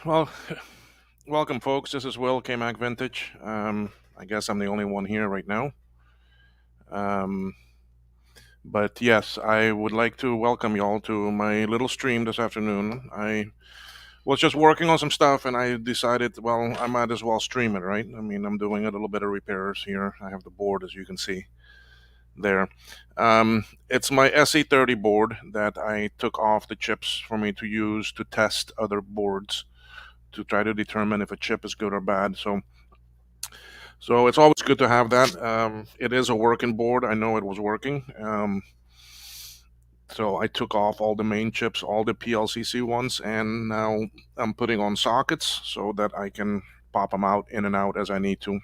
Well, welcome, folks. This is Will K Mac Vintage. I guess I'm the only one here right now. Um, but yes, I would like to welcome y'all to my little stream this afternoon. I was just working on some stuff and I decided, well, I might as well stream it, right? I mean, I'm doing a little bit of repairs here. I have the board, as you can see there. It's my SE30 board that I took off the chips for me to use to test other boards to try to determine if a chip is good or bad. So it's always good to have that. It is a working board. I know it was working. So I took off all the main chips, all the PLCC ones, and now I'm putting on sockets so that I can pop them out in and out as I need to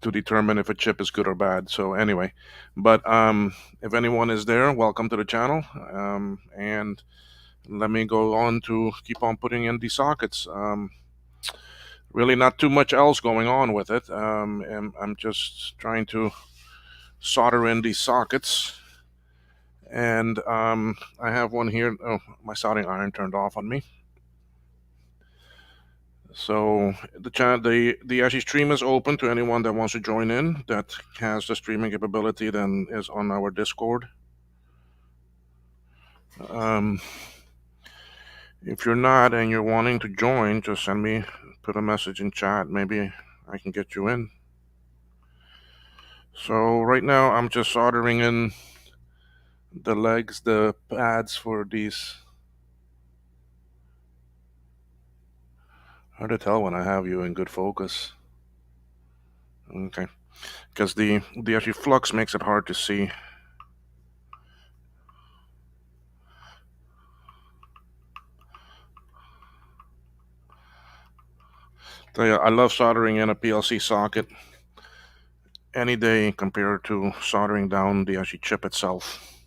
determine if a chip is good or bad. So anyway, but if anyone is there, welcome to the channel. And let me go on to keep on putting in these sockets. Really not too much else going on with it. And I'm just trying to solder in these sockets. And I have one here. Oh, my soldering iron turned off on me. So the actually stream is open to anyone that wants to join in that has the streaming capability. Then is on our Discord. Um, if you're not and you're wanting to join, just put a message in chat. Maybe I can get you in. So right now I'm just soldering in the legs, the pads for these. Hard to tell when I have you in good focus. Okay, because the actually flux makes it hard to see. Tell you, I love soldering in a PLC socket any day compared to soldering down the actually chip itself,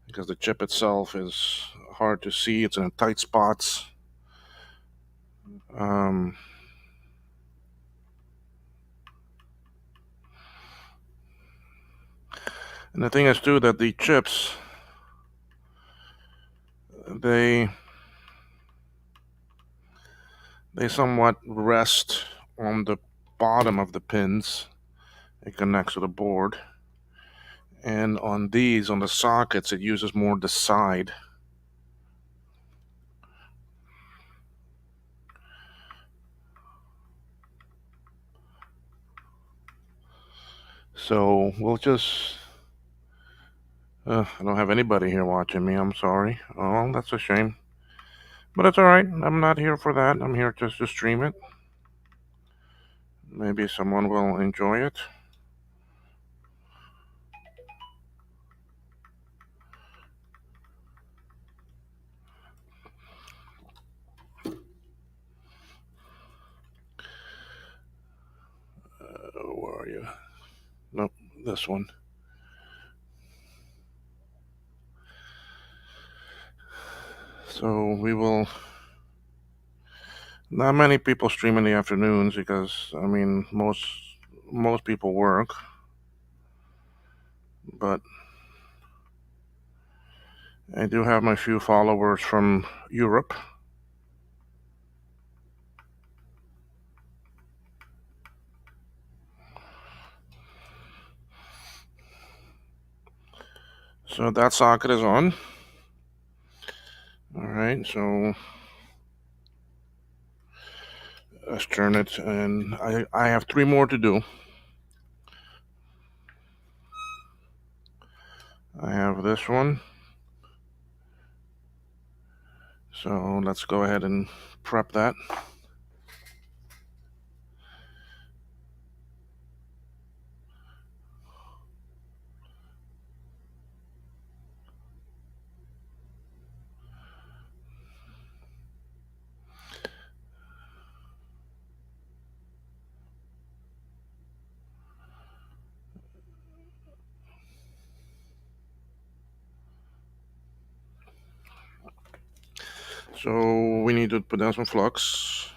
because the chip itself is hard to see. It's in tight spots. Um, and the thing is too that the chips they they somewhat rest on the bottom of the pins. It connects to the board. And on these, on the sockets, it uses more the side. So we'll just. I don't have anybody here watching me. I'm sorry. Oh, that's a shame. But it's alright. I'm not here for that. I'm here just to stream it. Maybe someone will enjoy it. Where are you? Nope, this one. So we will. Not many people stream in the afternoons because I mean most people work, but I do have my few followers from Europe. So that socket is on. All right, so let's turn it, and I have 3 more to do. I have this one. So let's go ahead and prep that. So we need to put down some flux.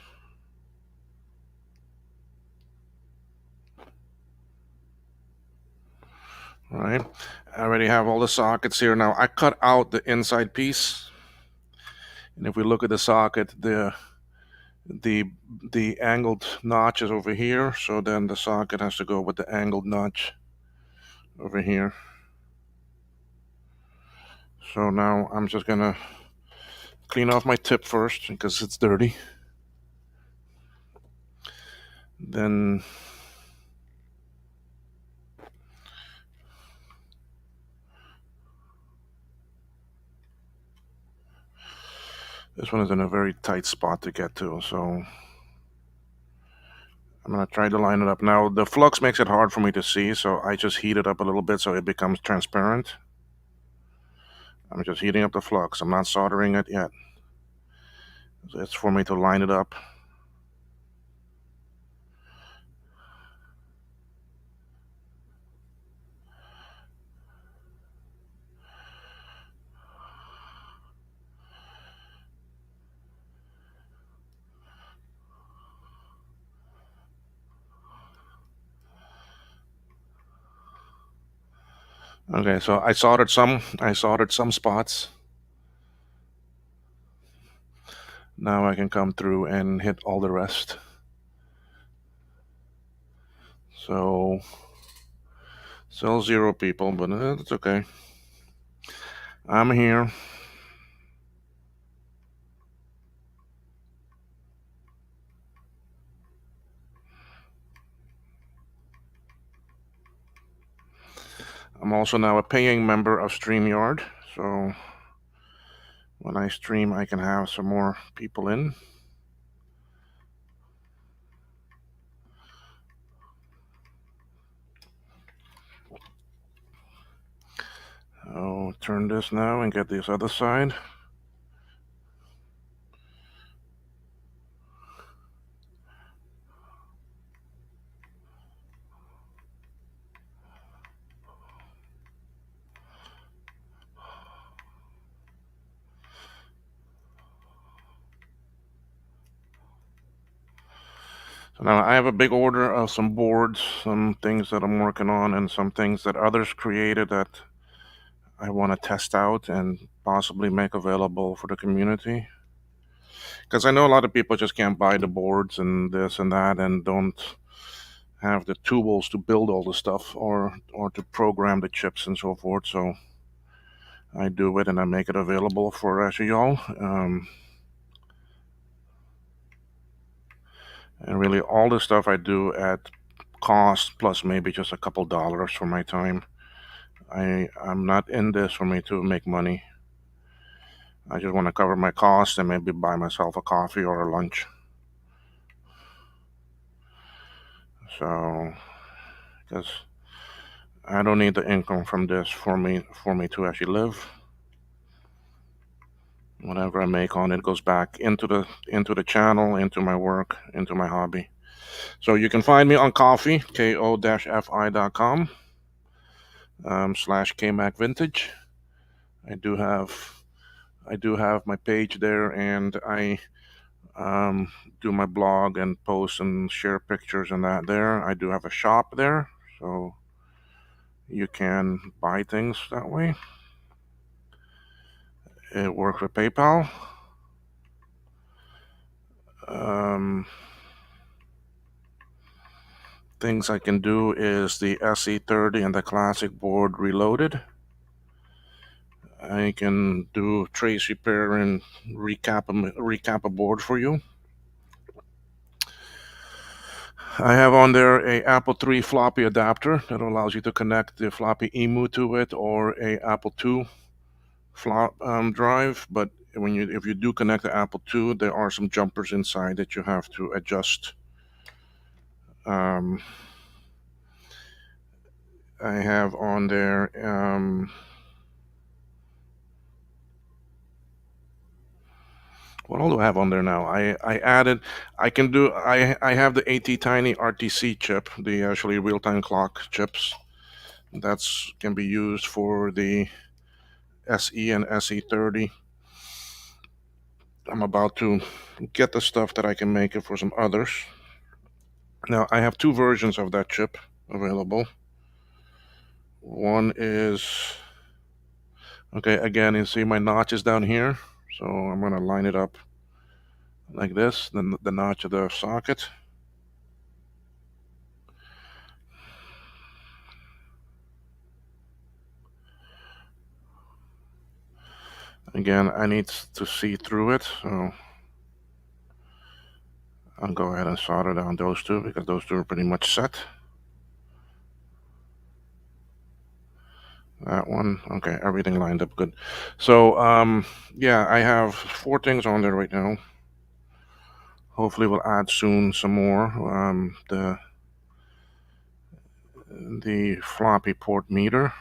All right, I already have all the sockets here. Now I cut out the inside piece, And if we look at the socket, the the angled notch is over here, so then the socket has to go with the angled notch over here. So now I'm just gonna clean off my tip first because it's dirty. Then this one is in a very tight spot to get to, so I'm gonna try to line it up. Now the flux makes it hard for me to see, so I just heat it up a little bit so it becomes transparent. I'm just heating up the flux. I'm not soldering it yet. It's for me to line it up. Okay, so I soldered some spots. Now I can come through and hit all the rest. So still 0 people, but it's okay. I'm here. I'm also now a paying member of StreamYard, so when I stream, I can have some more people in. I'll turn this now and get this other side. So now I have a big order of some boards, some things that I'm working on, and some things that others created that I want to test out and possibly make available for the community. Because I know a lot of people just can't buy the boards and this and that and don't have the tools to build all the stuff or to program the chips and so forth. So I do it and I make it available for y'all. And really, all the stuff I do at cost plus maybe just a couple dollars for my time. I'm not in this for me to make money. I just want to cover my costs and maybe buy myself a coffee or a lunch. So, because I don't need the income from this for me to actually live. Whatever I make on it goes back into the channel, into my work, into my hobby. So you can find me on Ko-fi, ko-fi.com /KMAC Vintage. I do have my page there, and I do my blog and post and share pictures and that there. I do have a shop there, so you can buy things that way. It works with PayPal. Things I can do is the SE30 and the classic board reloaded. I can do trace repair and recap a board for you. I have on there a Apple III floppy adapter that allows you to connect the floppy EMU to it, or a Apple II flop drive. But if you do connect the Apple II, there are some jumpers inside that you have to adjust. I have on there what all do I have on there now? I have the ATtiny RTC chip, the actually real-time clock chips. That's can be used for the SE and SE30. I'm about to get the stuff that I can make it for some others. Now I have 2 versions of that chip available. One is okay. Again, you see my notches down here, So I'm going to line it up like this, then the notch of the socket. Again, I need to see through it, so I'll go ahead and solder down those two because those two are pretty much set. That one, okay, everything lined up good. So, yeah, I have 4 things on there right now. Hopefully, we'll add soon some more. The floppy port meter,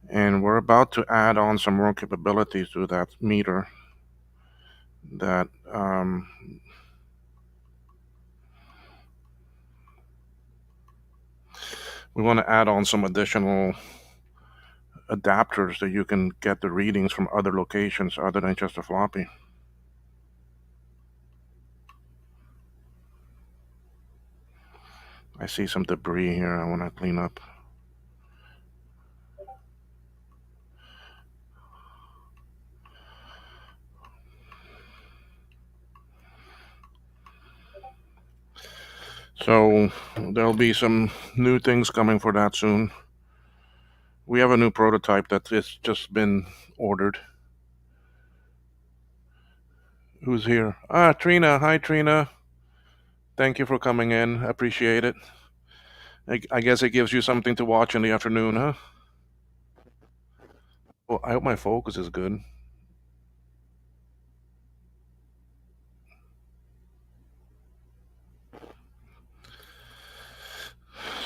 and we're about to add on some more capabilities to that meter. That we want to add on some additional adapters that you can get the readings from other locations other than just a floppy. I see some debris here I want to clean up. So there'll be some new things coming for that soon. We have a new prototype that has just been ordered. Who's here? Ah, Trina. Hi, Trina. Thank you for coming in. Appreciate it. I guess it gives you something to watch in the afternoon, huh? Well, I hope my focus is good.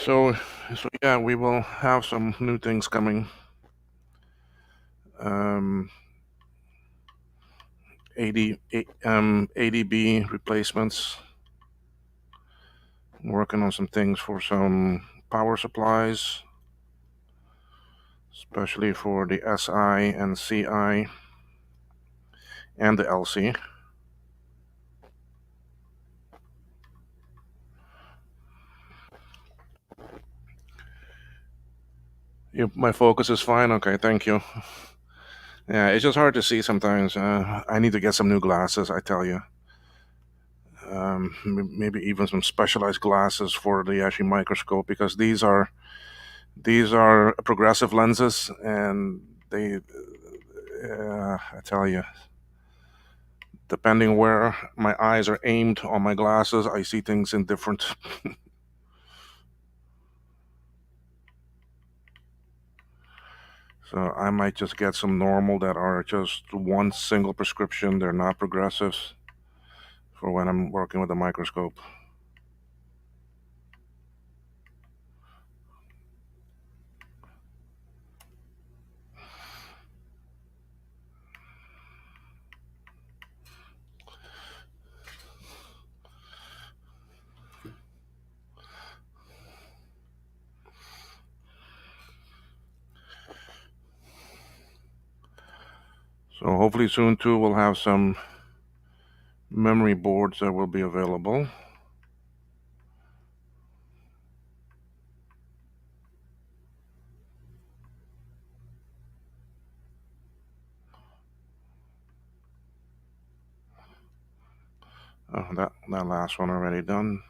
So yeah, we will have some new things coming. ADB replacements. I'm working on some things for some power supplies, especially for the SI and CI and the LC. My focus is fine. Okay, thank you. Yeah, it's just hard to see sometimes. I need to get some new glasses, I tell you. Maybe even some specialized glasses for the actual microscope, because these are progressive lenses, and they, I tell you, depending where my eyes are aimed on my glasses, I see things in different. So I might just get some normal that are just one single prescription. They're not progressives for when I'm working with a microscope. So hopefully soon too we'll have some memory boards that will be available. Oh, that last one already done.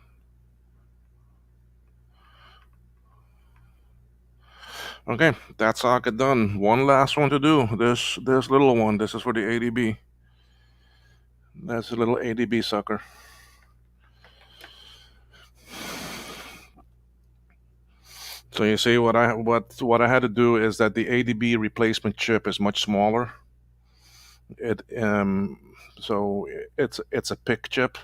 Okay, that socket done. One last one to do. This little one. This is for the ADB. That's a little ADB sucker. So you see what I had to do is that the ADB replacement chip is much smaller. So it's a PIC chip.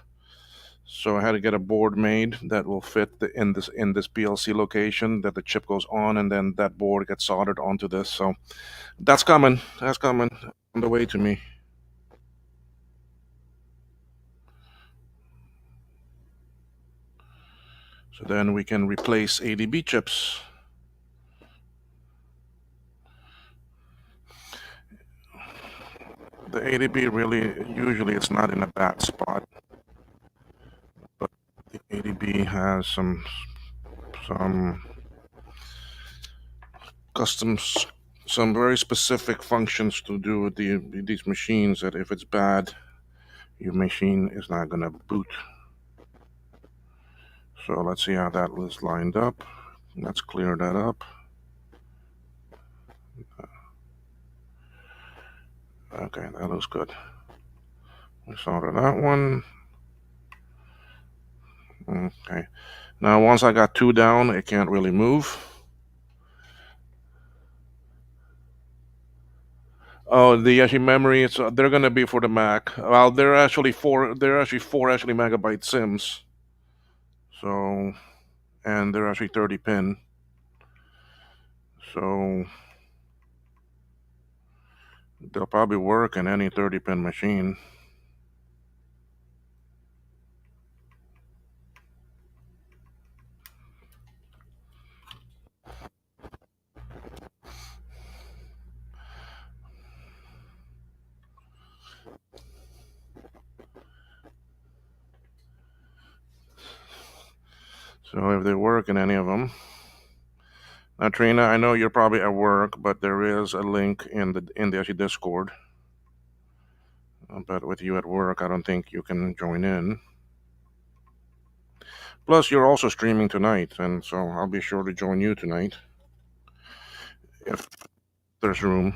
So I had to get a board made that will fit in this PLC location that the chip goes on, and then that board gets soldered onto this. So that's coming. That's coming on the way to me. So then we can replace ADB chips. The ADB really, usually it's not in a bad spot, but the ADB has some custom some very specific functions to do with these machines that if it's bad, your machine is not going to boot. So let's see how that is lined up. Let's clear that up. Okay, that looks good. We soldered that one. Okay. Now once I got two down, it can't really move. Oh, the actually memory. It's they're gonna be for the Mac. Well, they're actually four. They're actually four megabyte SIMs. So, and they're actually 30 pin. So they'll probably work in any 30 pin machine. So if they work in any of them. Now, Trina, I know you're probably at work, but there is a link in the actually Discord. But with you at work, I don't think you can join in. Plus, you're also streaming tonight, and so I'll be sure to join you tonight if there's room.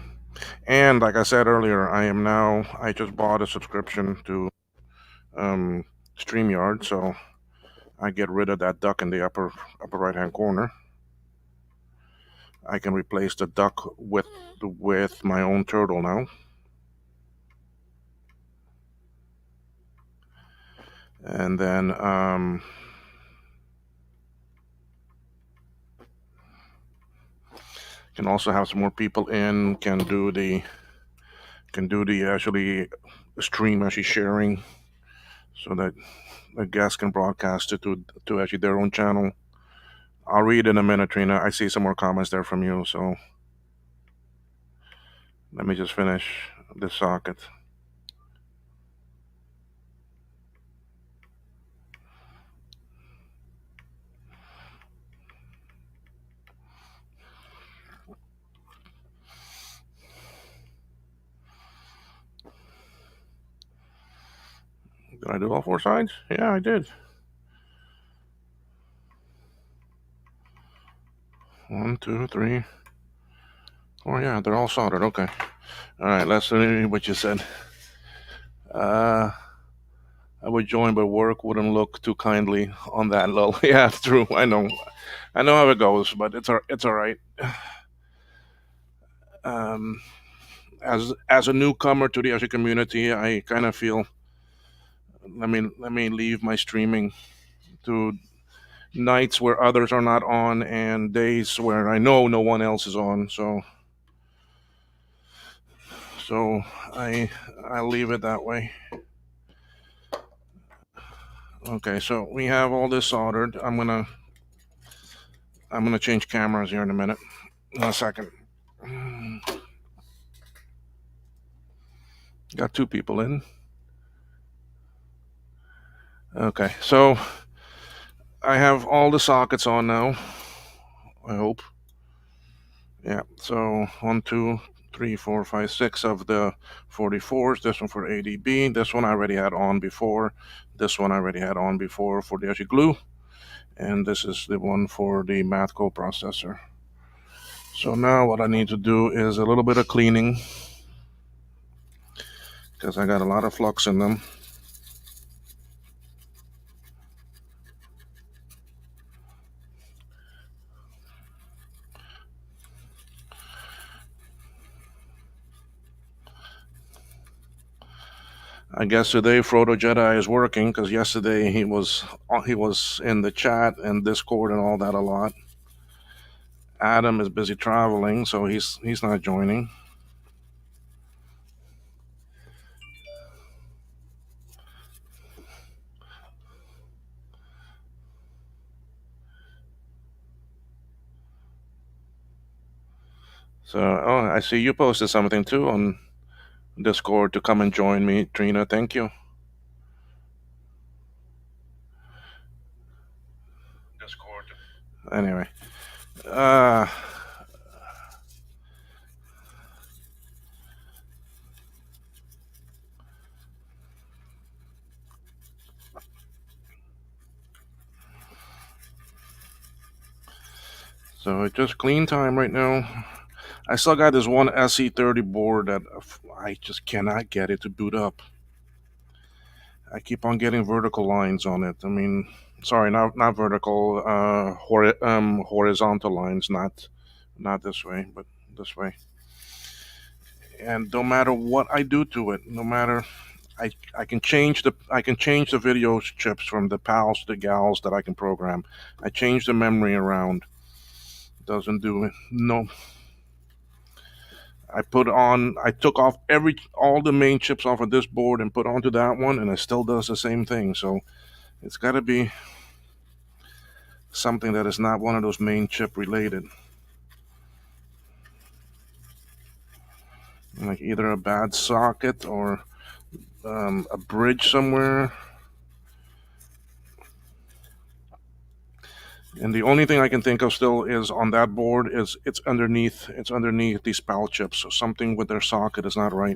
And like I said earlier, I just bought a subscription to StreamYard, so I get rid of that duck in the upper right hand corner. I can replace the duck with my own turtle now. And then can also have some more people in, can do the actually stream actually sharing, so that the guests can broadcast it to actually their own channel. I'll read in a minute, Trina. I see some more comments there from you, so let me just finish this socket. Did I do all four sides? Yeah, I did. 1, 2, 3, 4. Yeah, they're all soldered. Okay. All right. Let's see what you said. I would join, but work wouldn't look too kindly on that. Lol. Yeah, it's true. I know. I know how it goes, but it's all right. Um, as a newcomer to the Azure community, I kind of feel let me leave my streaming to nights where others are not on and days where I know no one else is on. So I'll leave it that way. Okay, so we have all this soldered. I'm gonna change cameras here in a minute. In a second. Got two people in. Okay, so I have all the sockets on now. I hope. Yeah. So 1, 2, 3, 4, 5, 6 of the 44s. This one for ADB. This one I already had on before. This one I already had on before for the actually glue. And this is the one for the math coprocessor. So now what I need to do is a little bit of cleaning, because I got a lot of flux in them. I guess today Frodo Jedi is working, because yesterday he was in the chat and Discord and all that a lot. Adam is busy traveling, so he's not joining. So, oh, I see you posted something too on Discord to come and join me, Trina. Thank you. Discord. Anyway, So it's just clean time right now. I still got this one SE30 board that I just cannot get it to boot up. I keep on getting vertical lines on it. I mean, sorry, not vertical, horizontal lines, not this way, but this way. And no matter what I do to it, no matter I can change the video chips from the pals to the gals that I can program. I change the memory around. Doesn't do it. No, I took off all the main chips off of this board and put onto that one, and it still does the same thing. So it's got to be something that is not one of those main chip related, like either a bad socket or a bridge somewhere. And the only thing I can think of still is on that board is it's underneath these PAL chips. So something with their socket is not right.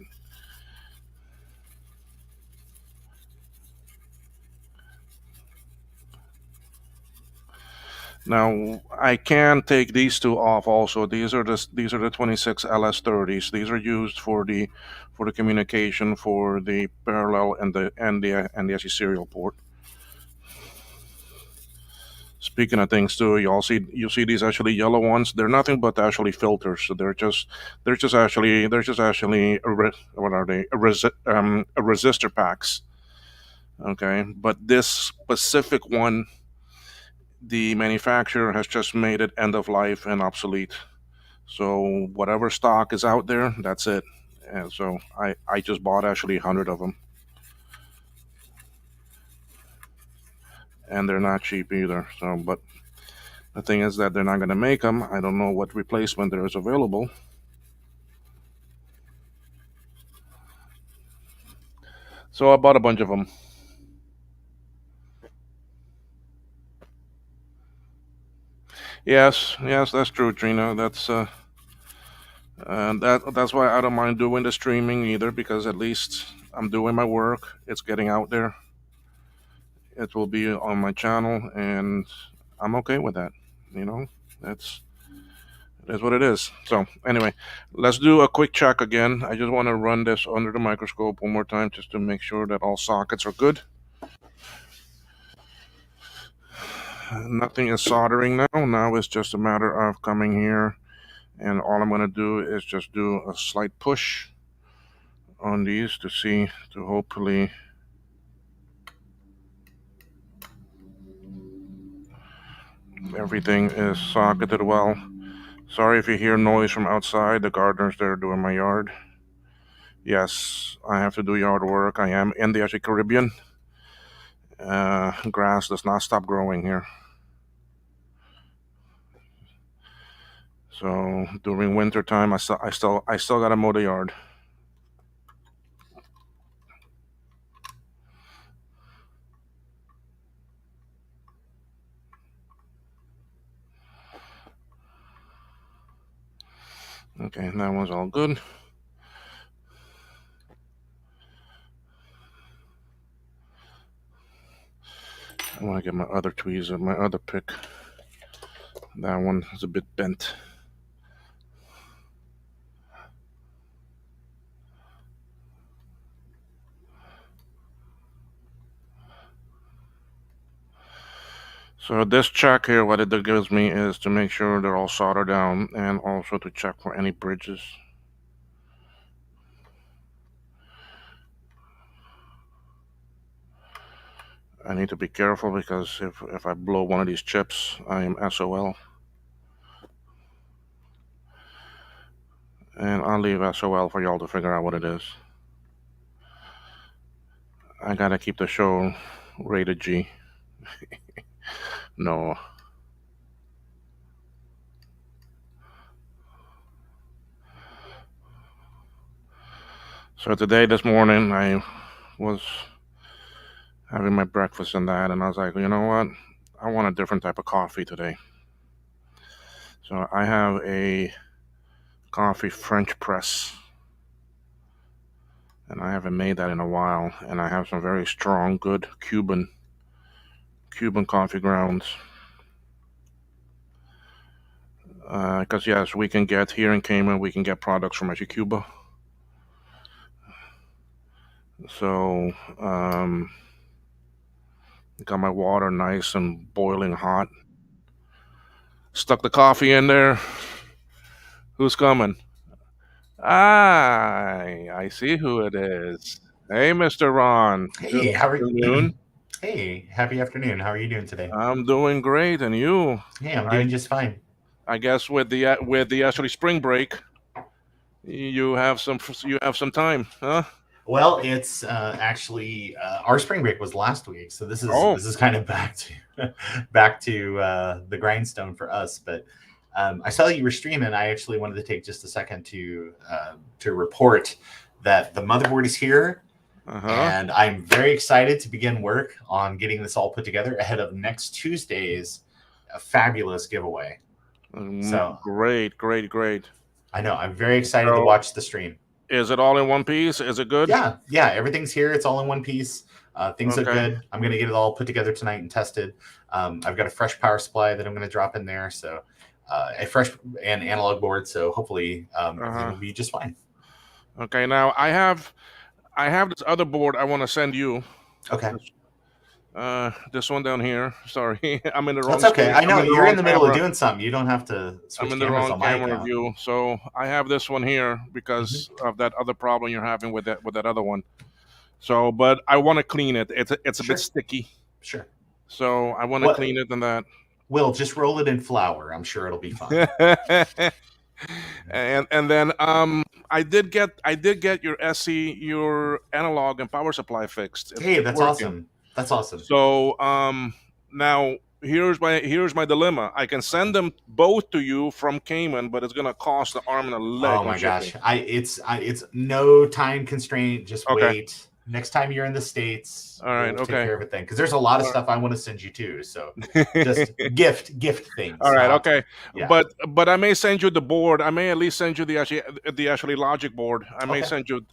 Now I can take these two off also. These are the 26 LS30s. These are used for the communication for the parallel and the SE serial port. Speaking of things too, you see these actually yellow ones. They're nothing but actually filters. So they're just actually what are they? A resistor packs. Okay, but this specific one, the manufacturer has just made it end of life and obsolete. So whatever stock is out there, that's it. And so I just bought actually 100 of them, and they're not cheap either. So, but the thing is that they're not going to make them. I don't know what replacement there is available. So I bought a bunch of them. Yes, yes, that's true, Trina. That's why I don't mind doing the streaming either, because at least I'm doing my work. It's getting out there. It will be on my channel, and I'm okay with that. You know, that's that's what it is. So anyway, let's do a quick check again. I just want to run this under the microscope one more time just to make sure that all sockets are good. Nothing is soldering now. Now it's just a matter of coming here, and all I'm going to do is just do a slight push on these to hopefully everything is socketed well. Sorry if you hear noise from outside. The gardener's there doing my yard. Yes, I have to do yard work. I am in the actually Caribbean. Grass does not stop growing here. So during winter time, I still gotta mow the yard. Okay, that one's all good. I want to get my other tweezer, my other pick. That one is a bit bent. So this check here, what it gives me is to make sure they're all soldered down, and also to check for any bridges. I need to be careful because if I blow one of these chips, I am SOL. And I'll leave SOL for y'all to figure out what it is. I gotta keep the show rated G. No. So today, this morning, I was having my breakfast and that, and I was like, you know what? I want a different type of coffee today. So I have a coffee French press, and I haven't made that in a while. And I have some very strong, good Cuban coffee grounds. Because yes, we can get here in Cayman, we can get products from actually Cuba. So got my water nice and boiling hot. Stuck the coffee in there. Who's coming? I see who it is. Hey, Mr. Ron. Good Hey, how are afternoon. Hey, happy afternoon. How are you doing today? I'm doing great, and you? Hey, I'm I doing just fine. I guess with the actually spring break, you have some time, huh? Well, it's actually our spring break was last week, so this is Oh, this is kind of back to back to the grindstone for us. But I saw that you were streaming. I actually wanted to take just a second to report that the motherboard is here, uh-huh. and I'm very excited to begin work on getting this all put together ahead of next Tuesday's fabulous giveaway. So Great, great, great. I know I'm very excited to So, watch the stream. is it all in one piece? Is it good? Yeah, everything's here. It's all in one piece. Things look Okay. good. I'm gonna get it all put together tonight and tested. I've got a fresh power supply that I'm gonna drop in there, so a fresh and analog board. So hopefully everything Uh-huh. will be just fine. Okay. Now I have this other board I want to send you. Okay, This one down here. Sorry, I'm in the that's wrong okay. screen. I I'm know in the you're in wrong the middle of camera. doing something. You don't have to I'm switch in the cameras wrong on my camera account. view. So I have this one here Hmm. because of that other problem you're having with that other one. So, but I want to clean it. It's a bit Sure, sticky. sure. So I want to What? clean it and that. Will just roll it in flour. I'm sure it'll be fine. And then I did get your SC your analog and power supply fixed. Hey, It's that's working. awesome. That's awesome. So now here's my dilemma. I can send them both to you from Cayman, but it's gonna cost the arm and a leg Oh on my shipping. gosh, it's no time constraint. Just Okay. wait. Next time you're in the states, All right. we'll take Okay. care of it then. Because there's a lot of All stuff I want to send you too. So right. just gift All things, right. not Okay. yeah. But I may send you the board. I may at least send you the actually logic board. Okay,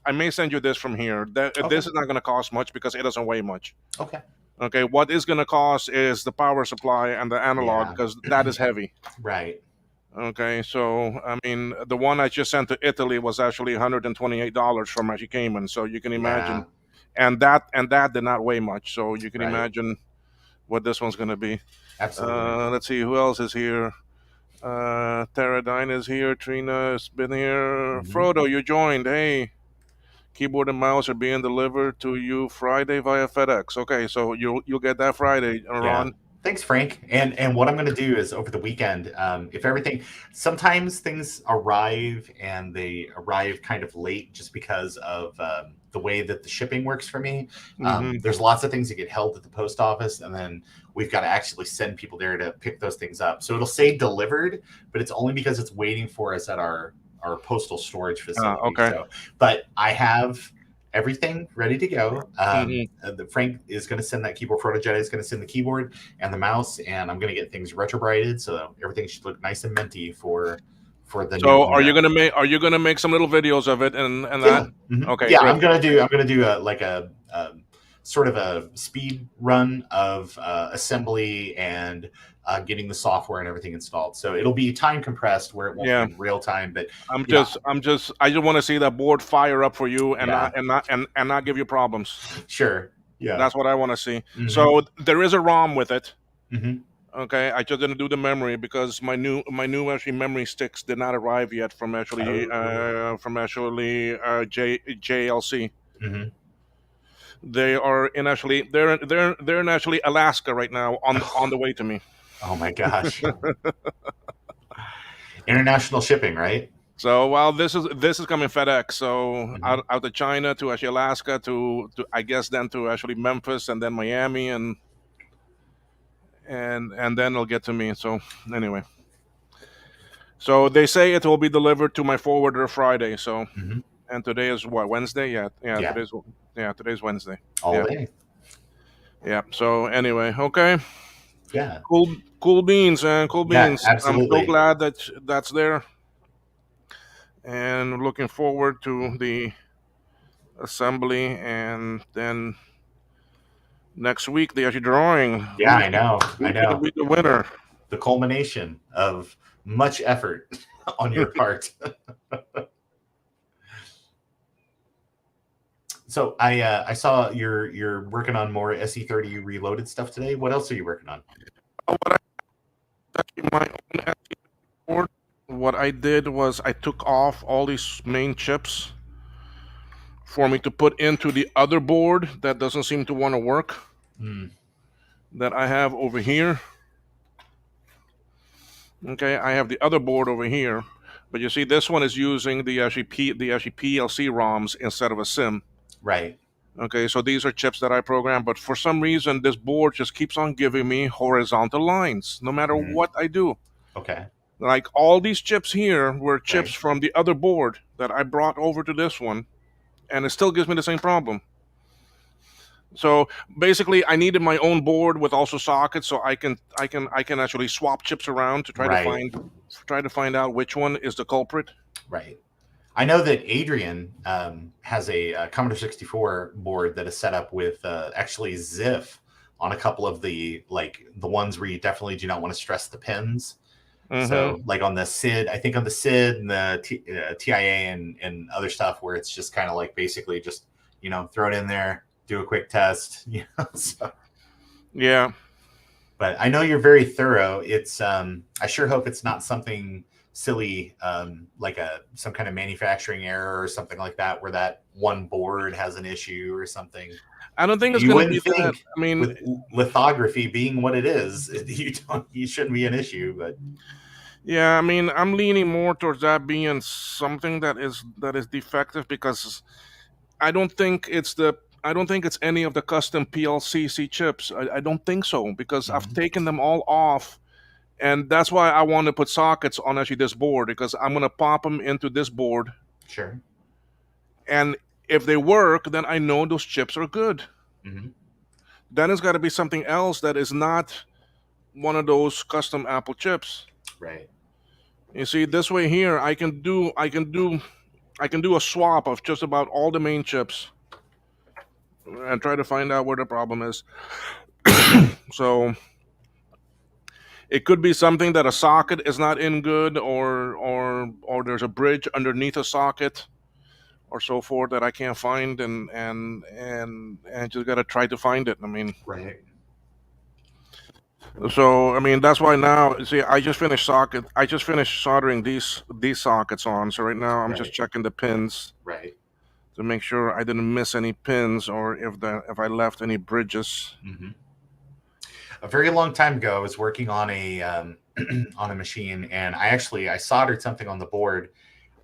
I may send you this from here. okay, This is not going to cost much because it doesn't weigh much. okay. Okay. What is going to cost is the power supply and the analog Yeah, because that is heavy. right. Okay. So I mean, the one I just sent to Italy was actually $128 from actually Cayman. So you can imagine, Yeah, and that did not weigh much. So you can right. imagine what this one's going to be. Absolutely. Let's see who else is here. Teradyne is here. Trina has been here. Hmm. Frodo, you joined. Hey, keyboard and mouse are being delivered to you Friday via FedEx. Okay, so you'll get that Friday, Yeah. Ron. Thanks, Frank. And what I'm going to do is over the weekend, if everything, sometimes things arrive and they arrive kind of late just because of the way that the shipping works for me. Mm-hmm. There's lots of things that get held at the post office, and then we've got to actually send people there to pick those things up. So it'll say delivered, but it's only because it's waiting for us at our postal storage facility. Okay. So, but I have everything ready to go. Mm-hmm. Frank is going to send that keyboard. Proto Jedi is going to send the keyboard and the mouse, and I'm going to get things retrobrighted so everything should look nice and minty for the new So owner. are you gonna make some little videos of it and that? Yeah, mhm. Okay, Yeah. great. I'm gonna do a sort of a speed run of assembly and getting the software and everything installed. So it'll be time compressed where it won't be Yeah, in real time. But I'm you know, just I'm just I just want to see that board fire up for you yeah, and not give you problems. sure, yeah, That's what I want to see. hmm So there is a ROM with it. hmm Okay, I just didn't do the memory because my new actually memory sticks did not arrive yet oh, from actually JLC. hmm They are in actually they're in actually Alaska right now on the way to me. oh my gosh, international shipping, right? So while this is coming FedEx, so Hmm. out of China to actually Alaska to I guess then to actually Memphis and then Miami and then it'll get to me. So anyway. So they say it will be delivered to my forwarder Friday. So Hmm. and today is what Wednesday? Yeah, Yeah, today's Wednesday. all Yeah, day. yeah. So anyway, okay, Yeah, cool beans and cool yeah, beans. I'm so absolutely. glad that's there, and looking forward to the assembly and then next week the actually drawing. Yeah, I know, I Who's gonna know. be the winner? The culmination of much effort on your part. So I saw you're working on more SE30 Reloaded stuff today. What else are you working on? What my own board, what I did was I took off all these main chips for me to put into the other board that doesn't seem to want to work, that I have over here. Okay, I have the other board over here, but you see this one is using the actually PLC ROMs instead of a SIM. Right. Okay, so these are chips that I program, but for some reason this board just keeps on giving me horizontal lines no matter what I do. Okay. Like all these chips here were chips Right. from the other board that I brought over to this one, and it still gives me the same problem. So basically, I needed my own board with also sockets, so I can actually swap chips around to try Right. to find out which one is the culprit. Right. I know that Adrian has a Commodore 64 board that is set up with actually ZIF on a couple of the ones where you definitely do not want to stress the pins. So like on the SID, I think on the SID and the TIA and other stuff where it's just kind of like basically just, throw it in there, do a quick test, so. Yeah. But I know you're very thorough. It's I sure hope it's not something silly like some kind of manufacturing error or something like that where that one board has an issue or something. I don't think it's You going to be wouldn't that. think I mean, with lithography being what it is, you shouldn't be an issue, but yeah, I mean, I'm leaning more towards that being something that is defective because I don't think it's any of the custom PLCC chips. I don't think so because I've taken them all off, and that's why I want to put sockets on actually this board because I'm gonna pop them into this board, sure. and if they work, then I know those chips are good. Then it's got to be something else that is not one of those custom Apple chips. Right. You see, this way here, I can do a swap of just about all the main chips and try to find out where the problem is. So it could be something that a socket is not in good, or there's a bridge underneath a socket, or so forth that I can't find, and just gotta try to find it. I mean, Right. so I mean that's why now. See, I just finished soldering these sockets on. So right now I'm just checking the pins. Right. To make sure I didn't miss any pins or if I left any bridges. A very long time ago, I was working on a on a machine, and I soldered something on the board,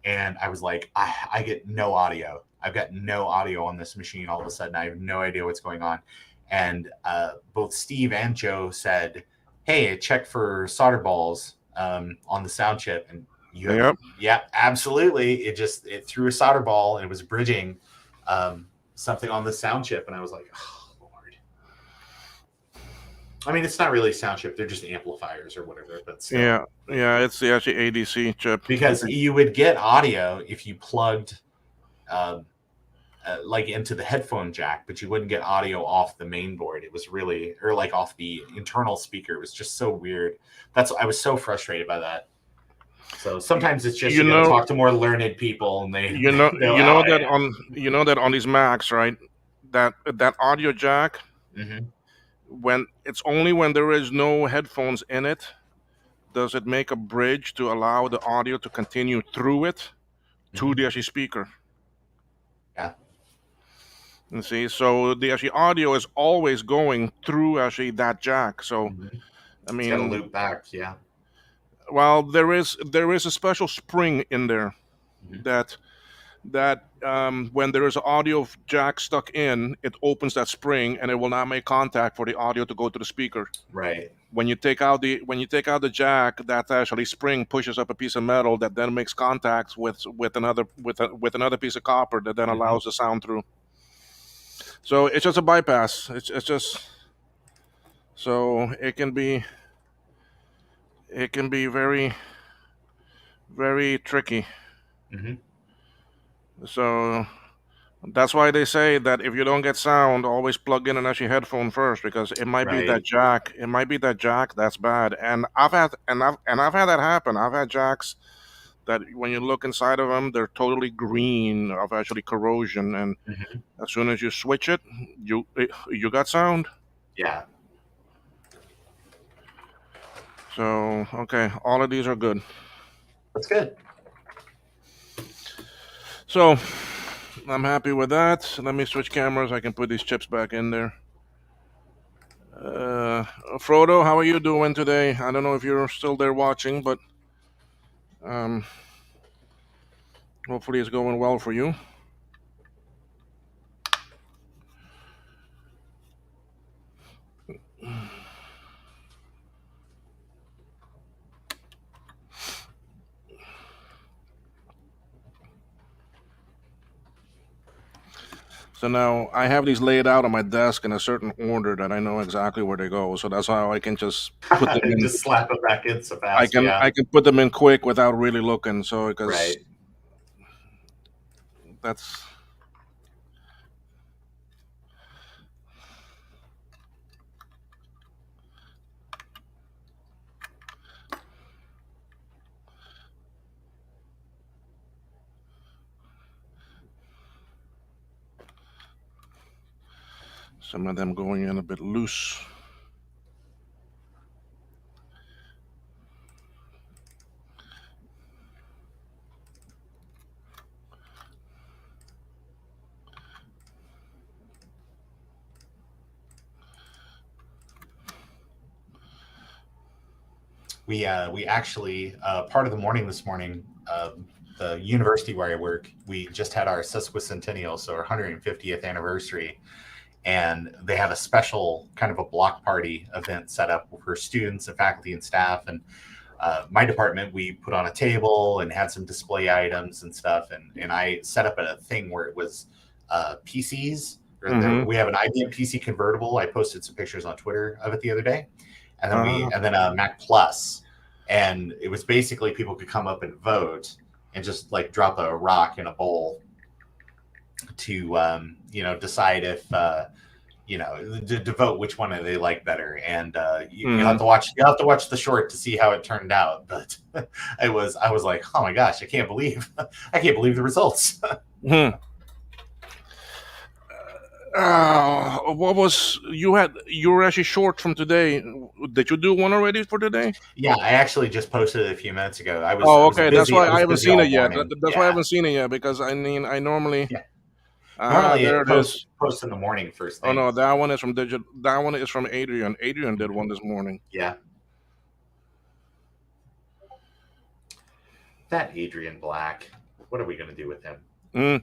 and I was like, I get no audio. I've got no audio on this machine. All of a sudden, I have no idea what's going on. And both Steve and Joe said, "Hey, check for solder balls on the sound chip." And yeah, absolutely. It threw a solder ball and it was bridging something on the sound chip, and I was like, oh Lord. I mean, it's not really a sound chip; they're just amplifiers or whatever. But still. Yeah, it's the actually ADC chip. Because you would get audio if you plugged like into the headphone jack, but you wouldn't get audio off the main board. It was really, or like off the internal speaker. It was just so weird. I was so frustrated by that. So sometimes it's just you gotta talk to more learned people, and they that on these Macs, right? That audio jack, when it's only when there is no headphones in it, does it make a bridge to allow the audio to continue through it to the actual speaker. Yeah. And see, so the actually audio is always going through actually that jack. So I mean, it's gotta loop back. Yeah. Well, there is a special spring in there that when there is an audio jack stuck in, it opens that spring and it will not make contact for the audio to go to the speaker. Right. When you take out the jack, that actually spring pushes up a piece of metal that then makes contact with another piece of copper that then allows the sound through. So it's just a bypass. It's just so it can be very, very tricky. So That's why they say that if you don't get sound, always plug in an actually headphone first, because it might be that Right. jack. It might be that jack that's bad. And I've had that happen. I've had jacks that when you look inside of them, they're totally green of actually corrosion. And Mhm. as soon as you switch it, you got sound. Yeah. So okay, all of these are good. That's good. So I'm happy with that. Let me switch cameras. I can put these chips back in there. Uh, Frodo, how are you doing today? I don't know if you're still there watching, but um, hopefully it's going well for you. So now I have these laid out on my desk in a certain order that I know exactly where they go. So that's how I can just put them in. Just slap it back in so I fast. can Yeah. I can put them in quick without really looking. So because Right. that's some of them going in a bit loose. We actually part of the morning this morning, the university where I work, we just had our sesquicentennial, so our 150th anniversary, and they have a special kind of a block party event set up for students and faculty and staff. And my department, we put on a table and had some display items and stuff, and I set up a thing where it was PCs. Mm-hmm. We have an IBM PC convertible. I posted some pictures on Twitter of it the other day, and then Uh, a Mac Plus, and it was basically people could come up and vote and just like drop a rock in a bowl to decide if to vote which one they like better. And you mm-hmm. have to watch the short to see how it turned out. But I was like, oh my gosh, I can't believe the results. Hmm. What was you had? You were actually short from today. Did you do one already for today? Yeah, I actually just posted it a few minutes ago. I Oh, was okay. That's busy. why I I was haven't busy seen it all yet. morning. That's why I Yeah, haven't seen it yet, because I mean I normally. yeah. Ah, Normally there it it is. post in the morning first Oh thing. no, that one is from Digit. That one is from Adrian. Adrian did one this morning. Yeah, that Adrian Black. What are we gonna do with him? Mm.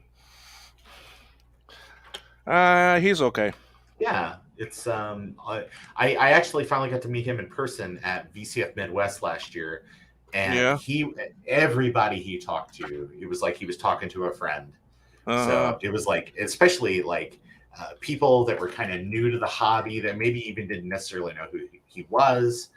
He's okay. Yeah, it's I actually finally got to meet him in person at VCF Midwest last year, and Yeah. everybody he talked to, it was like he was talking to a friend. Uh. So it was like, especially like people that were kind of new to the hobby that maybe even didn't necessarily know who he was.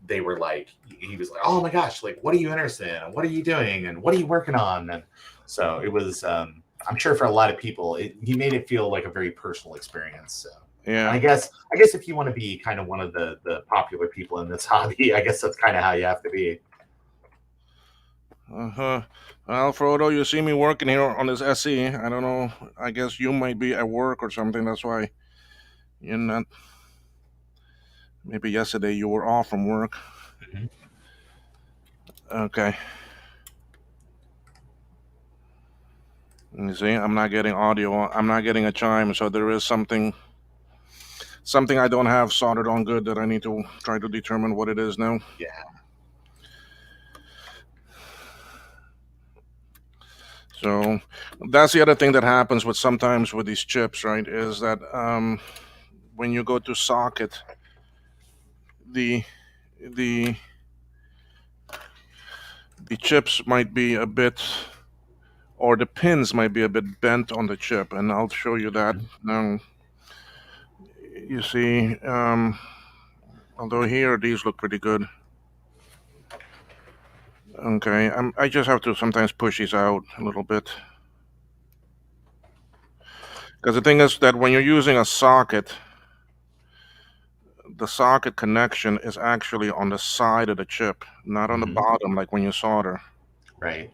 They were like, he was like, oh my gosh, like, what are you interested in? What are you doing? And what are you working on? And so it was, I'm sure for a lot of people, he made it feel like a very personal experience. So, and Yeah. I guess if you want to be kind of one of the popular people in this hobby, I guess that's kind of how you have to be. Uh-huh. Well, Frodo, you see me working here on this SE. I don't know. I guess you might be at work or something. That's why you're not. Maybe yesterday you were off from work. Mhm. Okay. You see, I'm not getting audio. I'm not getting a chime. So there is something I don't have soldered on good that I need to try to determine what it is now. Yeah. So that's the other thing that happens with sometimes with these chips, right? Is that when you go to socket, the the the chips might be a bit, or the pins might be a bit bent on the chip, and I'll show you that now. You see, although here these look pretty good. Okay, I just have to sometimes push these out a little bit. Because the thing is that when you're using a socket, the socket connection is actually on the side of the chip, not on the Mhm. bottom like when you solder. Right.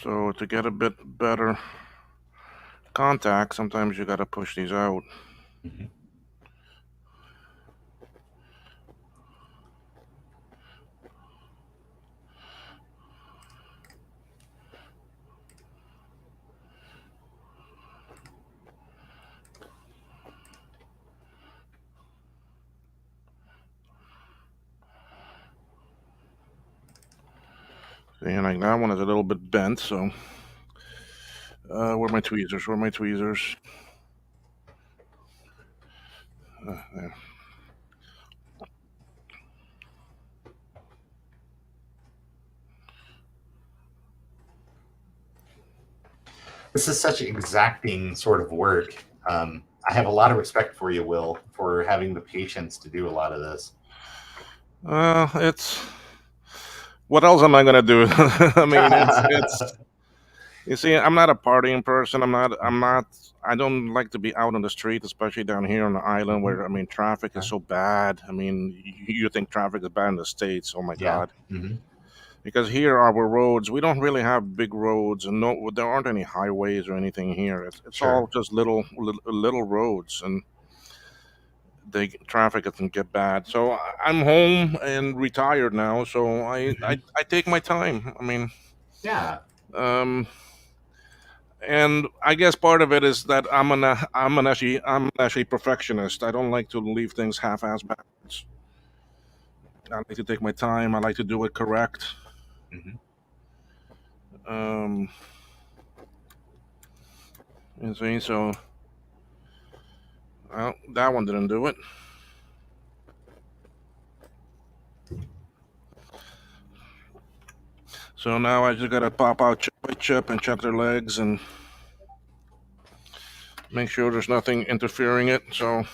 So to get a bit better contact, sometimes you got to push these out. Mhm. And like that one is a little bit bent, so where are my tweezers? Where are my tweezers? There. This is such exacting sort of work. I have a lot of respect for you, Will, for having the patience to do a lot of this. It's what else am I gonna do? I mean, it's. You see, I'm not a partying person. I'm not. I don't like to be out on the street, especially down here on the island Mhm. where I mean traffic is so bad. I mean, you think traffic is bad in the states? Oh my Yeah. God! Hmm. Because here our roads, we don't really have big roads, and no, there aren't any highways or anything here. It's all Sure. just little roads, and the traffic doesn't get bad. So I'm home and retired now, so I Hmm. I, I take my time. I mean, Yeah. um, and I guess part of it is that I'm actually perfectionist. I don't like to leave things half-ass backwards. I like to take my time. I like to do it correct. Hmm. Um, you see, so well, that one didn't do it. So now I just gotta pop out chip by chip and check their legs and make sure there's nothing interfering it. So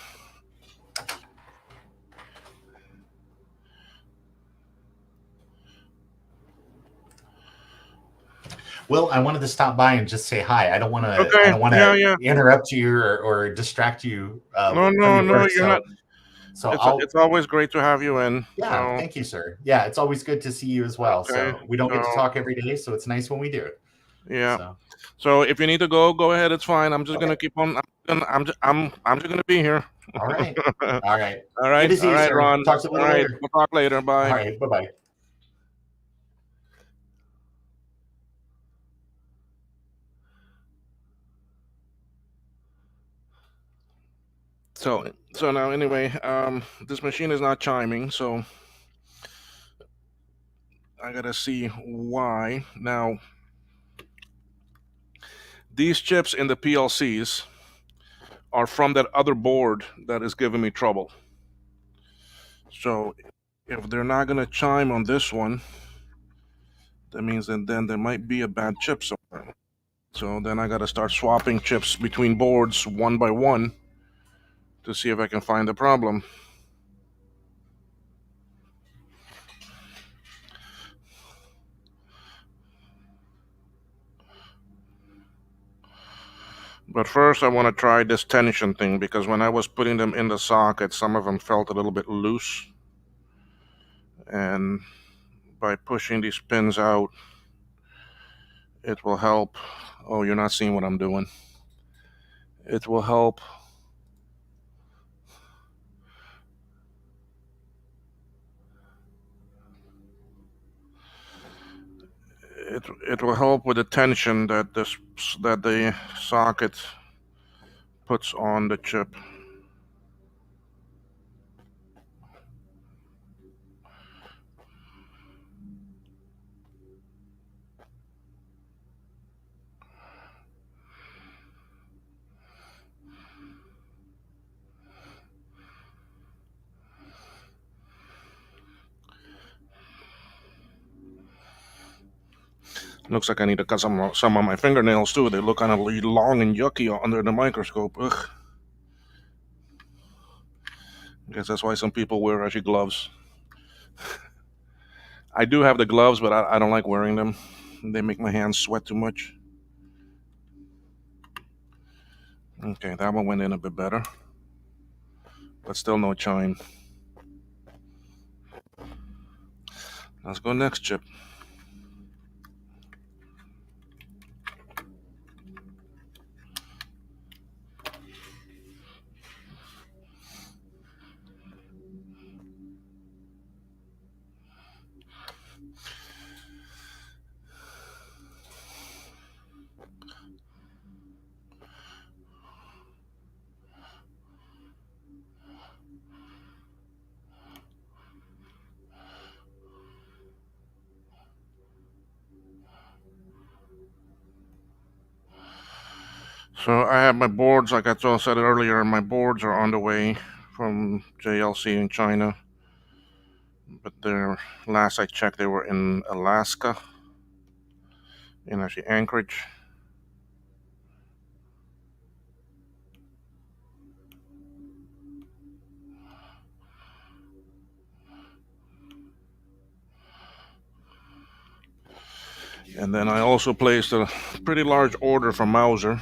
Will, I wanted to stop by and just say hi. I don't want to. I okay, don't want yeah, to yeah. interrupt you or distract you No, from no, your no. work. You're not. So It's I'll. always great to have you in. Yeah. So Thank you, sir. Yeah, it's always good to see you as well. okay, So we don't get to so talk every day, so it's nice when we do. yeah. So So if you need to go, go ahead. It's fine. I'm just okay. gonna keep on. I'm just gonna be here. All right. All All right. Good right, to see all you, right, sir. Ron. Talk to you a All little right, later. we'll talk later. All Bye. right. Bye bye. So now anyway, this machine is not chiming, so I gotta see why. Now these chips in the PLCs are from that other board that is giving me trouble. So if they're not gonna chime on this one, that means that then there might be a bad chip somewhere. So then I gotta start swapping chips between boards one by one to see if I can find the problem. But first, I want to try this tension thing because when I was putting them in the socket, some of them felt a little bit loose. And by pushing these pins out, it will help. Oh, you're not seeing what I'm doing. It will help. It will help with the tension that the socket puts on the chip. Looks like I need to cut some of my fingernails too. They look kind of long and yucky under the microscope. Ugh. I guess that's why some people wear actually gloves. I do have the gloves, but I don't like wearing them. They make my hands sweat too much. Okay, that one went in a bit better, but still no chime. Let's go next chip. So I have my boards, like I said earlier, my boards are on the way from JLC in China. But last I checked, they were in Alaska, in actually Anchorage. And then I also placed a pretty large order from Mauser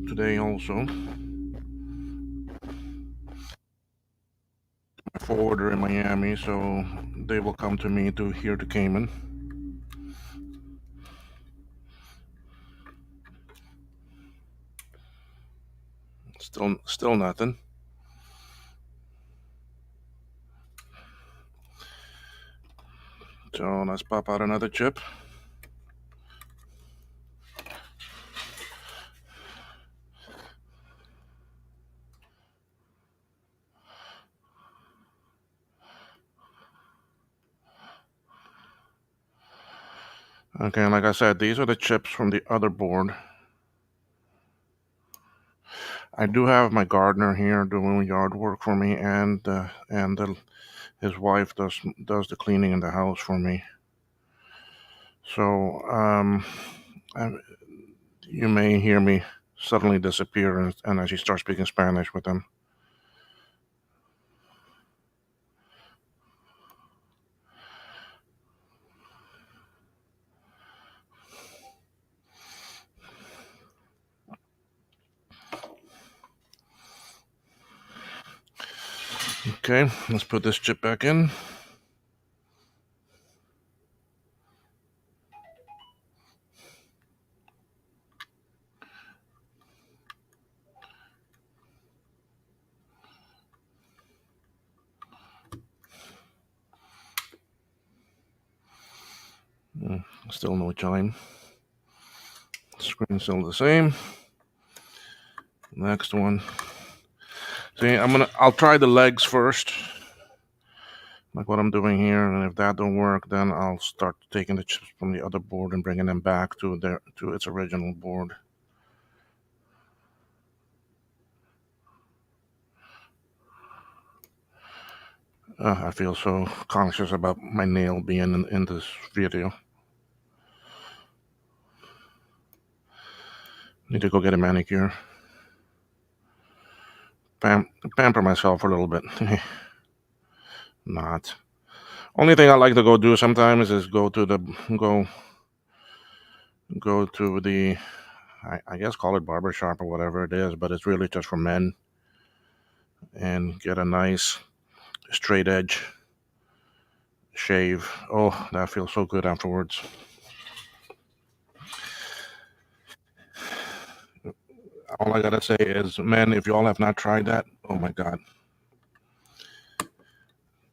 today also. My forwarder in Miami, so they will come to me here to Cayman. Still nothing. So let's pop out another chip. Okay, like I said, these are the chips from the other board. I do have my gardener here doing yard work for me, and his wife does the cleaning in the house for me. So you may hear me suddenly disappear and as you start speaking Spanish with them. Okay, let's put this chip back in. Still no chime. Screen still the same. Next one. See, I'll try the legs first, like what I'm doing here, and if that don't work, then I'll start taking the chips from the other board and bringing them back to its original board. I feel so conscious about my nail being in this video. Need to go get a manicure. Pamper myself a little bit. Not. Only thing I like to go do sometimes is go to the I guess call it barbershop or whatever it is, but it's really just for men, and get a nice straight edge shave. Oh, that feels so good afterwards. All I gotta say is, men, if y'all have not tried that, oh my god.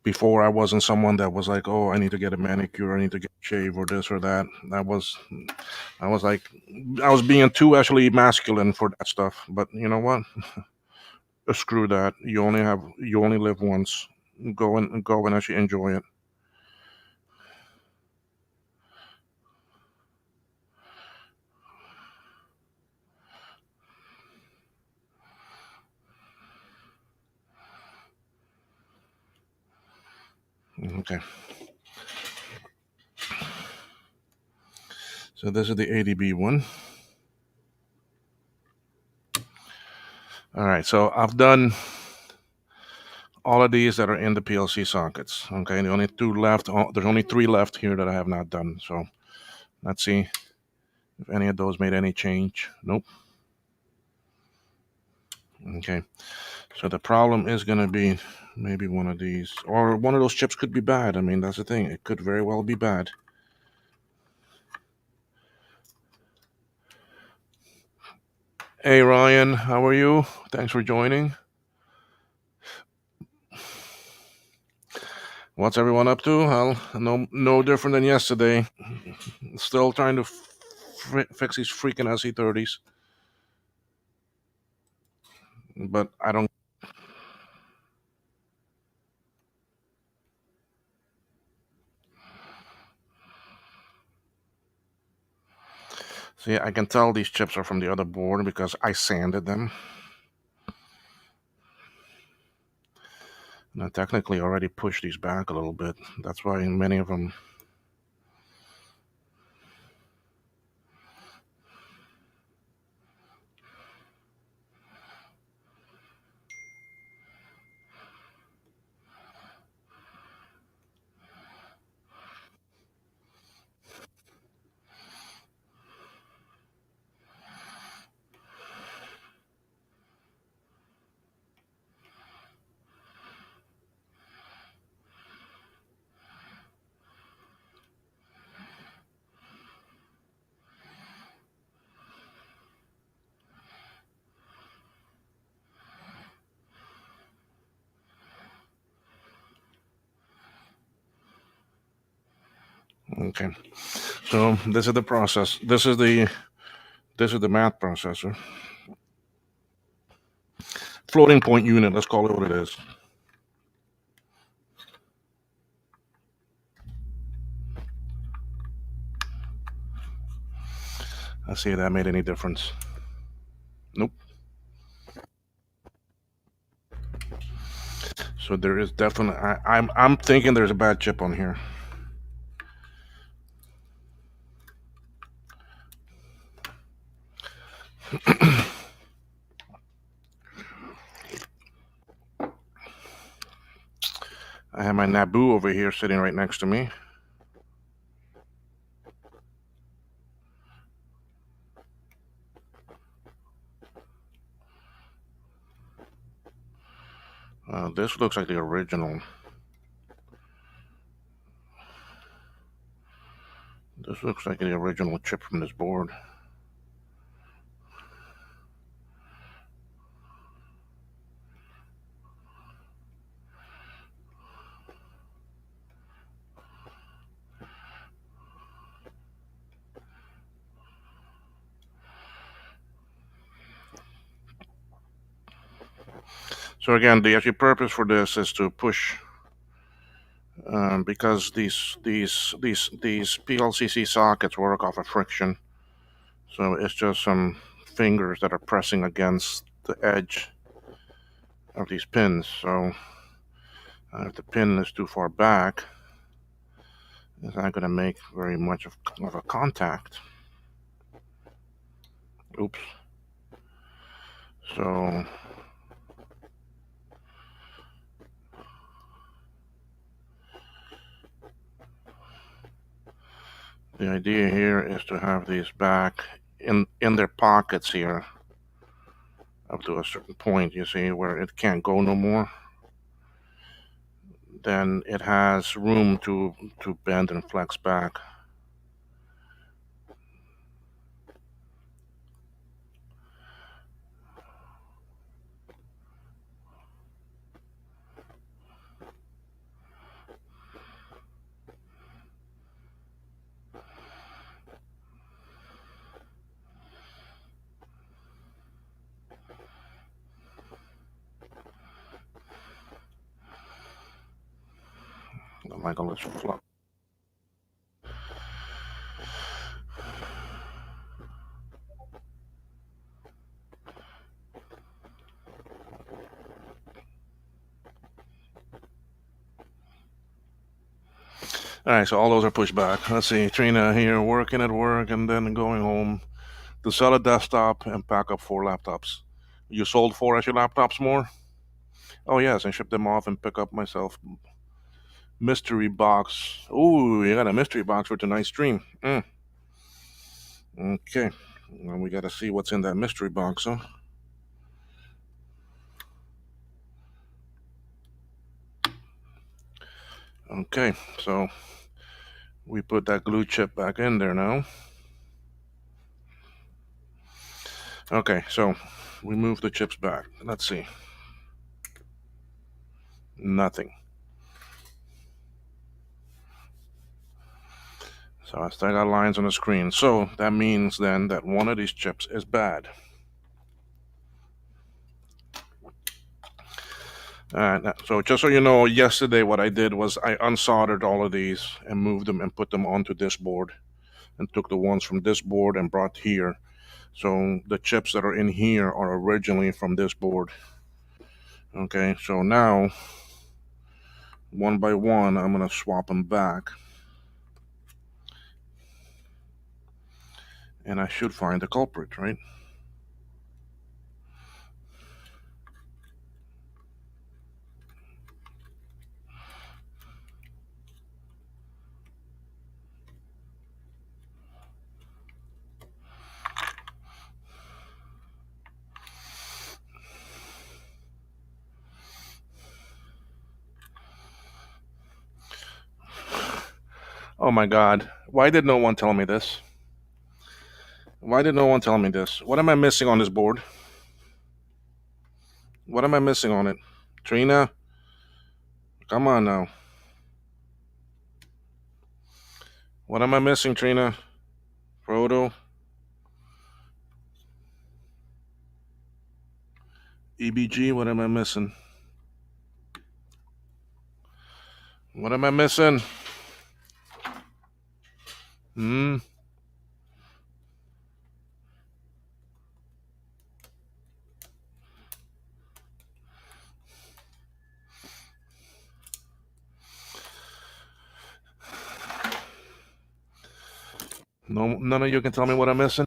Before I wasn't someone that was like, oh, I need to get a manicure, I need to get a shave or this or that. I was like, I was being too actually masculine for that stuff. But you know what? Screw that. You only live once. Go and actually enjoy it. Okay. So this is the ADB one. All right. So I've done all of these that are in the PLC sockets. Okay, the only two left. There's only 3 left here that I have not done. So let's see if any of those made any change. Nope. Okay, so the problem is going to be maybe one of these, or one of those chips could be bad. I mean, that's the thing. It could very well be bad. Hey Ryan, how are you? Thanks for joining. What's everyone up to? Well, no different than yesterday. Still trying to fix these freaking SE30s. But I don't. See, I can tell these chips are from the other board because I sanded them. And I technically already pushed these back a little bit. That's why many of them. Okay, so this is the process. This is the math processor. Floating point unit, let's call it what it is. Let's see if that made any difference. Nope. So there is definitely. I'm thinking there's a bad chip on here. I have my Naboo over here sitting right next to me. This looks like the original. This looks like the original chip from this board. So again, the actual purpose for this is to push, because these PLCC sockets work off of friction. So it's just some fingers that are pressing against the edge of these pins. So if the pin is too far back, it's not going to make very much of a contact. Oops. So the idea here is to have these back in their pockets here up to a certain point, you see, where it can't go no more. Then it has room to bend and flex back. Like a little flop. All right, so all those are pushed back. Let's see, Trina here working at work and then going home to sell a desktop and pack up 4 laptops. You sold 4 actual laptops more? Oh yes, and ship them off and pick up myself. Mystery box. Ooh, you got a mystery box for tonight's stream. Okay. Well, we gotta see what's in that mystery box, huh? Okay, so we put that glue chip back in there now. Okay, so we move the chips back. Let's see. Nothing. So I still got lines on the screen. So that means then that one of these chips is bad. So just so you know, yesterday what I did was I unsoldered all of these and moved them and put them onto this board and took the ones from this board and brought here. So the chips that are in here are originally from this board. Okay, so now one by one I'm gonna swap them back. And I should find the culprit, right? Oh my god. Why did no one tell me this? Why did no one tell me this? What am I missing on this board? What am I missing on it? Trina? Come on now. What am I missing, Trina? Frodo? EBG? What am I missing? What am I missing? Hmm? No, none of you can tell me what I'm missing?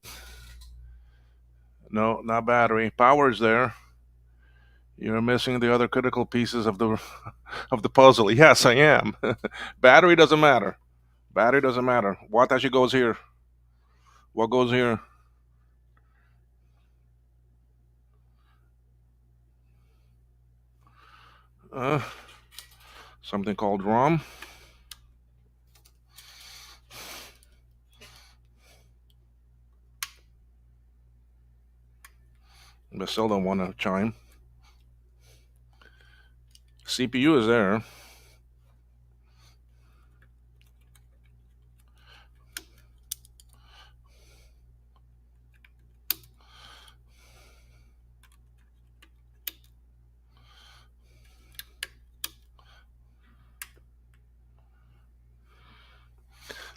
No, not battery. Power's there. You're missing the other critical pieces of the of the puzzle. Yes, I am. Battery doesn't matter. Battery doesn't matter. What actually goes here? What goes here? Uh, Something called ROM. But still don't want to chime. CPU is there.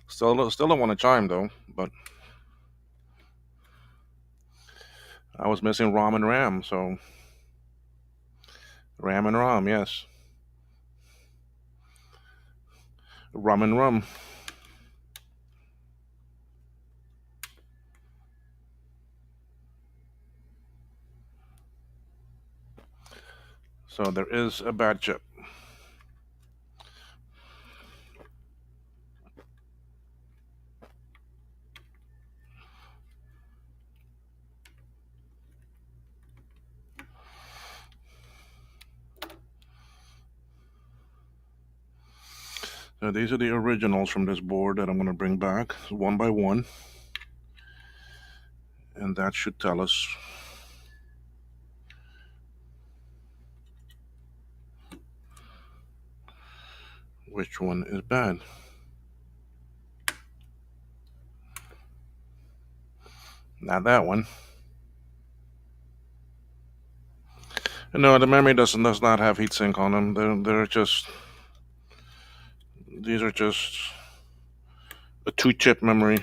Still don't want to chime though. But I was missing ROM and RAM, so RAM and ROM, yes. ROM and ROM. So there is a bad chip. So these are the originals from this board that I'm going to bring back one by one. And that should tell us which one is bad. Not that one. No, the memory does not have heatsink on them. They're just, these are just a 2-chip memory.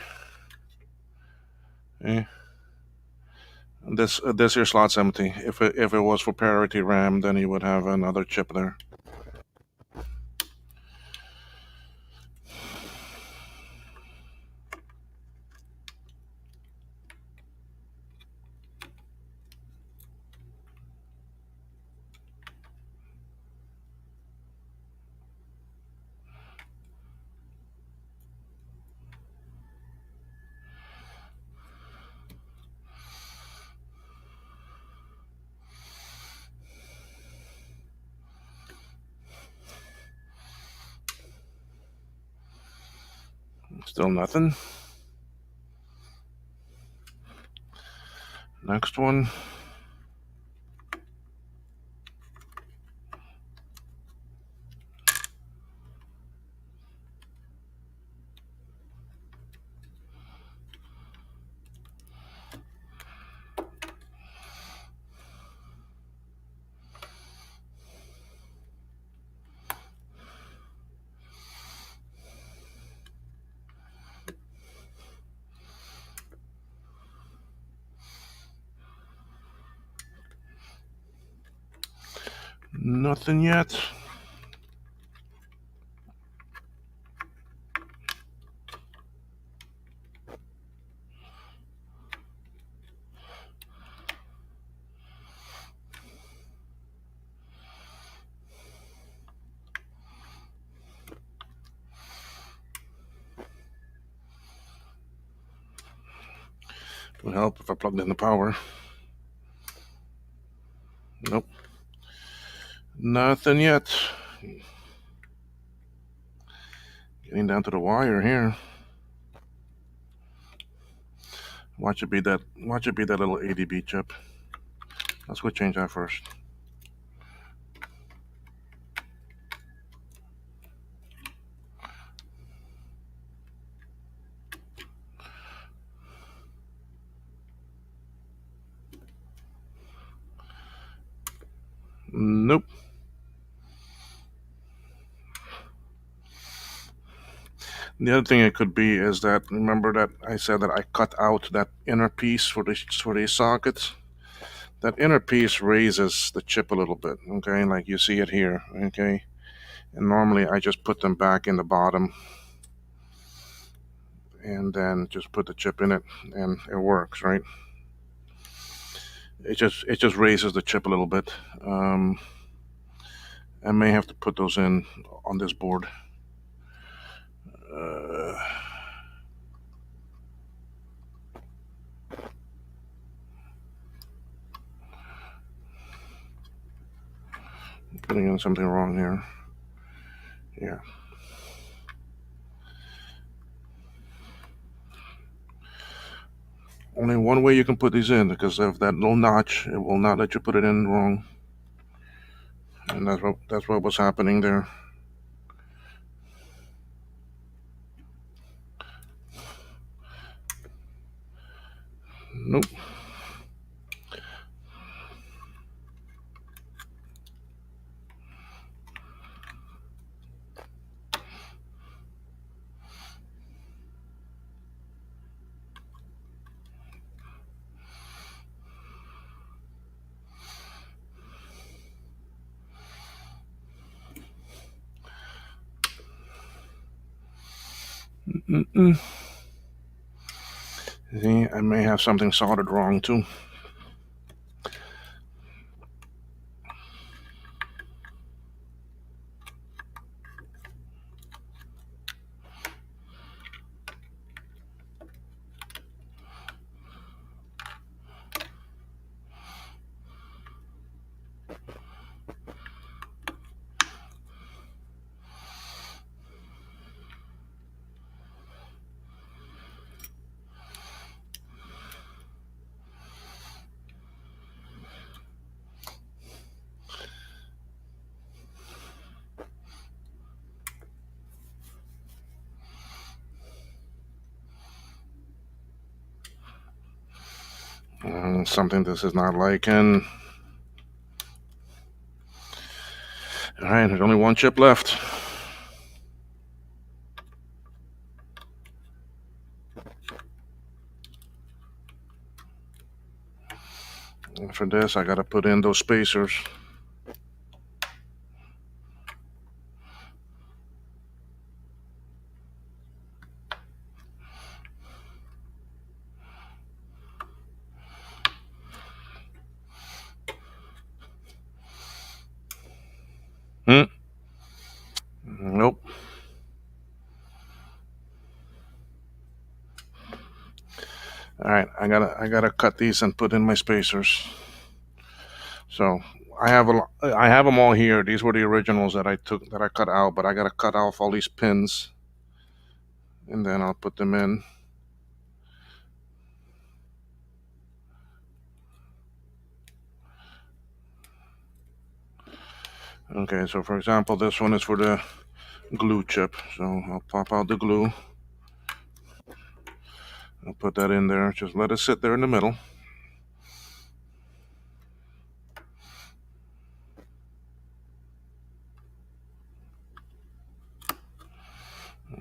Eh? This here slot's empty. If it was for parity RAM, then you would have another chip there. Still nothing. Next one. Nothing yet. It would help if I plugged in the power. Nope. Nothing yet. Getting down to the wire here. Watch it be that little ADB chip. Let's go change that first. Nope. The other thing it could be is that, remember that I said that I cut out that inner piece for these sockets? That inner piece raises the chip a little bit, okay? Like you see it here, okay? And normally I just put them back in the bottom and then just put the chip in it and it works, right? It just raises the chip a little bit. I may have to put those in on this board. Putting in something wrong here. Yeah. Only one way you can put these in, because of that little notch, it will not let you put it in wrong. And that's what was happening there. Nope. Mm-mm. See, I may have something soldered wrong too. Something this is not liking. All right, there's only one chip left. And for this, I gotta put in those spacers. Nope. All right, I gotta cut these and put in my spacers. So I have them all here. These were the originals that I cut out, but I gotta cut off all these pins and then I'll put them in. Okay, so for example, this one is for the glue chip. So I'll pop out the glue. I'll put that in there. Just let it sit there in the middle.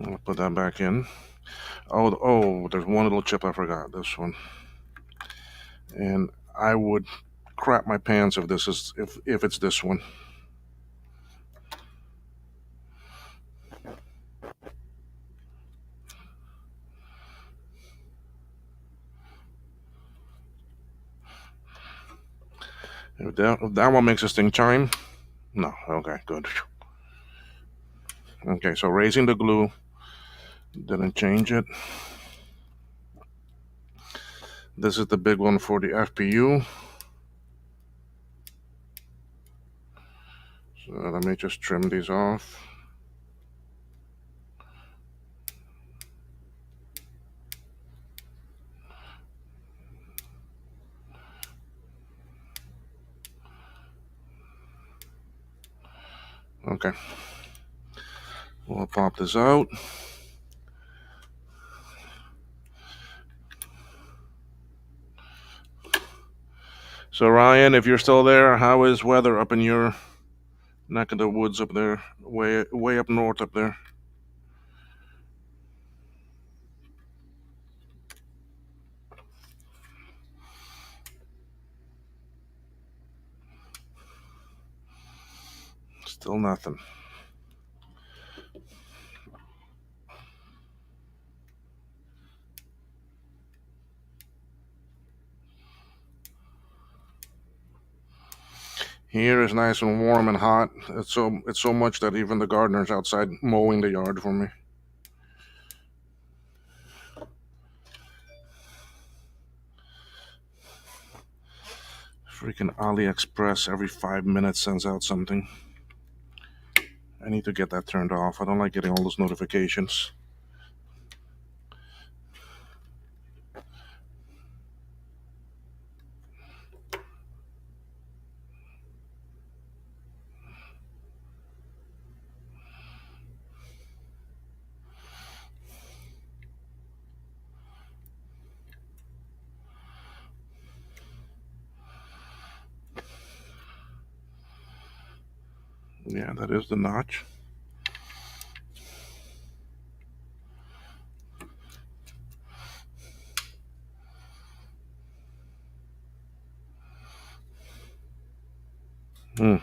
I'll put that back in. Oh, there's one little chip I forgot. This one. And I would crap my pants if this is if it's this one. If that one makes this thing chime. No. Okay, good. Okay, so raising the glue didn't change it. This is the big one for the FPU. So let me just trim these off. Okay. We'll pop this out. So Ryan, if you're still there, how is weather up in your neck of the woods up there, way up north up there? Still nothing. Here is nice and warm and hot. It's so much that even the gardener's outside mowing the yard for me. Freaking AliExpress every 5 minutes sends out something. I need to get that turned off. I don't like getting all those notifications. Yeah, that is the notch. Hmm.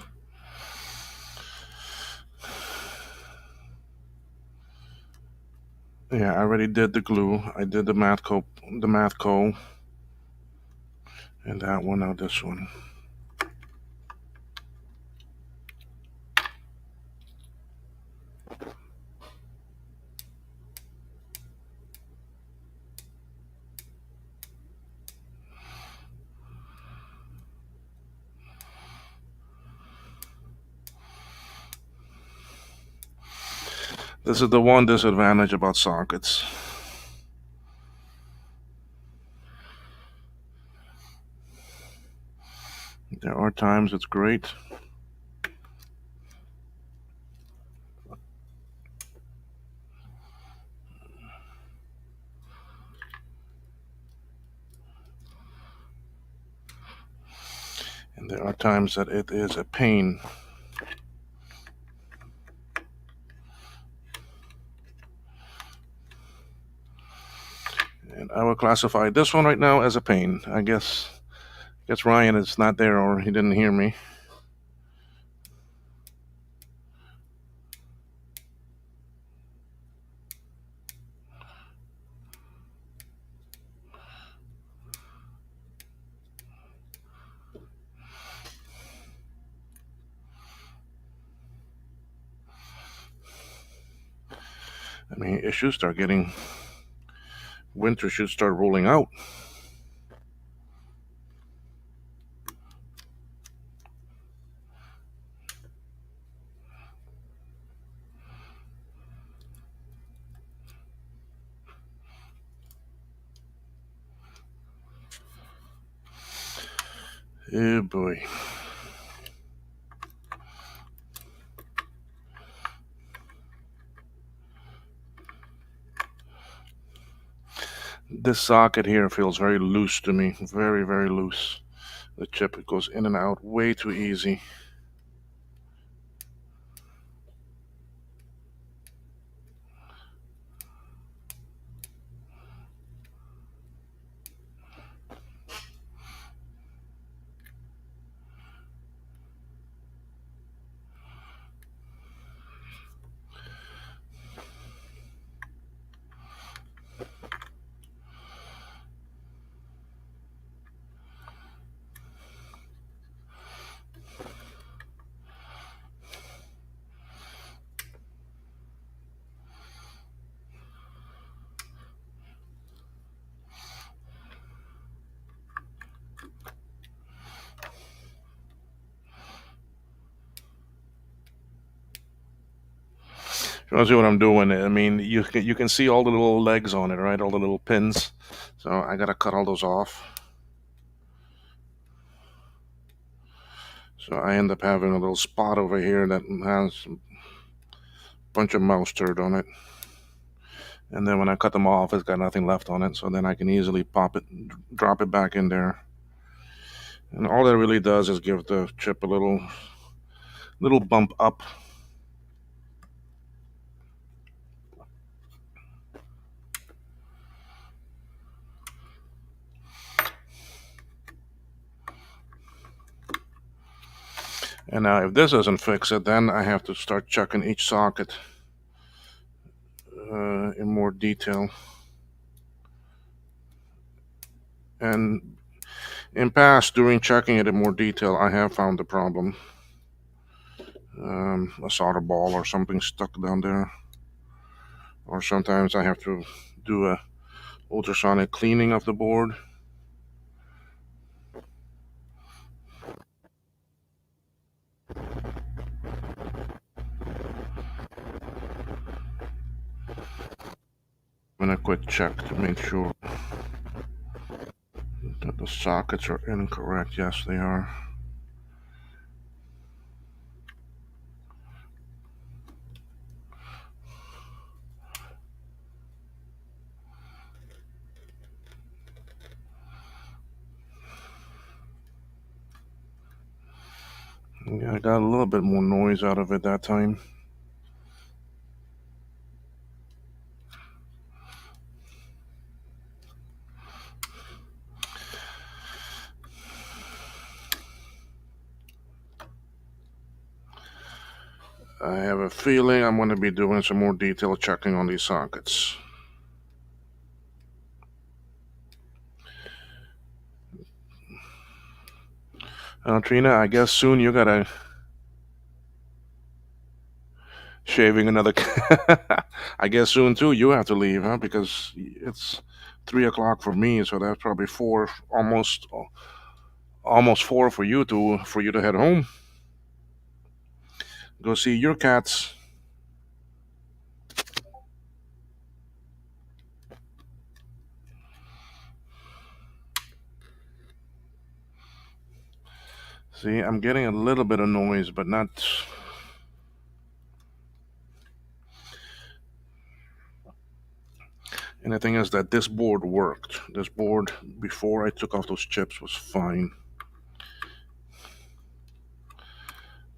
Yeah, I already did the glue. I did the Mathco, and that one. Now this one. This is the one disadvantage about sockets. There are times it's great. And there are times that it is a pain. And I would classify this one right now as a pain. I guess Ryan is not there or he didn't hear me. I mean, it should start getting, winter should start rolling out. Oh boy. This socket here feels very loose to me. Very, very loose. The chip, it goes in and out way too easy. You want to see what I'm doing? I mean, you can see all the little legs on it, right? All the little pins. So I gotta cut all those off. So I end up having a little spot over here that has a bunch of mouse turd on it. And then when I cut them off, it's got nothing left on it. So then I can easily pop it, drop it back in there. And all that really does is give the chip a little bump up. And now if this doesn't fix it, then I have to start checking each socket in more detail. And in past, during checking it in more detail, I have found the problem. A solder ball or something stuck down there. Or sometimes I have to do a ultrasonic cleaning of the board. And a quick check to make sure that the sockets are incorrect. Yes, they are. Yeah, I got a little bit more noise out of it that time. I have a feeling I'm going to be doing some more detailed checking on these sockets. Trina, I guess soon you gotta shaving another. I guess soon too you have to leave, huh? Because it's 3 o'clock for me, so that's probably four, almost 4 for you to head home. Go see your cats. See, I'm getting a little bit of noise, but not. And the thing is that this board worked. This board, before I took off those chips, was fine.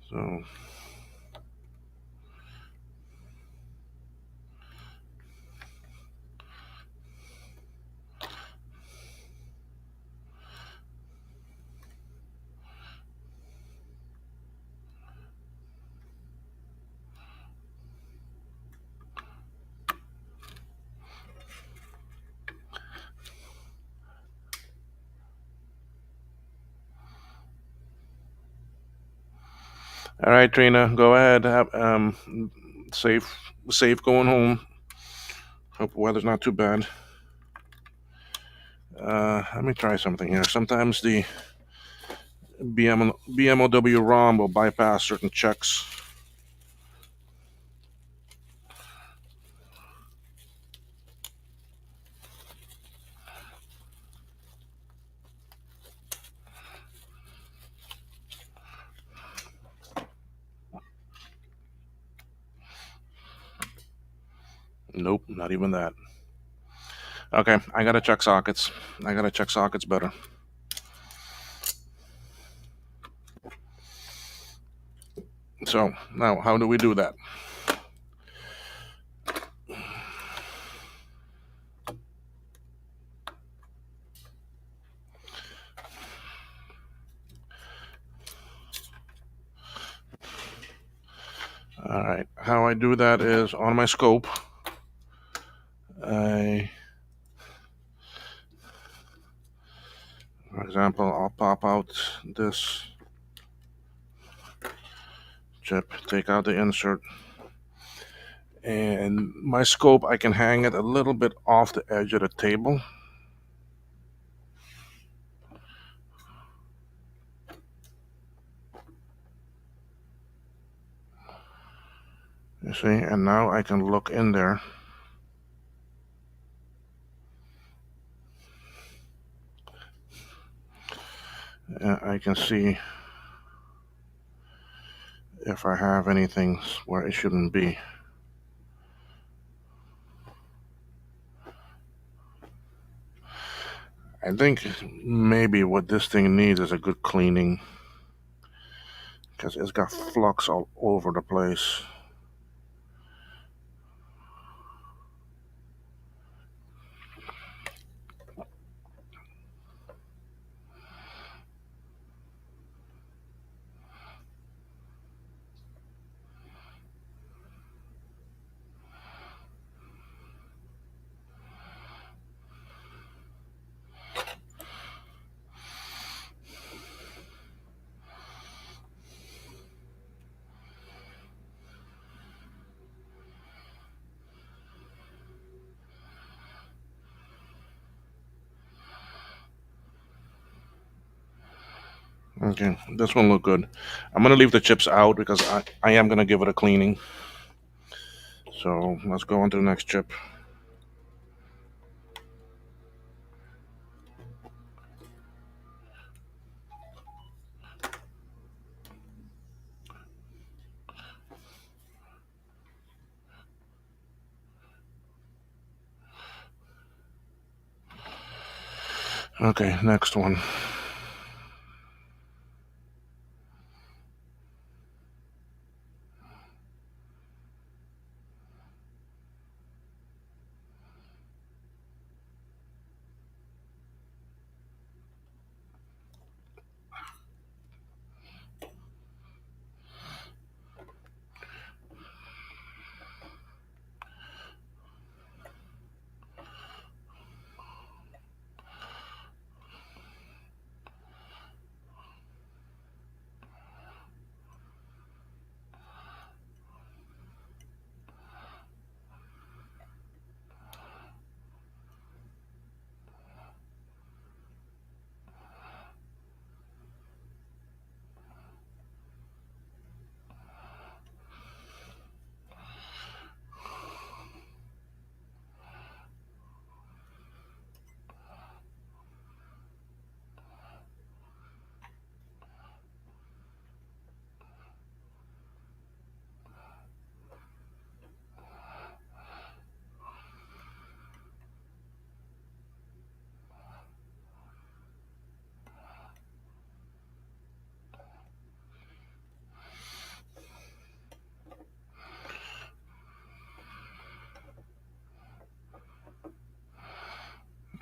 So. All right, Trina, go ahead. Safe going home. Hope the weather's not too bad. Let me try something here. Sometimes the BMOW ROM will bypass certain checks. Nope, not even that. Okay, I gotta check sockets. I gotta check sockets better. So now, how do we do that? All right, how I do that is on my scope. For example, I'll pop out this chip, take out the insert, and my scope, I can hang it a little bit off the edge of the table. You see, and now I can look in there. And I can see if I have anything where it shouldn't be. I think maybe what this thing needs is a good cleaning, because it's got flux all over the place. Okay, this one look good. I'm gonna leave the chips out because I am gonna give it a cleaning. So let's go on to the next chip. Okay, next one.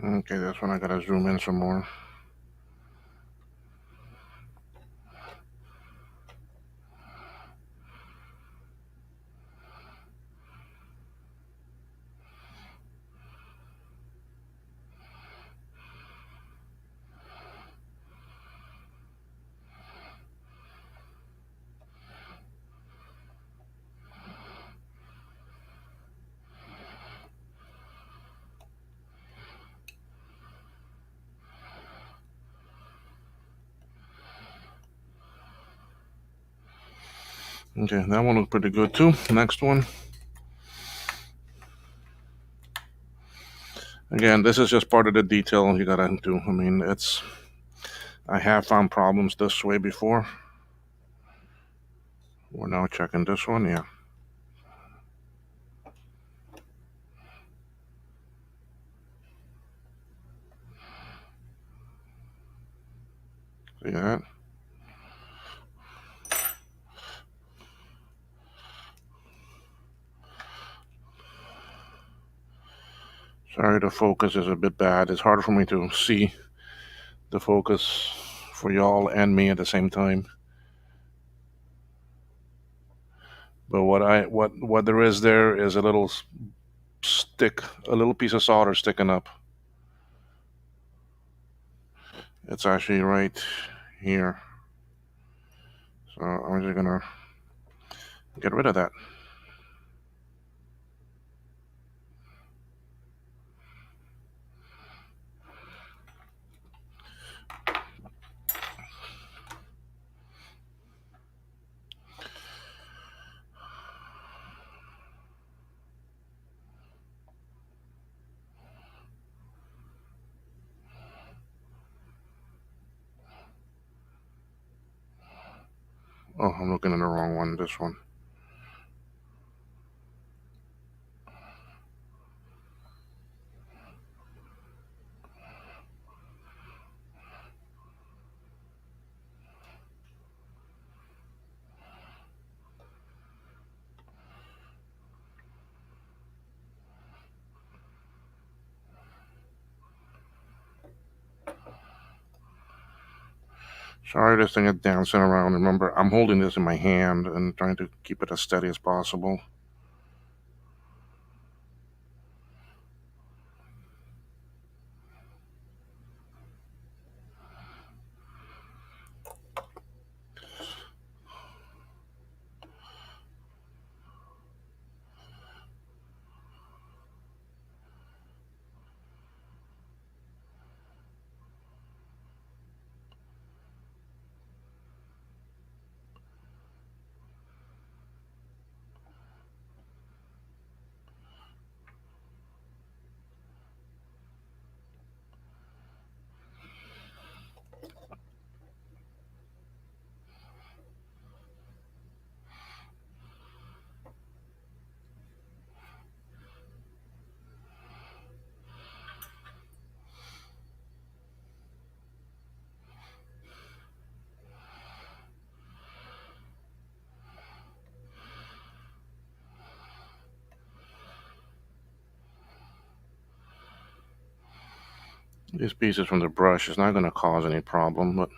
Okay, this one I gotta zoom in some more. Okay, that one looked pretty good too. Next one. Again, this is just part of the detail you gotta do. I mean, I have found problems this way before. We're now checking this one, yeah. See that? Sorry, the focus is a bit bad. It's hard for me to see the focus for y'all and me at the same time. But what there is a little stick, a little piece of solder sticking up. It's actually right here. So I'm just gonna get rid of that. Oh, I'm looking at the wrong one. This one. Sorry, this thing is dancing around. Remember, I'm holding this in my hand and trying to keep it as steady as possible. These pieces from the brush is not going to cause any problem, but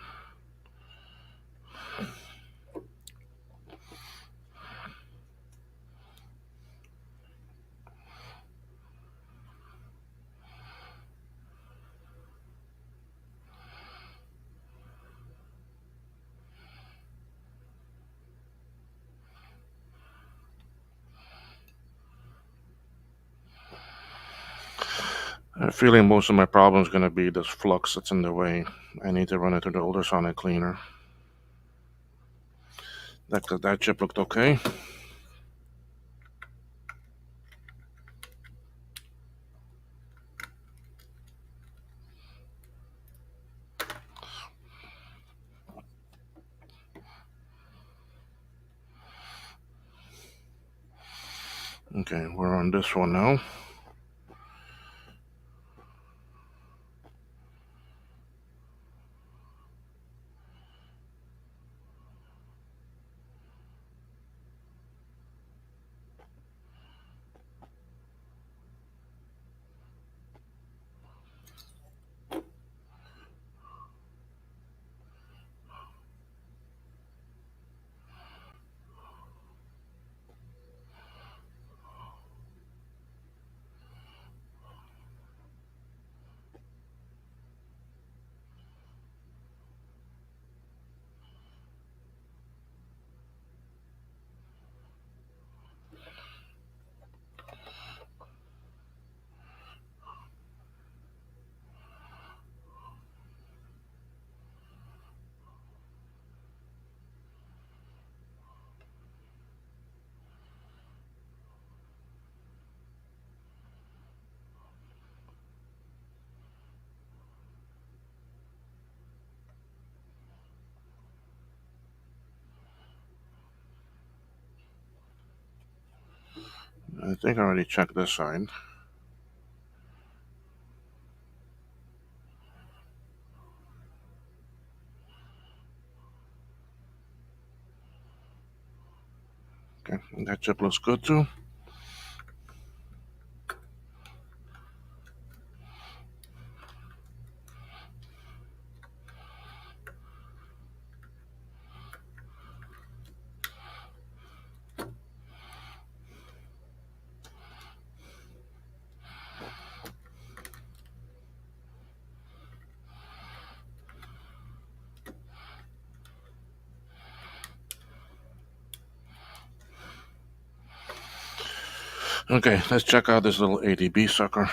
I have a feeling most of my problem is going to be this flux that's in the way. I need to run it through the ultrasonic cleaner. That chip looked okay. Okay, we're on this one now. I think I already checked this side. Okay, that chip looks good too. Okay, let's check out this little ADB sucker.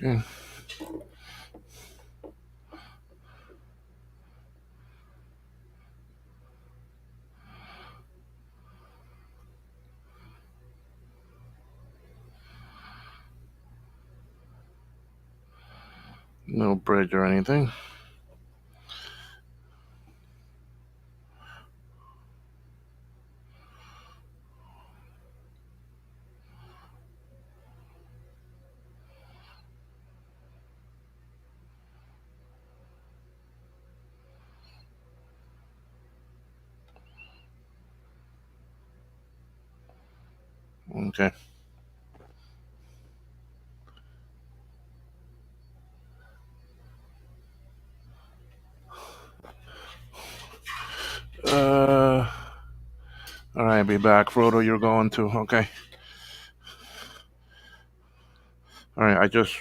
Okay. No bridge or anything. Okay. Uh, all right, be back. Frodo, you're going too. Okay. All right, I just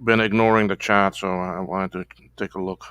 been ignoring the chat, so I wanted to take a look.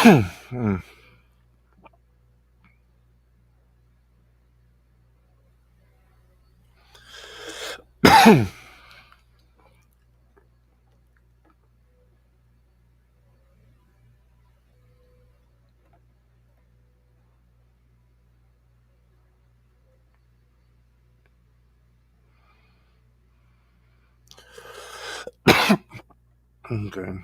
Hmm. Okay.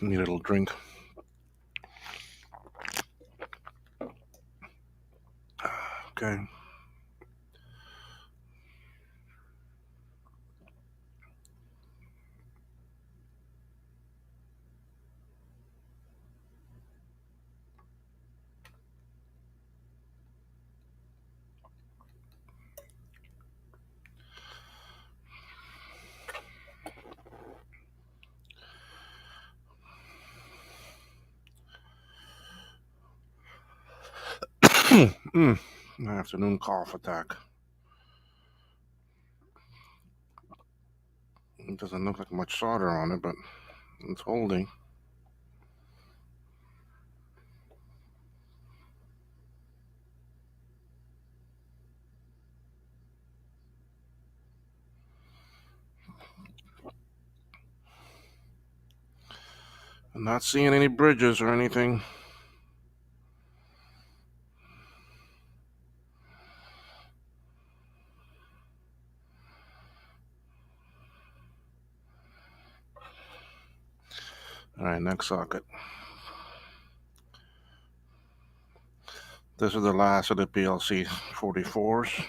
Need a little drink. Okay. Afternoon cough attack. It doesn't look like much solder on it, but it's holding. I'm not seeing any bridges or anything. All right, next socket. This is the last of the PLC 44s.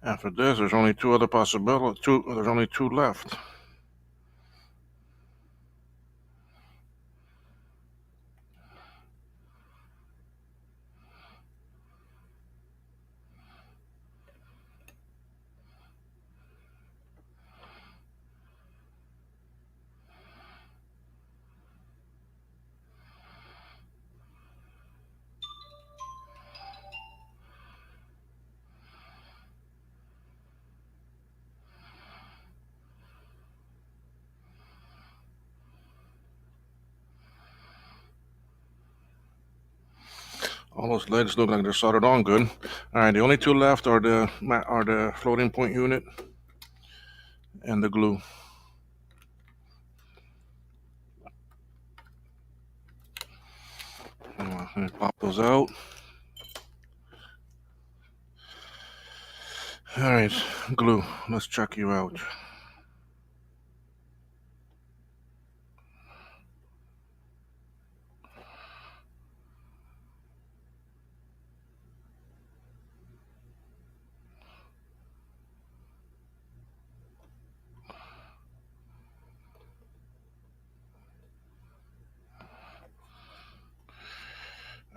After this, there's only two other possibilities. There's only two left. All those leads look like they're soldered on good. All right, the only two left are the floating point unit and the glue. Let me pop those out. All right, glue. Let's check you out.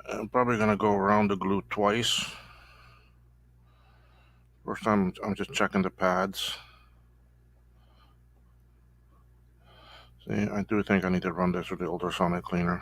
I'm probably gonna go around the glue twice. First time, I'm just checking the pads. See, I do think I need to run this with the ultrasonic cleaner.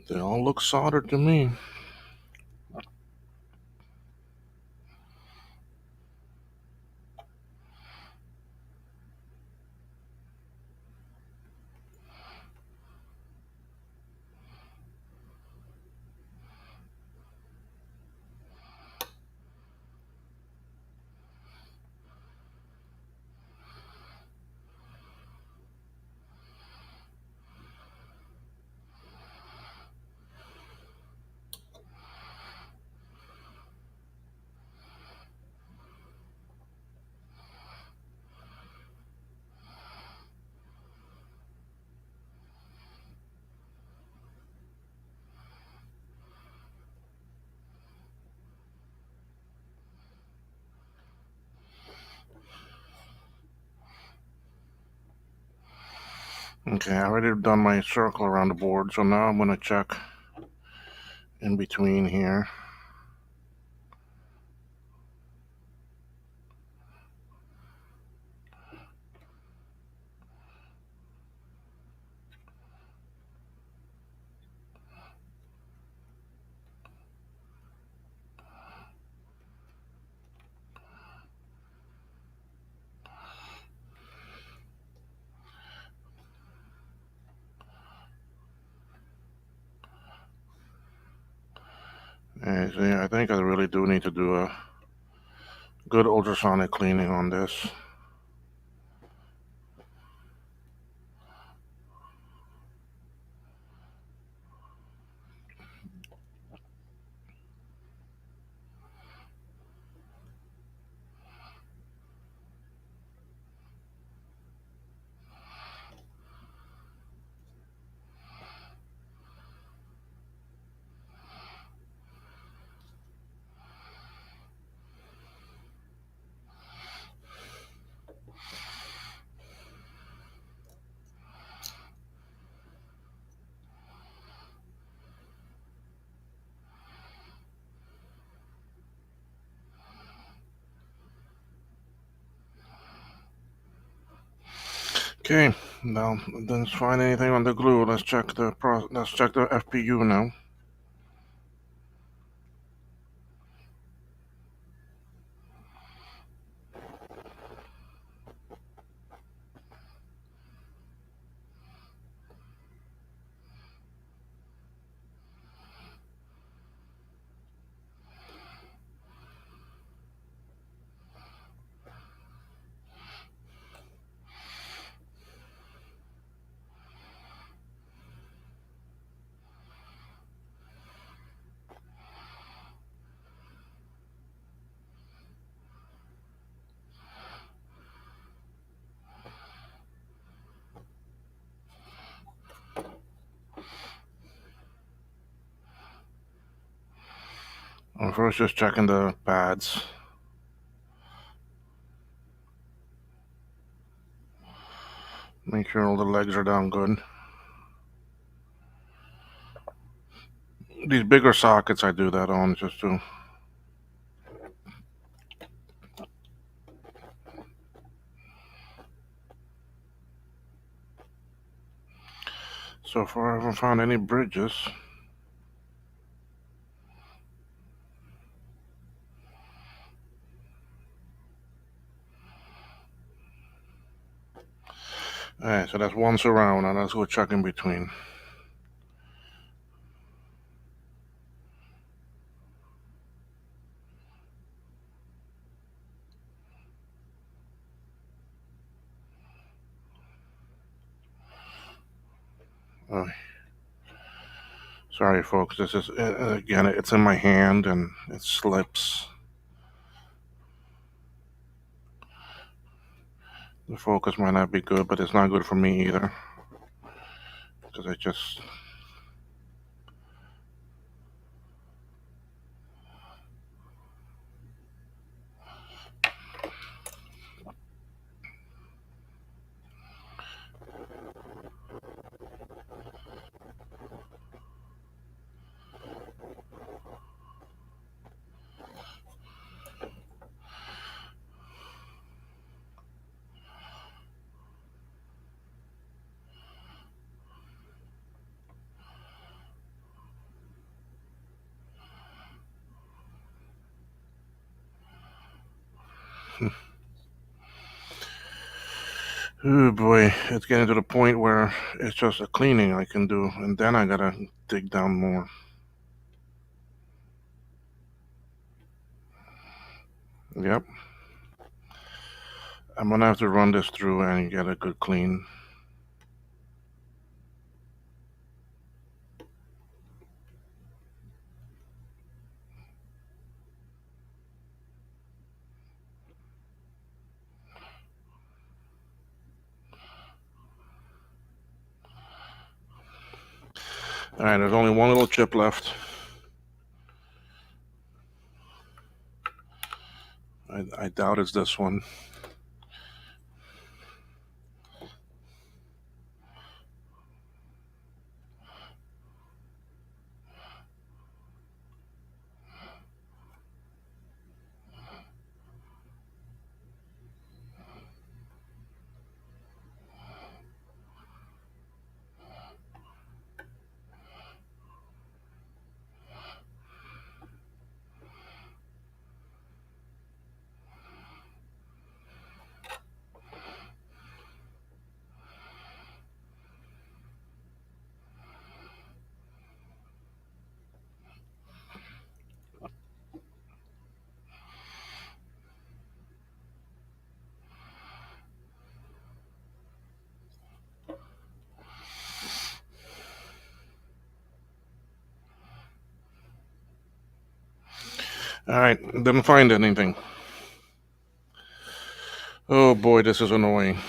They all look soldered to me. Okay, I already done my circle around the board, so now I'm gonna check in between here. And see, I think I really do need to do a Good ultrasonic cleaning on this. Okay, now didn't find anything on the glue. Let's check the FPU now. First, just checking the pads. Make sure all the legs are down good. These bigger sockets, I do that on just to. So far, I haven't found any bridges. Alright, so that's one surround, and let's go check in between. Oh, sorry, folks. This is again. It's in my hand and it slips. The focus might not be good, but it's not good for me either because I just. Oh boy, it's getting to the point where it's just a cleaning I can do, and then I gotta dig down more. Yep. I'm gonna have to run this through and get a good clean. Alright, there's only one little chip left. I doubt it's this one. All right, didn't find anything. Oh boy, this is annoying.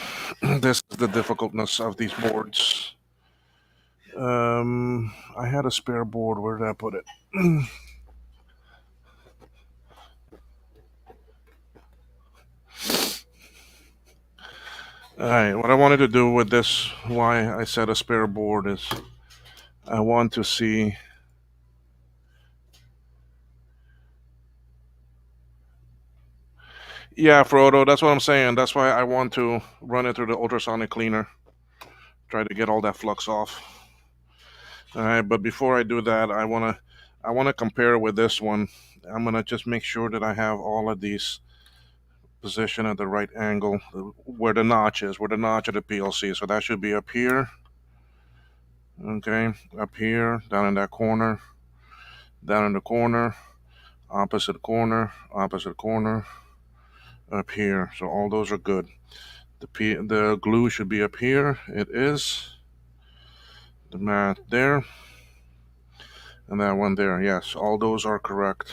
This is the difficultness of these boards. I had a spare board. Where did I put it? All right, what I wanted to do with this, why I said a spare board, is I want to see. Yeah, Frodo, that's what I'm saying. That's why I want to run it through the ultrasonic cleaner, try to get all that flux off. All right, but before I do that, I wanna compare with this one. I'm gonna just make sure that I have all of these positioned at the right angle, where the notch is, where the notch of the PLC. So that should be up here. Okay, up here, down in that corner, down in the corner, opposite corner, up here. So all those are good. The glue should be up here. It is. The mat there, and that one there. Yes, all those are correct.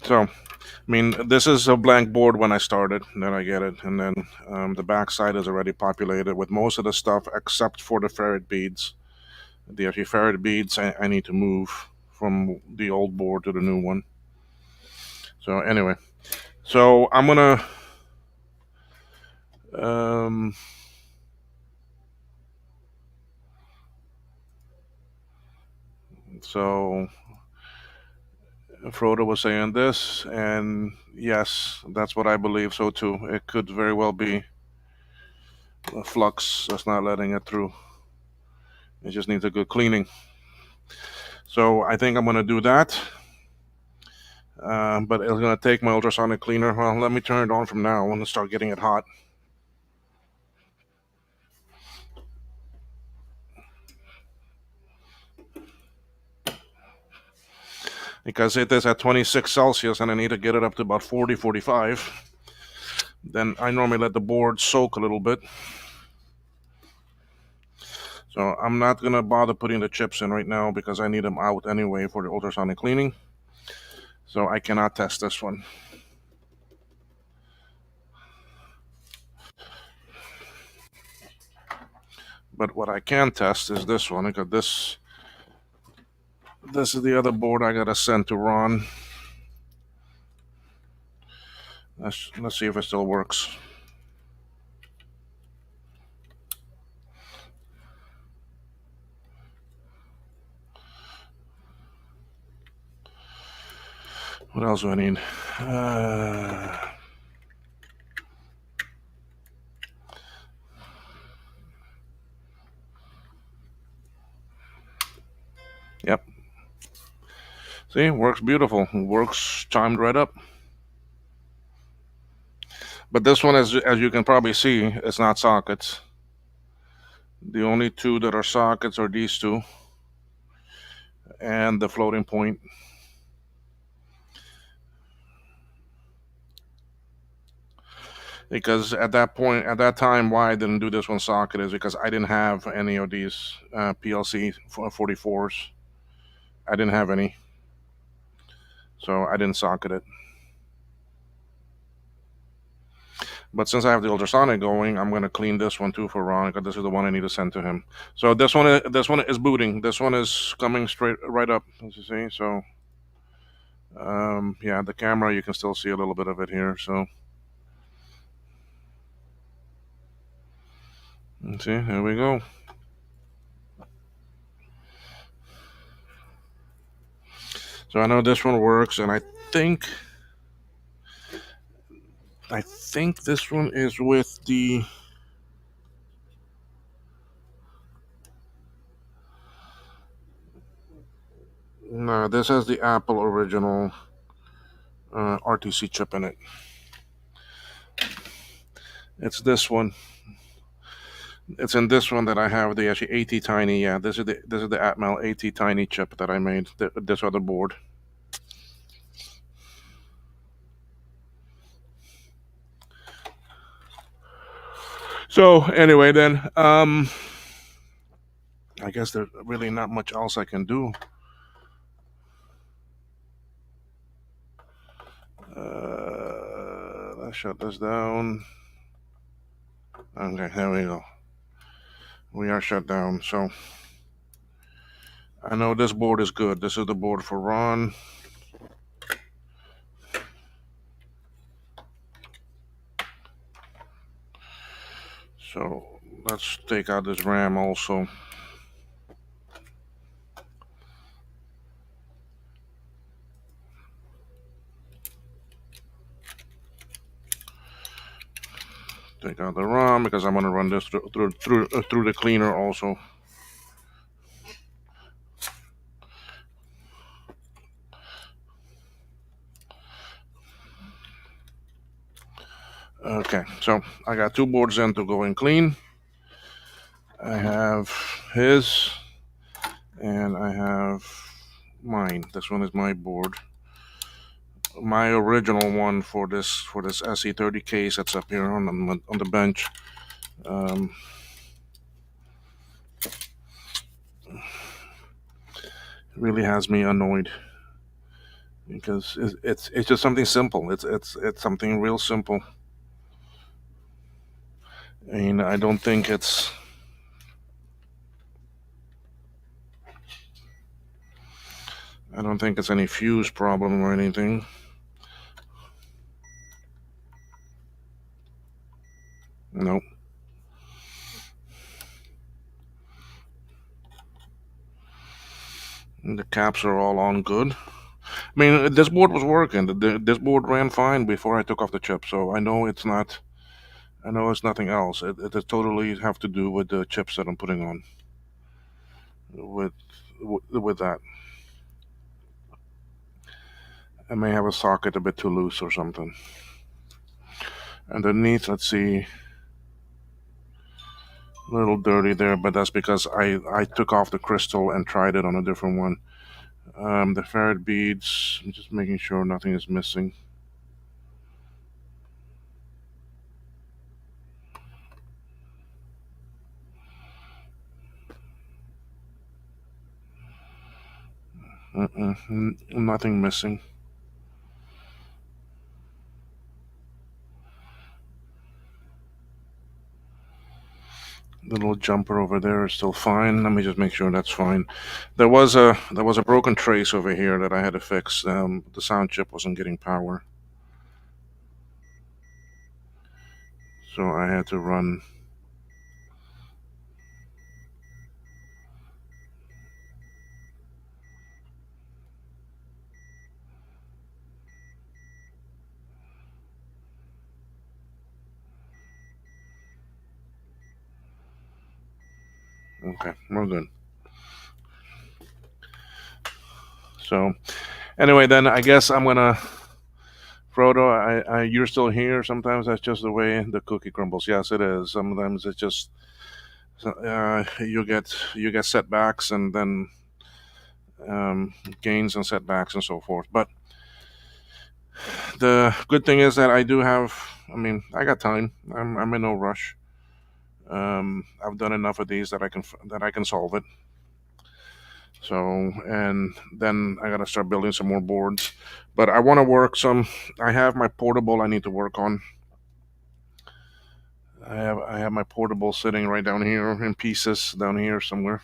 So, I mean, this is a blank board when I started, then I get it, and then the back side is already populated with most of the stuff except for the ferrite beads. The actually ferrite beads I need to move from the old board to the new one. So anyway, so I'm gonna so Frodo was saying this, and yes, that's what I believe so too. It could very well be a flux that's not letting it through. It just needs a good cleaning. So I think I'm gonna do that. But it's gonna take my ultrasonic cleaner. Well, let me turn it on from now. I want to start getting it hot. Because it is at 26 Celsius and I need to get it up to about 40, 45. Then I normally let the board soak a little bit. So I'm not gonna bother putting the chips in right now because I need them out anyway for the ultrasonic cleaning. So I cannot test this one. But what I can test is this one. I got this. This is the other board I gotta send to Ron. Let's see if it still works. What else do I need? Yep. See, works beautiful. Works timed right up. But this one, as you can probably see, it's not sockets. The only two that are sockets are these two and the floating point. Because at that time, why I didn't do this one socket is because I didn't have any of these PLC 44s. I didn't have any. So I didn't socket it. But since I have the ultrasonic going, I'm going to clean this one too for Ron, because this is the one I need to send to him. So this one is booting. This one is coming straight right up, as you see. So yeah, the camera, you can still see a little bit of it here. So let's see, here we go. So I know this one works, and I think this one is with the no, this has the Apple original RTC chip in it. It's this one. It's in this one that I have the actually ATtiny. Yeah, this is the Atmel ATtiny chip that I made. This other board. So anyway, then I I guess there's really not much else I can do. Let's shut this down. Okay, there we go. We are shut down. So I know this board is good. This is the board for Ron. So let's take out this RAM also. Take out the RAM because I'm going to run this through the cleaner also. Okay, so I got two boards in to go and clean. I have his and I have mine. This one is my board. My original one for this SE30 case that's up here on the bench. Really has me annoyed because it's just something simple. It's something real simple. And I don't think it's any fuse problem or anything. Nope. And the caps are all on good. I mean, this board was working. This board ran fine before I took off the chip, so I know it's not. I know it's nothing else. It totally have to do with the chips that I'm putting on. With that, I may have a socket a bit too loose or something. Underneath, let's see, a little dirty there, but that's because I took off the crystal and tried it on a different one. The ferrite beads, I'm just making sure nothing is missing. Nothing missing. The little jumper over there is still fine. Let me just make sure that's fine. There was a broken trace over here that I had to fix. The sound chip wasn't getting power, so I had to run. Okay, we're good. So, anyway, then I guess I'm gonna. Frodo, you're still here. Sometimes that's just the way the cookie crumbles. Yes, it is. Sometimes it's just you get setbacks and then gains and setbacks and so forth. But the good thing is that I do have. I mean, I got time. I'm in no rush. I've done enough of these that I can solve it. So, and then I gotta start building some more boards. But I want to work some. I have my portable I need to work on. I have my portable sitting right down here in pieces down here somewhere.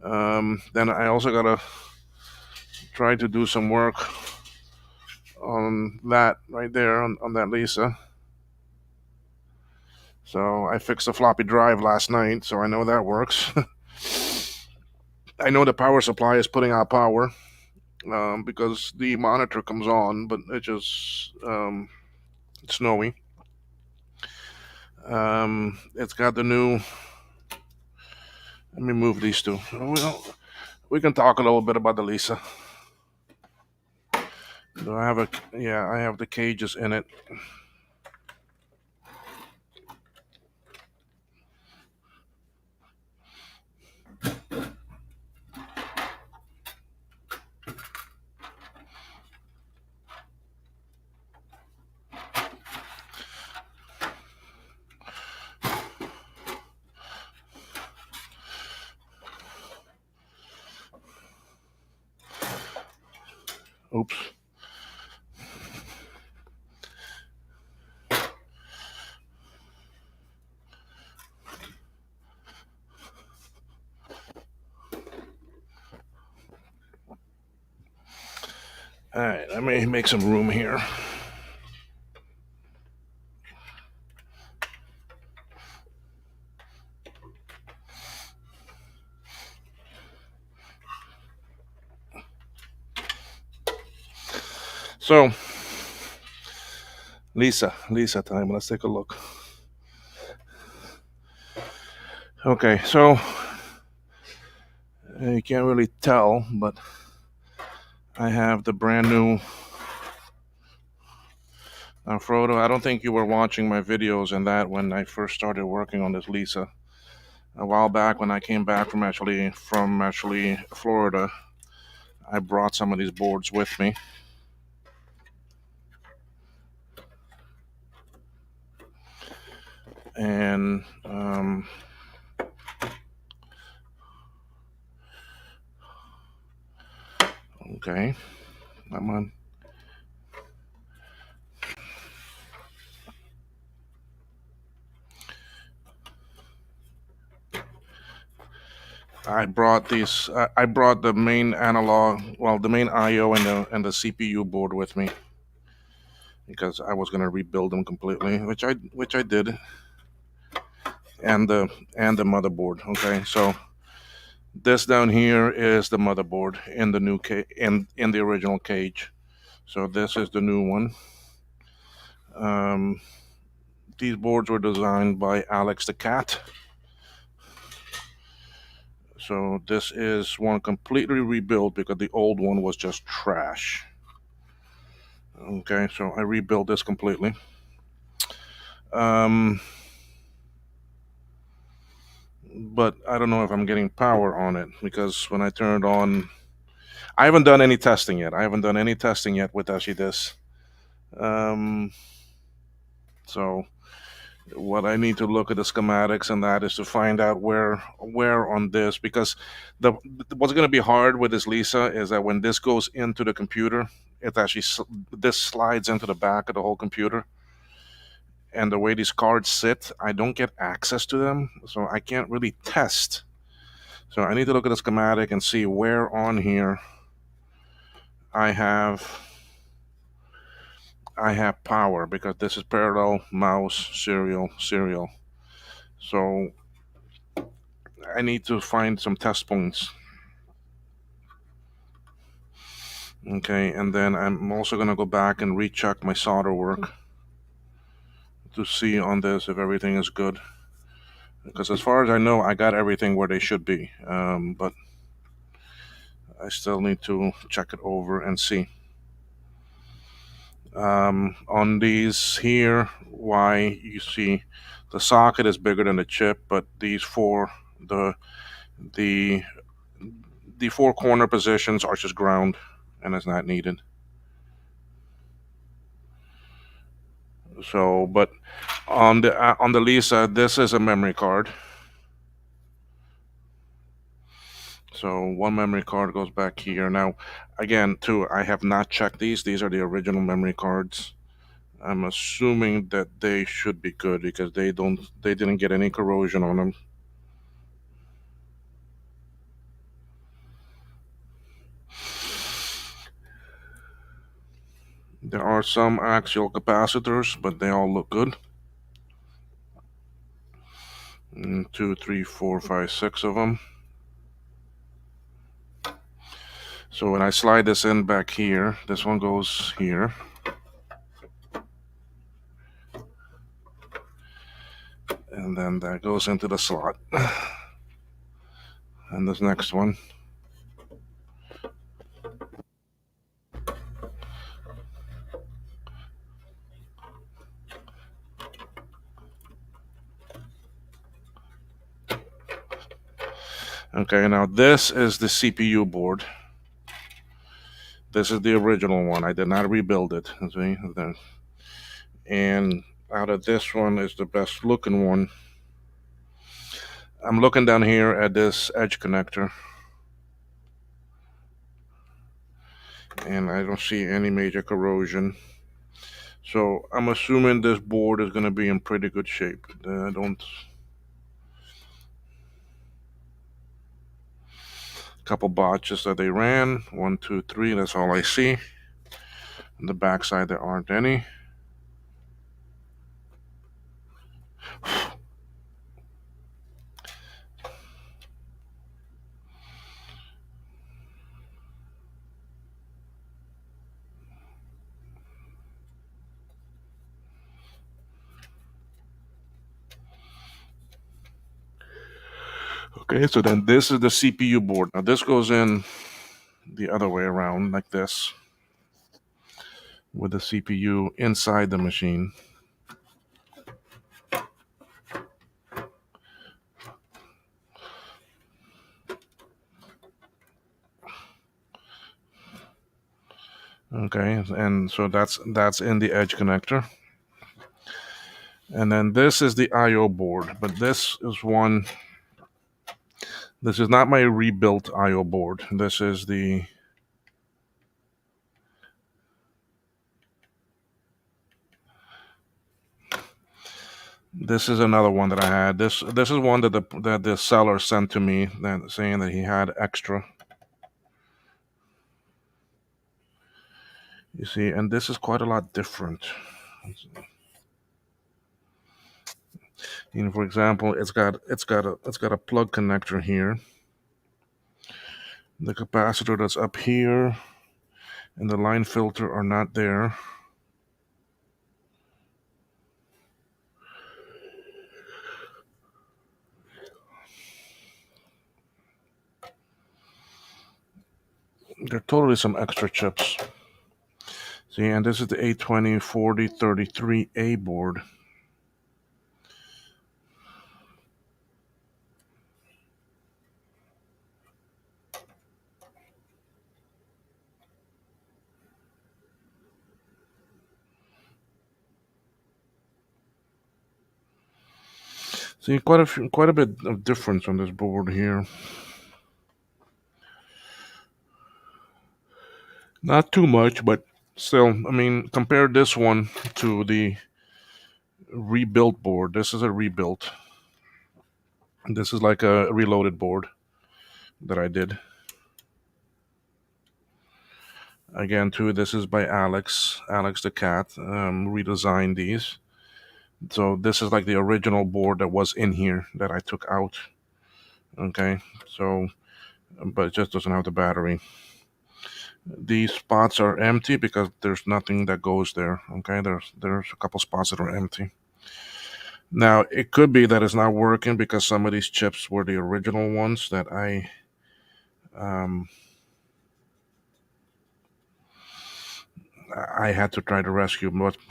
Then I also gotta try to do some work on that right there on that Lisa. So I fixed the floppy drive last night, so I know that works. I know the power supply is putting out power because the monitor comes on, but it's just snowy. It's got the new. Let me move these two. We can talk a little bit about the Lisa. Do I have a? Yeah, I have the cages in it. Oops. All right, let me make some room here. So, Lisa time. Let's take a look. Okay, so you can't really tell, but I have the brand new Frodo. I don't think you were watching my videos and that when I first started working on this Lisa. A while back when I came back from actually Florida, I brought some of these boards with me. And okay, come on. I brought these. I brought the main analog, well, the main I/O and the CPU board with me because I was gonna rebuild them completely, which I did, and the motherboard. Okay, so this down here is the motherboard in the new in the original cage. So this is the new one. Um, these boards were designed by Alex the Cat. So this is one completely rebuilt because the old one was just trash. Okay, so I rebuilt this completely. But I don't know if I'm getting power on it because when I turn it on, I haven't done any testing yet. I haven't done any testing yet with actually this. So what I need to look at the schematics and that is to find out where on this, because the what's going to be hard with this Lisa is that when this goes into the computer, it actually this slides into the back of the whole computer, and the way these cards sit, I don't get access to them, so I can't really test. So I need to look at the schematic and see where on here I have power, because this is parallel mouse serial. So I need to find some test points. Okay, and then I'm also going to go back and recheck my solder work to see on this if everything is good. Because as far as I know, I got everything where they should be. But I still need to check it over and see. On these here, why you see the socket is bigger than the chip, but these four, the four corner positions are just ground and it's not needed. So, but on the Lisa, this is a memory card. So one memory card goes back here. Now, again, too, I have not checked these. These are the original memory cards. I'm assuming that they should be good because they didn't get any corrosion on them. There are some axial capacitors, but they all look good. 2, 3, 4, 5, 6 of them. So when I slide this in back here, this one goes here. And then that goes into the slot. And this next one. Okay, now this is the CPU board. This is the original one. I did not rebuild it. See? And out of this one is the best looking one. I'm looking down here at this edge connector. and I don't see any major corrosion. So I'm assuming this board is going to be in pretty good shape. I don't. Couple botches that they ran. 1, 2, 3. That's all I see. On the backside, there aren't any. Okay, so then this is the CPU board. Now this goes in the other way around, like this, with the CPU inside the machine. Okay, and so that's in the edge connector. And then this is the I/O board, but this is one. This is not my rebuilt I/O board. This is the. This is another one that I had. This is one that the seller sent to me, that saying that he had extra. You see, and this is quite a lot different. You know, for example, it's got a plug connector here. The capacitor that's up here and the line filter are not there. There are totally some extra chips. See, and this is the A204033A board. See, quite a bit of difference on this board here. Not too much, but still, I mean, compare this one to the rebuilt board. This is a rebuilt. This is like a reloaded board that I did. Again, too, this is by Alex the cat. Redesigned these. So this is like the original board that was in here that I took out. Okay, so, but it just doesn't have the battery. These spots are empty because there's nothing that goes there. Okay, there's a couple spots that are empty. Now, it could be that it's not working because some of these chips were the original ones that I had to try to rescue.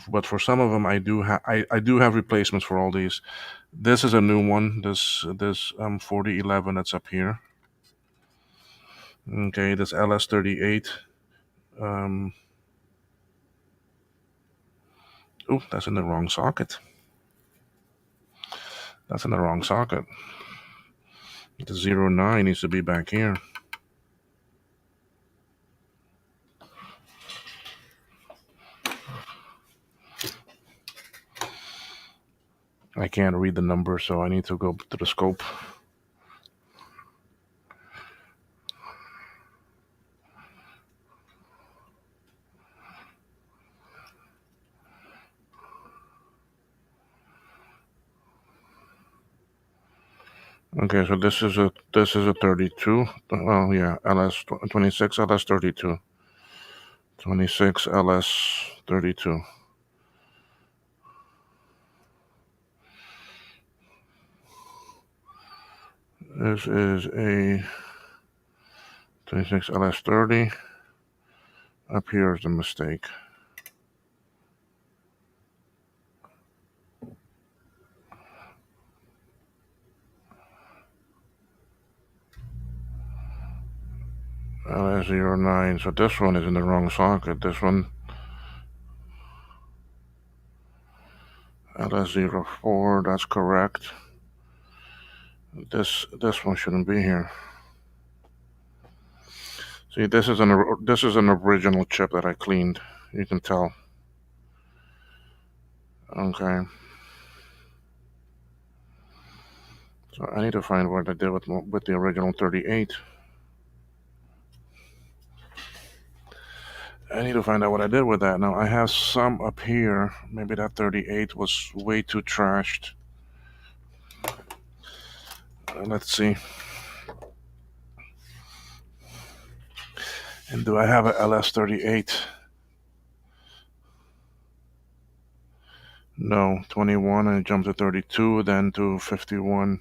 But for some of them, I do have replacements for all these. This is a new one. This 4011 that's up here. Okay, this LS38. Oh, that's in the wrong socket. That's in the wrong socket. The 09 needs to be back here. I can't read the number, so I need to go to the scope. Okay, so this is a 32. Oh yeah, LS 26 LS 32. 26 LS 32. This is a 26 LS 30. Up here is the mistake. LS09. So this one is in the wrong socket. This one LS04. That's correct. This one shouldn't be here. See, this is an original chip that I cleaned. You can tell. Okay. So I need to find what I did with the original 38. I need to find out what I did with that. Now I have some up here. Maybe that 38 was way too trashed. Let's see. And do I have a LS38? No, 21, and it jumped to 32, then to 51.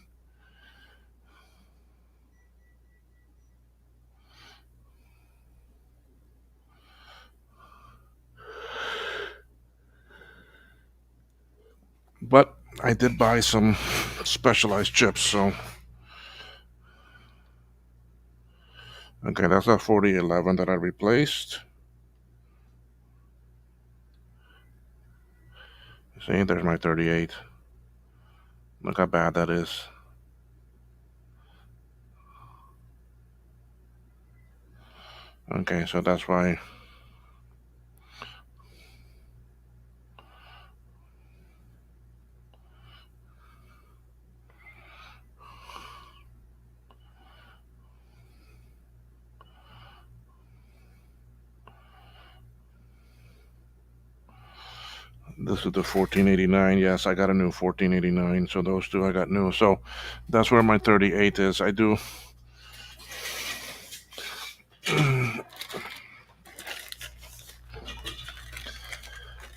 But I did buy some specialized chips, so. Okay, that's a 4011 that I replaced. See, there's my 38. Look how bad that is. Okay, so that's why. This is the 1489. Yes, I got a new 1489. So those two I got new. So that's where my 38 is. I do. I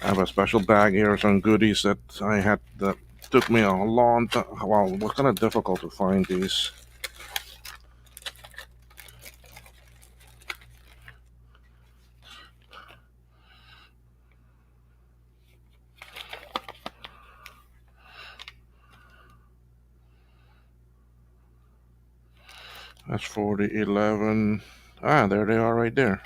have a special bag here, some goodies that I had that took me a long time. Well, it was kind of difficult to find these. That's 4011. Ah, there they are right there.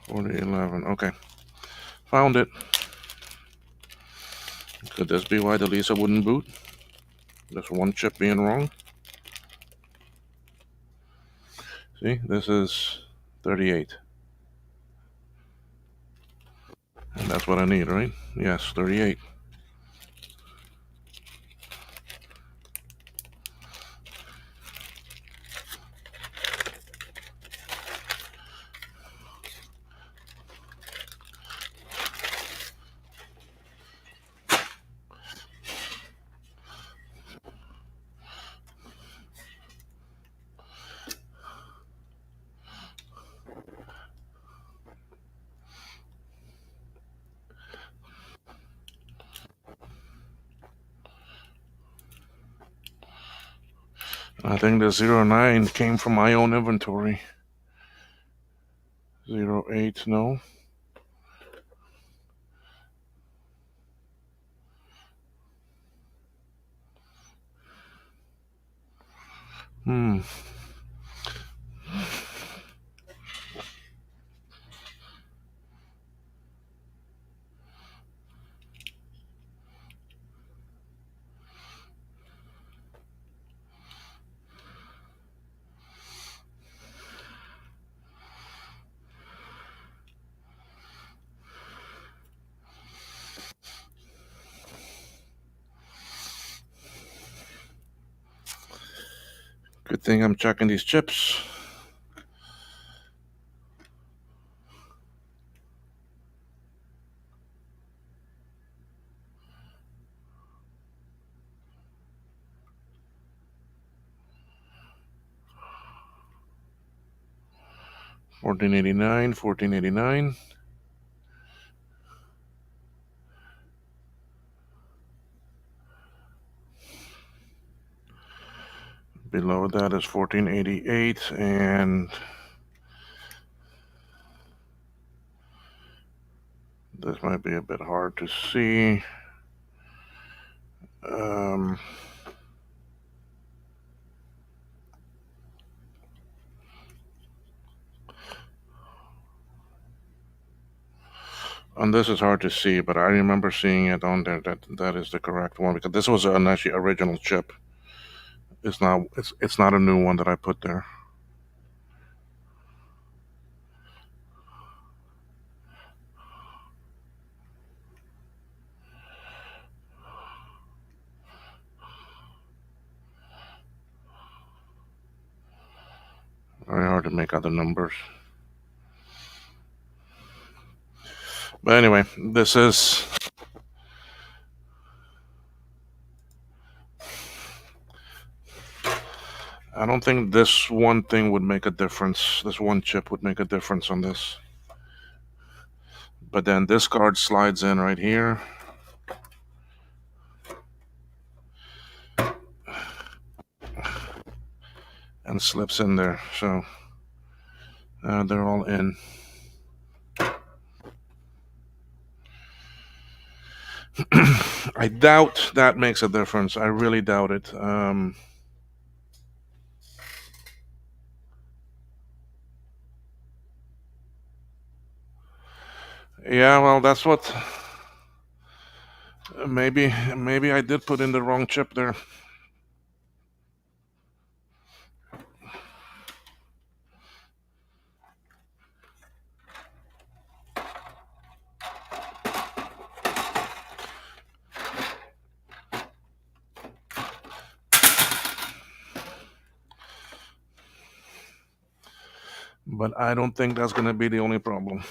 4011. Okay. Found it. Could this be why the Lisa wouldn't boot? Just one chip being wrong. See, this is 38. And that's what I need, right? Yes, 38. I think the 09 came from my own inventory. 08, no. Hmm. Good thing I'm checking these chips. $14.89, $14.89. Below that is $14.88, and this might be a bit hard to see. And this is hard to see, but I remember seeing it on there that is the correct one, because this was an actually original chip. It's not a new one that I put there. Very hard to make out the numbers. But anyway, this is. I don't think this one thing would make a difference. This one chip would make a difference on this. But then this card slides in right here. And slips in there. So they're all in. I doubt that makes a difference. I really doubt it. Yeah, well, that's what. Maybe I did put in the wrong chip there. But I don't think that's going to be the only problem.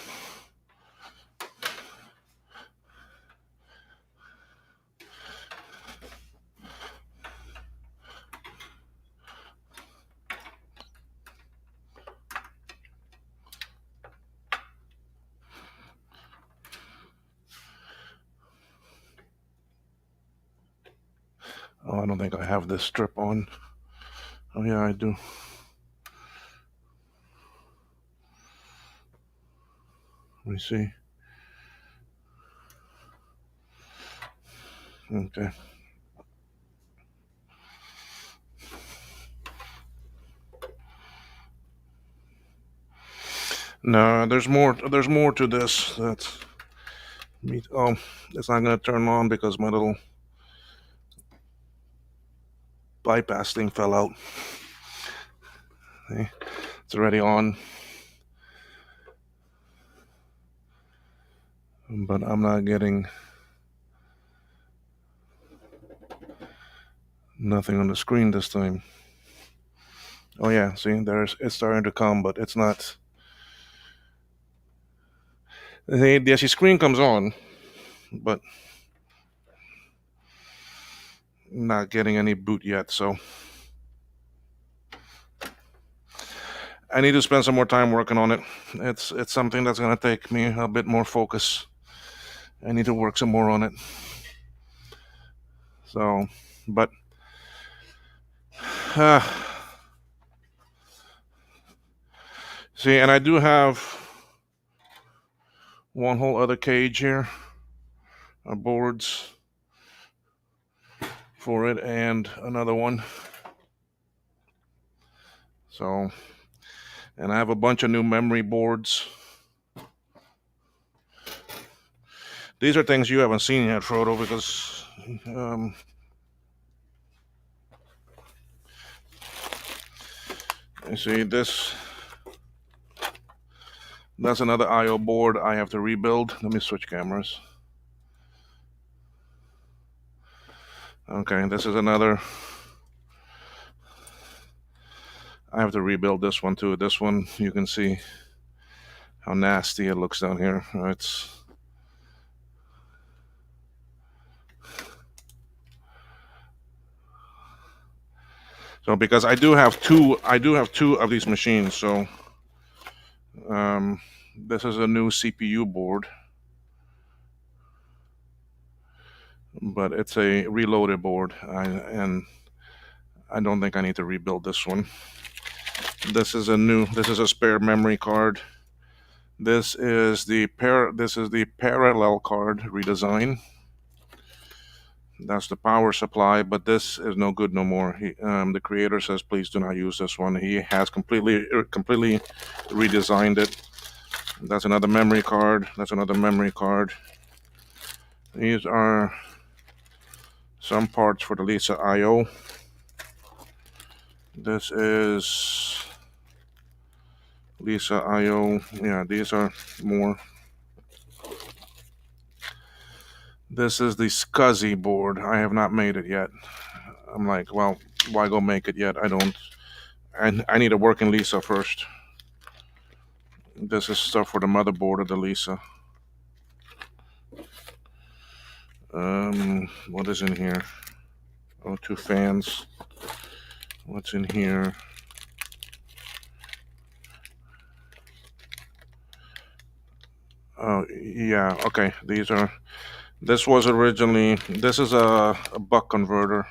Oh, I don't think I have this strip on. Oh, yeah, I do. Let me see. Okay. No, there's more. There's more to this. That's me. Oh, it's not gonna turn on because my little bypass thing fell out. See? It's already on, but I'm not getting nothing on the screen this time. Oh yeah, see, it's starting to come, but it's not. The screen comes on, but not getting any boot yet. So I need to spend some more time working on it. It's something that's gonna take me a bit more focus. I need to work some more on it. So, but see, and I do have one whole other cage here, boards for it, and another one. So, and I have a bunch of new memory boards. These are things you haven't seen yet, Frodo, because you see this. That's another I/O board I have to rebuild. Let me switch cameras. Okay, this is another. I have to rebuild this one too. This one, you can see how nasty it looks down here. It's so because I do have two of these machines. So this is a new CPU board, but it's a reloaded board, and I don't think I need to rebuild this one. This is a spare memory card. This is the parallel card redesign. That's the power supply, but this is no good no more. The creator says, please do not use this one. He has completely redesigned it. That's another memory card. That's another memory card. These are some parts for the Lisa I/O. This is Lisa IO. Yeah, these are more. This is the SCSI board. I have not made it yet. I'm like, well, why go make it yet? I need a working Lisa first. This is stuff for the motherboard of the Lisa. What is in here? Oh, 2 fans. What's in here? Oh, yeah, okay. This is a buck converter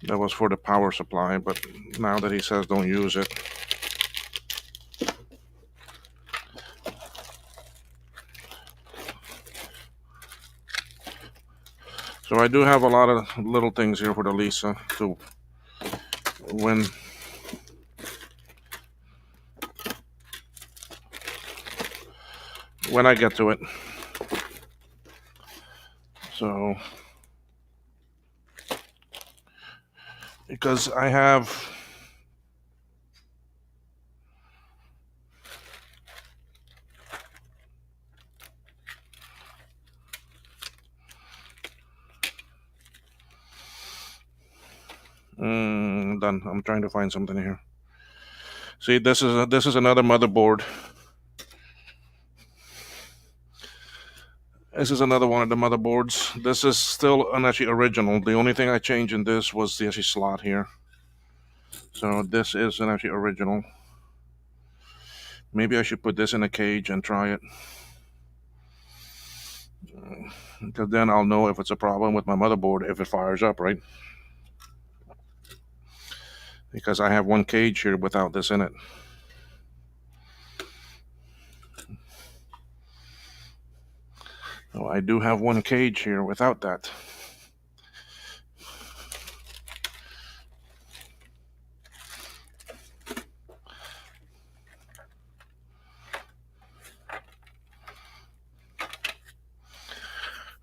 that was for the power supply, but now that he says don't use it. So I do have a lot of little things here for the Lisa to when I get to it. So because I have done. I'm trying to find something here. See, this is another motherboard. This is another one of the motherboards. This is still actually original. The only thing I changed in this was the actually slot here. So this is an actually original. Maybe I should put this in a cage and try it. Because then I'll know if it's a problem with my motherboard if it fires up, right? Because I have one cage here without this in it. So I do have one cage here without that.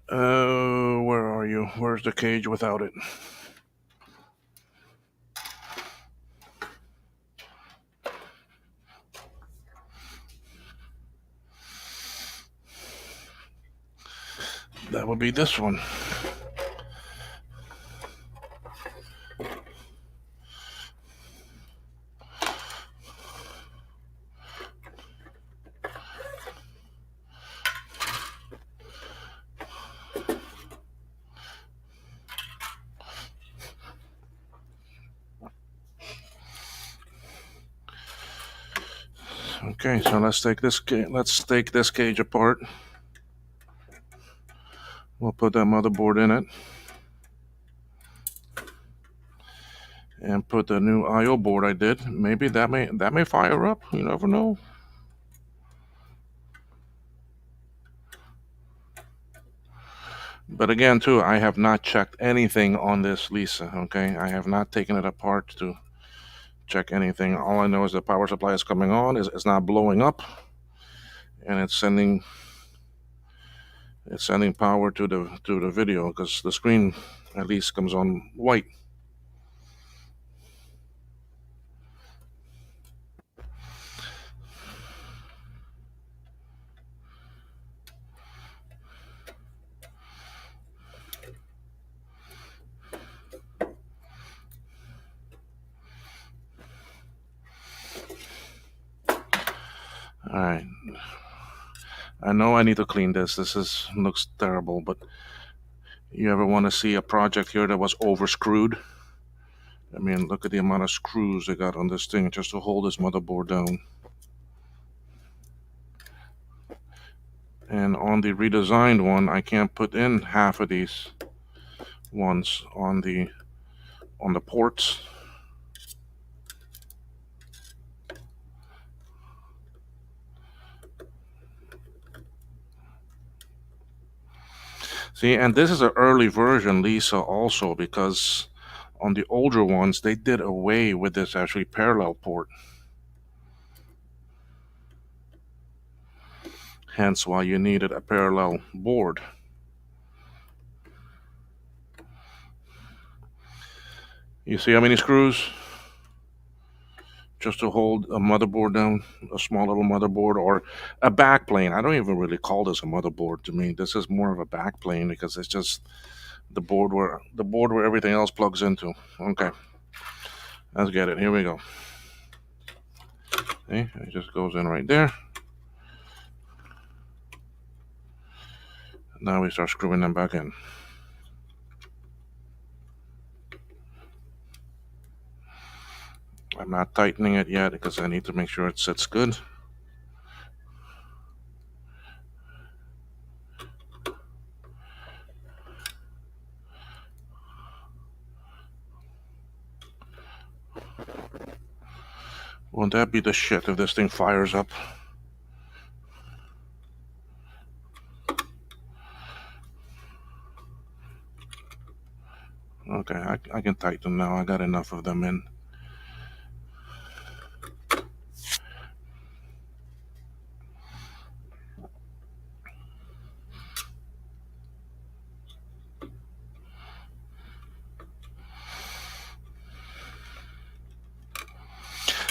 Where are you? Where's the cage without it? That would be this one. Okay, so let's take this cage apart. We'll put that motherboard in it. And put the new I/O board I did. Maybe that may fire up. You never know. But again, too, I have not checked anything on this Lisa. Okay, I have not taken it apart to check anything. All I know is the power supply is coming on. It's not blowing up, and it's sending power to the video because the screen at least comes on white. All right. I know I need to clean this. Looks terrible, but you ever want to see a project here that was over screwed? I mean, look at the amount of screws they got on this thing just to hold this motherboard down. And on the redesigned one, I can't put in half of these ones on the ports. See, and this is an early version, Lisa, also, because on the older ones, they did away with this actually parallel port. Hence why you needed a parallel board. You see how many screws? just to hold a motherboard down, a small little motherboard, or a back plane. I don't even really call this a motherboard to me. This is more of a back plane because it's just the board where everything else plugs into. Okay, let's get it. Here we go. Okay, it just goes in right there. Now we start screwing them back in. I'm not tightening it yet because I need to make sure it sits good. Won't that be the shit if this thing fires up? Okay, I can tighten now. I got enough of them in.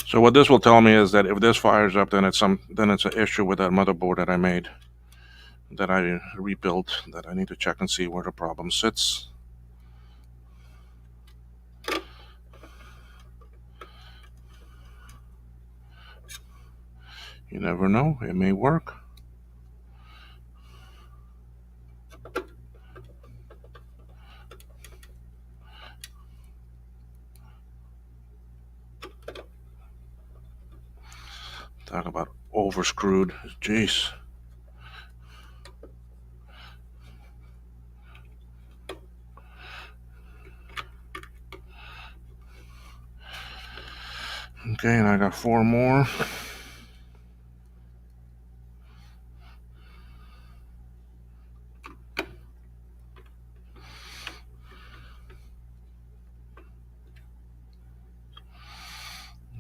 So what this will tell me is that if this fires up, then it's an issue with that motherboard that I made, that I rebuilt, that I need to check and see where the problem sits. You never know, it may work. Talk about overscrewed. Jeez. Okay, and I got 4 more.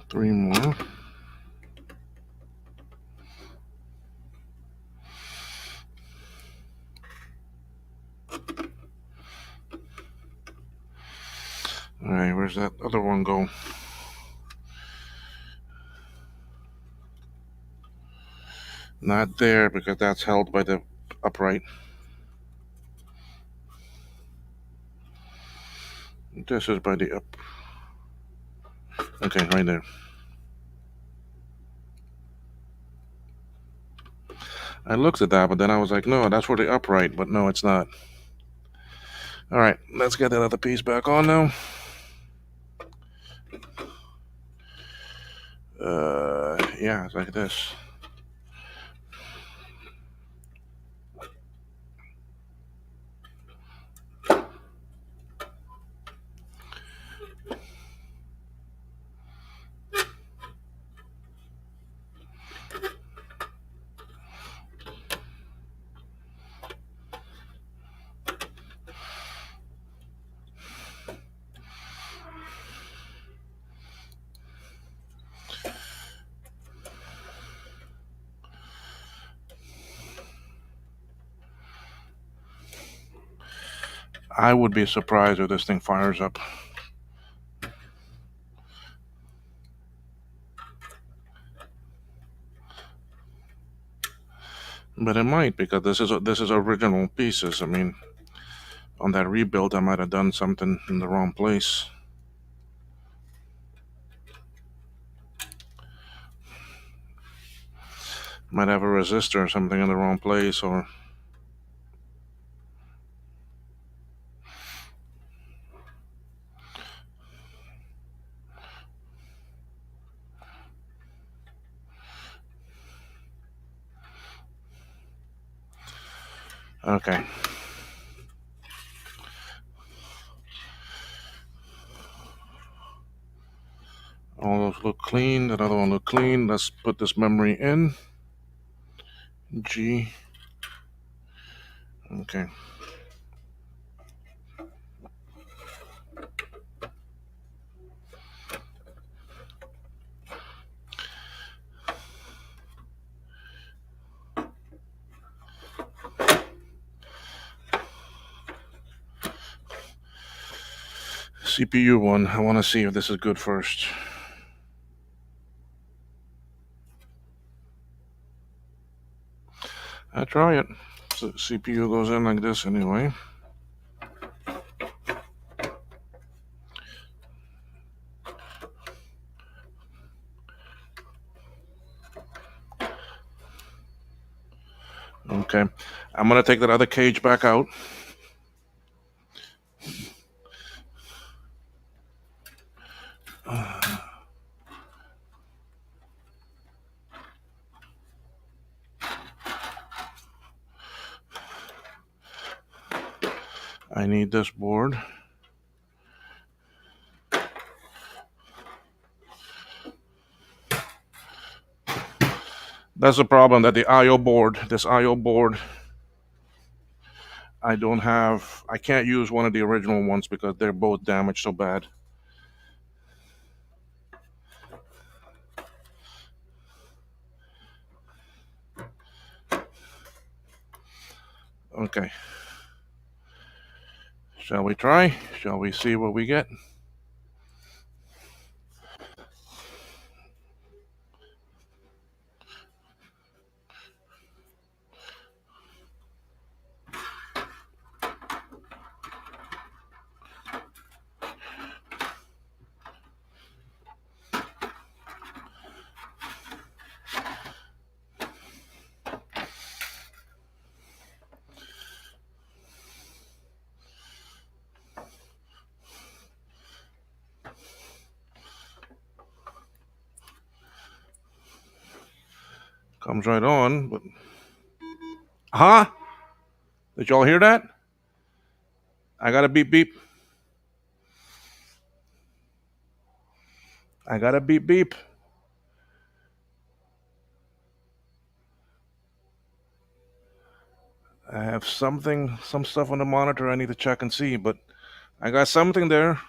Three more. Alright, where's that other one go? Not there, because that's held by the upright. This is by the up. Okay, right there. I looked at that, but then I was like, no, that's for the upright, but no, it's not. Alright, let's get that other piece back on now. Yeah, it's like this. I would be surprised if this thing fires up. But it might, because this is original pieces. I mean, on that rebuild, I might have done something in the wrong place. Might have a resistor or something in the wrong place, or okay. All those look clean. That other one look clean. Let's put this memory in. G. Okay. CPU one. I want to see if this is good first. I try it. So CPU goes in like this anyway. Okay, I'm gonna take that other cage back out. I need this board. That's the problem, that the I/O board, this I/O board, I can't use one of the original ones because they're both damaged so bad. Okay. Shall we try? Shall we see what we get? Comes right on, but... Huh? Did y'all hear that? I got a beep beep. I got a beep beep. I have some stuff on the monitor I need to check and see, but I got something there.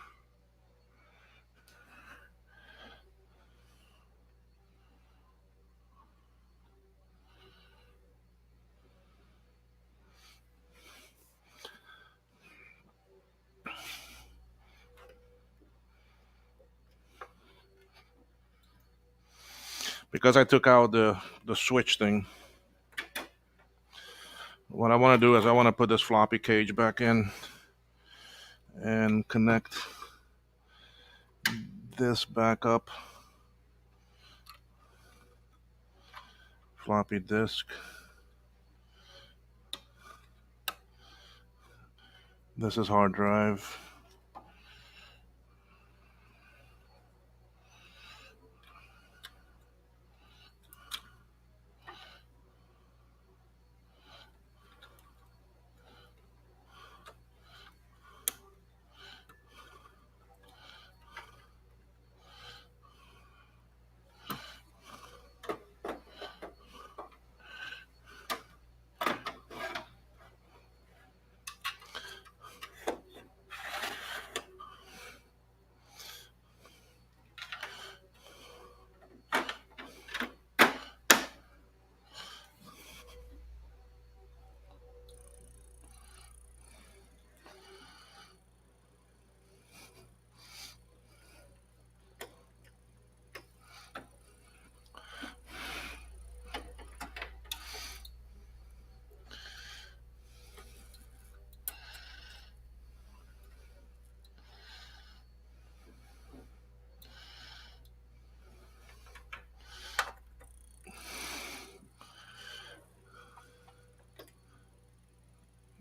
Because I took out the switch thing, what I want to do is I want to put this floppy cage back in and connect this back up. Floppy disk. This is hard drive.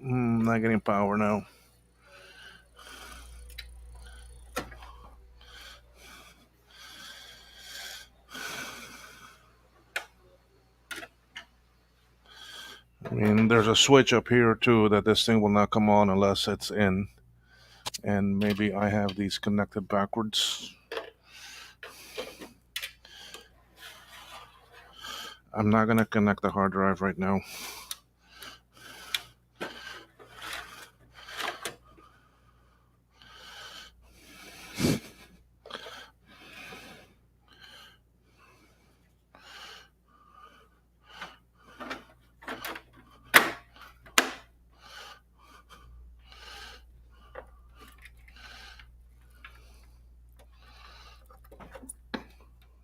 Not getting power now. I mean, there's a switch up here too that this thing will not come on unless it's in. And maybe I have these connected backwards. I'm not gonna connect the hard drive right now.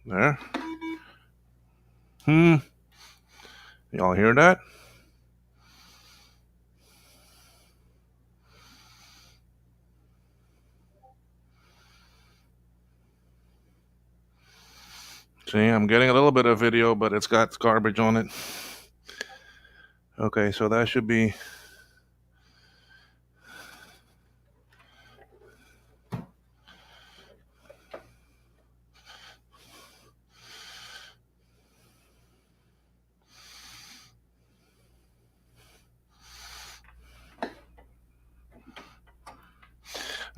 There. Y'all hear that? See, I'm getting a little bit of video, but it's got garbage on it. Okay, so that should be.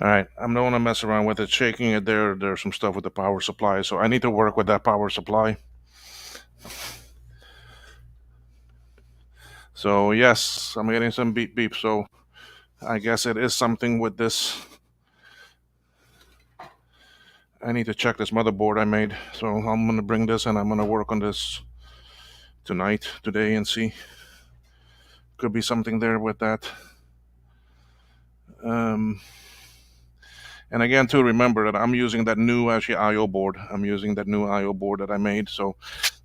All right, I'm not want to mess around with it, shaking it there. There's some stuff with the power supply, so I need to work with that power supply. So yes, I'm getting some beep beep. So I guess it is something with this. I need to check this motherboard I made. So I'm gonna bring this and I'm gonna work on this today, and see. Could be something there with that. And again, too, remember that I'm using that new actually I/O board. I'm using that new I/O board that I made, so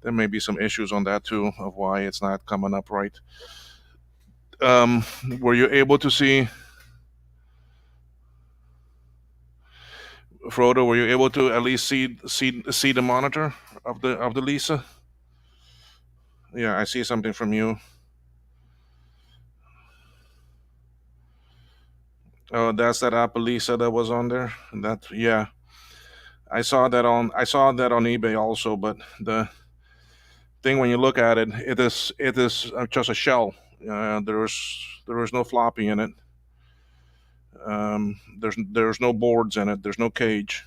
there may be some issues on that too of why it's not coming up right. Were you able to see, Frodo? Were you able to at least see the monitor of the Lisa? Yeah, I see something from you. Oh, that's that Apple Lisa that was on there. That, yeah, I saw that on eBay also. But the thing, when you look at it, it is just a shell. There is no floppy in it. There's no boards in it. There's no cage.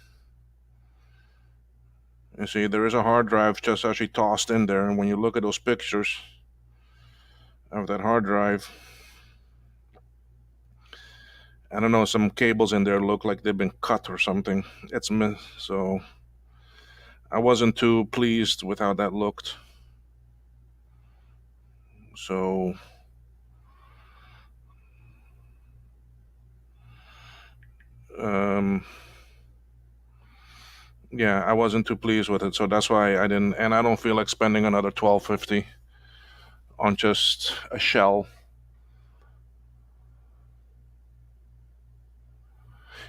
You see, there is a hard drive just actually tossed in there, and when you look at those pictures of that hard drive, I don't know, some cables in there look like they've been cut or something. So I wasn't too pleased with how that looked. So yeah, I wasn't too pleased with it. So that's why I didn't, and I don't feel like spending another $12.50 on just a shell.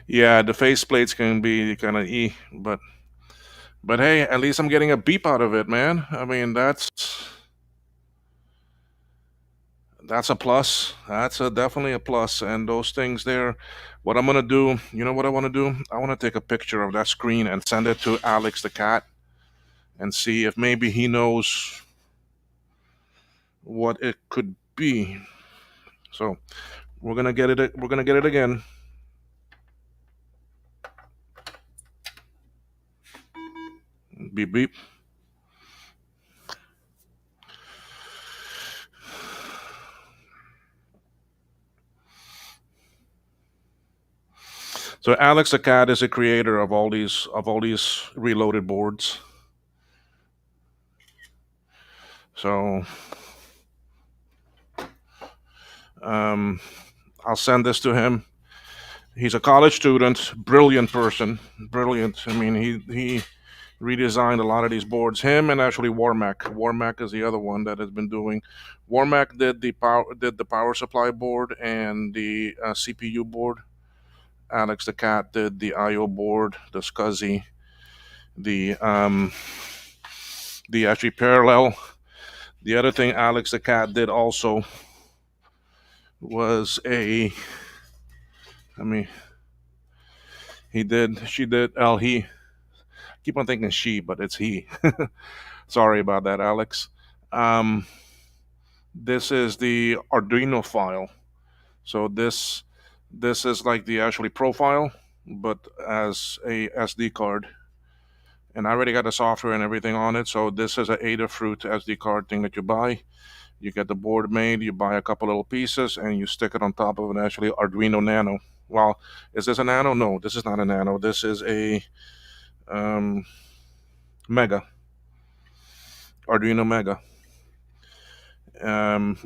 Yeah, the faceplates can be kind of but hey, at least I'm getting a beep out of it, man. I mean, that's a plus. That's definitely a plus. And those things there, what I'm gonna do, you know what I want to do? I want to take a picture of that screen and send it to Alex the cat, and see if maybe he knows what it could be. So we're gonna get it. We're gonna get it again. Beep beep. So Alex the cat is a creator of all these reloaded boards. So I'll send this to him. He's a college student, brilliant person, brilliant. I mean, he redesigned a lot of these boards. Him and actually Warmac. Warmac is the other one that has been doing. Warmac did the power supply board and the CPU board. Alex the cat did the I/O board, the SCSI, the actually parallel. The other thing Alex the cat did also was a. I mean, she did. He keep on thinking she, but it's he. Sorry about that, Alex. Um, this is the Arduino file. So this is like the actually profile, but as a SD card. And I already got the software and everything on it. So this is a Adafruit SD card thing that you buy. You get the board made, you buy a couple little pieces, and you stick it on top of an actually Arduino Nano. Well, is this a Nano? No, this is not a Nano. This is a Mega. Arduino Mega.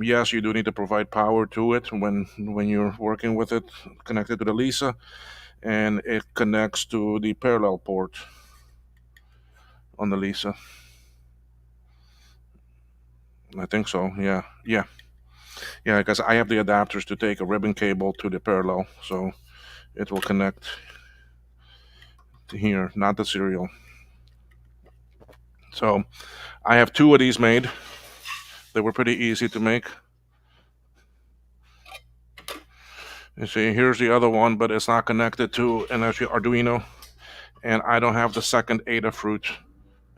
Yes, you do need to provide power to it when you're working with it, connected to the Lisa, and it connects to the parallel port on the Lisa. I think so. Yeah, yeah, yeah. Because I have the adapters to take a ribbon cable to the parallel, so it will connect to here, not the serial. So I have 2 of these made. They were pretty easy to make. You see, here's the other one, but it's not connected to an actually Arduino, and I don't have the second Adafruit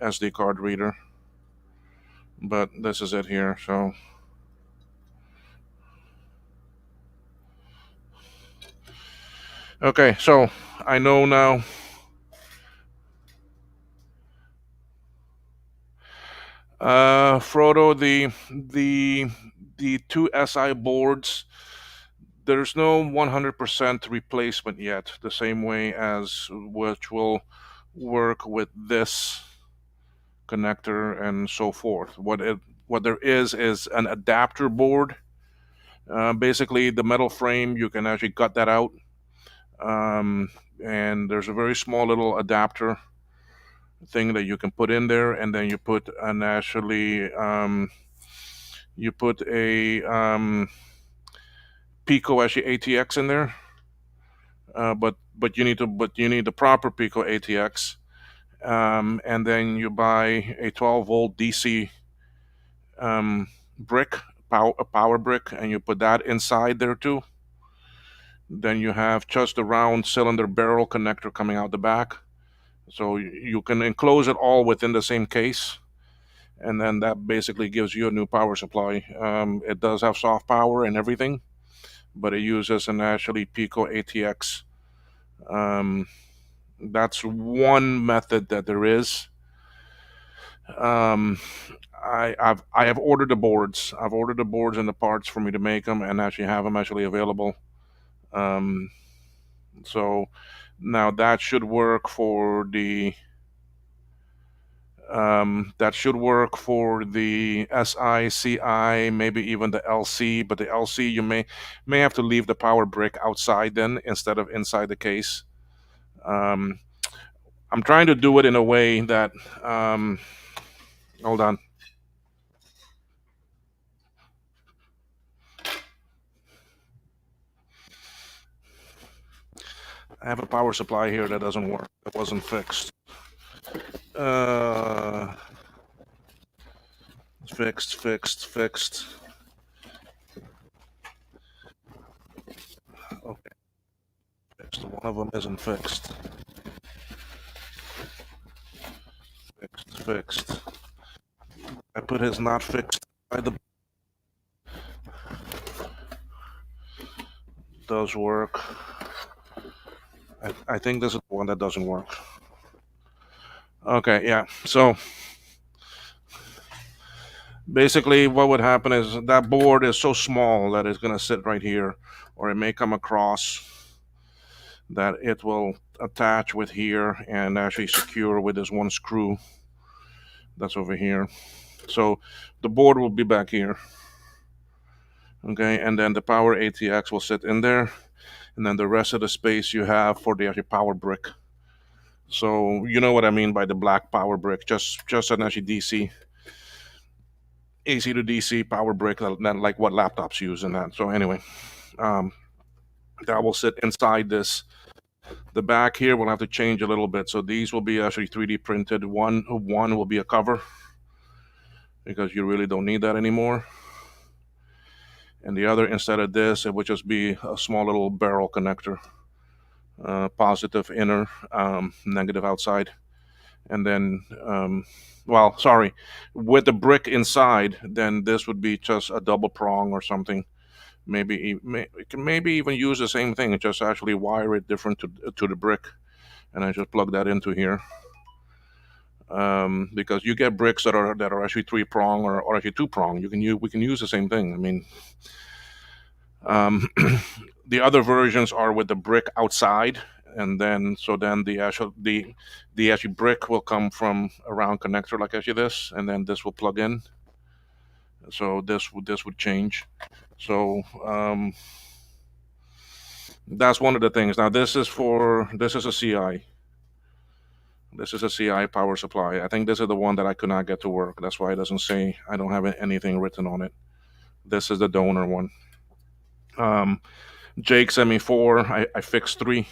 SD card reader. But this is it here. So okay, so I know now. Frodo, the 2 SI boards, there's no 100% replacement yet, the same way as which will work with this connector and so forth. What there is an adapter board. Basically, the metal frame, you can actually cut that out, and there's a very small little adapter thing that you can put in there, and then you put an actually you put a Pico actually ATX in there, but you need the proper Pico ATX, and then you buy a 12-volt DC brick, a power brick, and you put that inside there too. Then you have just a round cylinder barrel connector coming out the back, so you can enclose it all within the same case, and then that basically gives you a new power supply. It does have soft power and everything, but it uses an actually Pico ATX. That's one method that there is. I have ordered the boards. I've ordered the boards and the parts for me to make them, and actually have them actually available. So now that should work for the SI, CI, maybe even the LC. But the LC, you may have to leave the power brick outside then instead of inside the case. I'm trying to do it in a way that hold on. I have a power supply here that doesn't work. That wasn't fixed. Fixed. Okay. Fixed. One of them isn't fixed. Fixed. I put his not fixed by the. Does work. I think this is the one that doesn't work. Okay, yeah. So basically, what would happen is that board is so small that it's going to sit right here, or it may come across that it will attach with here and actually secure with this one screw that's over here. So the board will be back here. Okay, and then the power ATX will sit in there, and then the rest of the space you have for the actual power brick. So you know what I mean by the black power brick, just an actually DC, AC to DC power brick, like what laptops use and that. So anyway, that will sit inside this. The back here will have to change a little bit. So these will be actually 3D printed. One will be a cover because you really don't need that anymore. And the other, instead of this, it would just be a small little barrel connector, positive inner, negative outside. And then, well, sorry, with the brick inside, then this would be just a double prong or something. Maybe even use the same thing, just actually wire it different to the brick, and I just plug that into here. Because you get bricks that are actually 3-prong or actually 2-prong. We can use the same thing. I mean, the other versions are with the brick outside, and then the actual brick will come from a round connector like actually this, and then this will plug in. So this would change. So that's one of the things. Now this is a CI. This is a CI power supply. I think this is the one that I could not get to work. That's why it doesn't say, I don't have anything written on it. This is the donor one. Jake sent me 4. I fixed 3.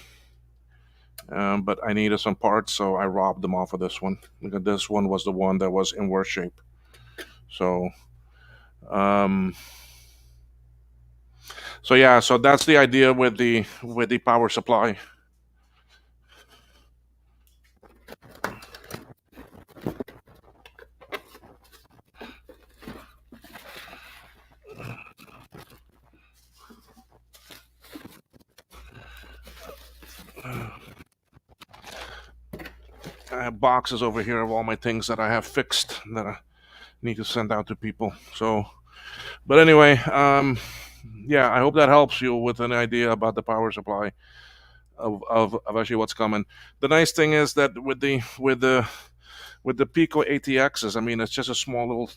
But I needed some parts, so I robbed them off of this one because this one was the one that was in worse shape. So, um, so yeah, so that's the idea with the power supply. I have boxes over here of all my things that I have fixed that I need to send out to people. So, but anyway, yeah, I hope that helps you with an idea about the power supply of actually what's coming. The nice thing is that with the Pico ATXs, I mean, it's just a small little,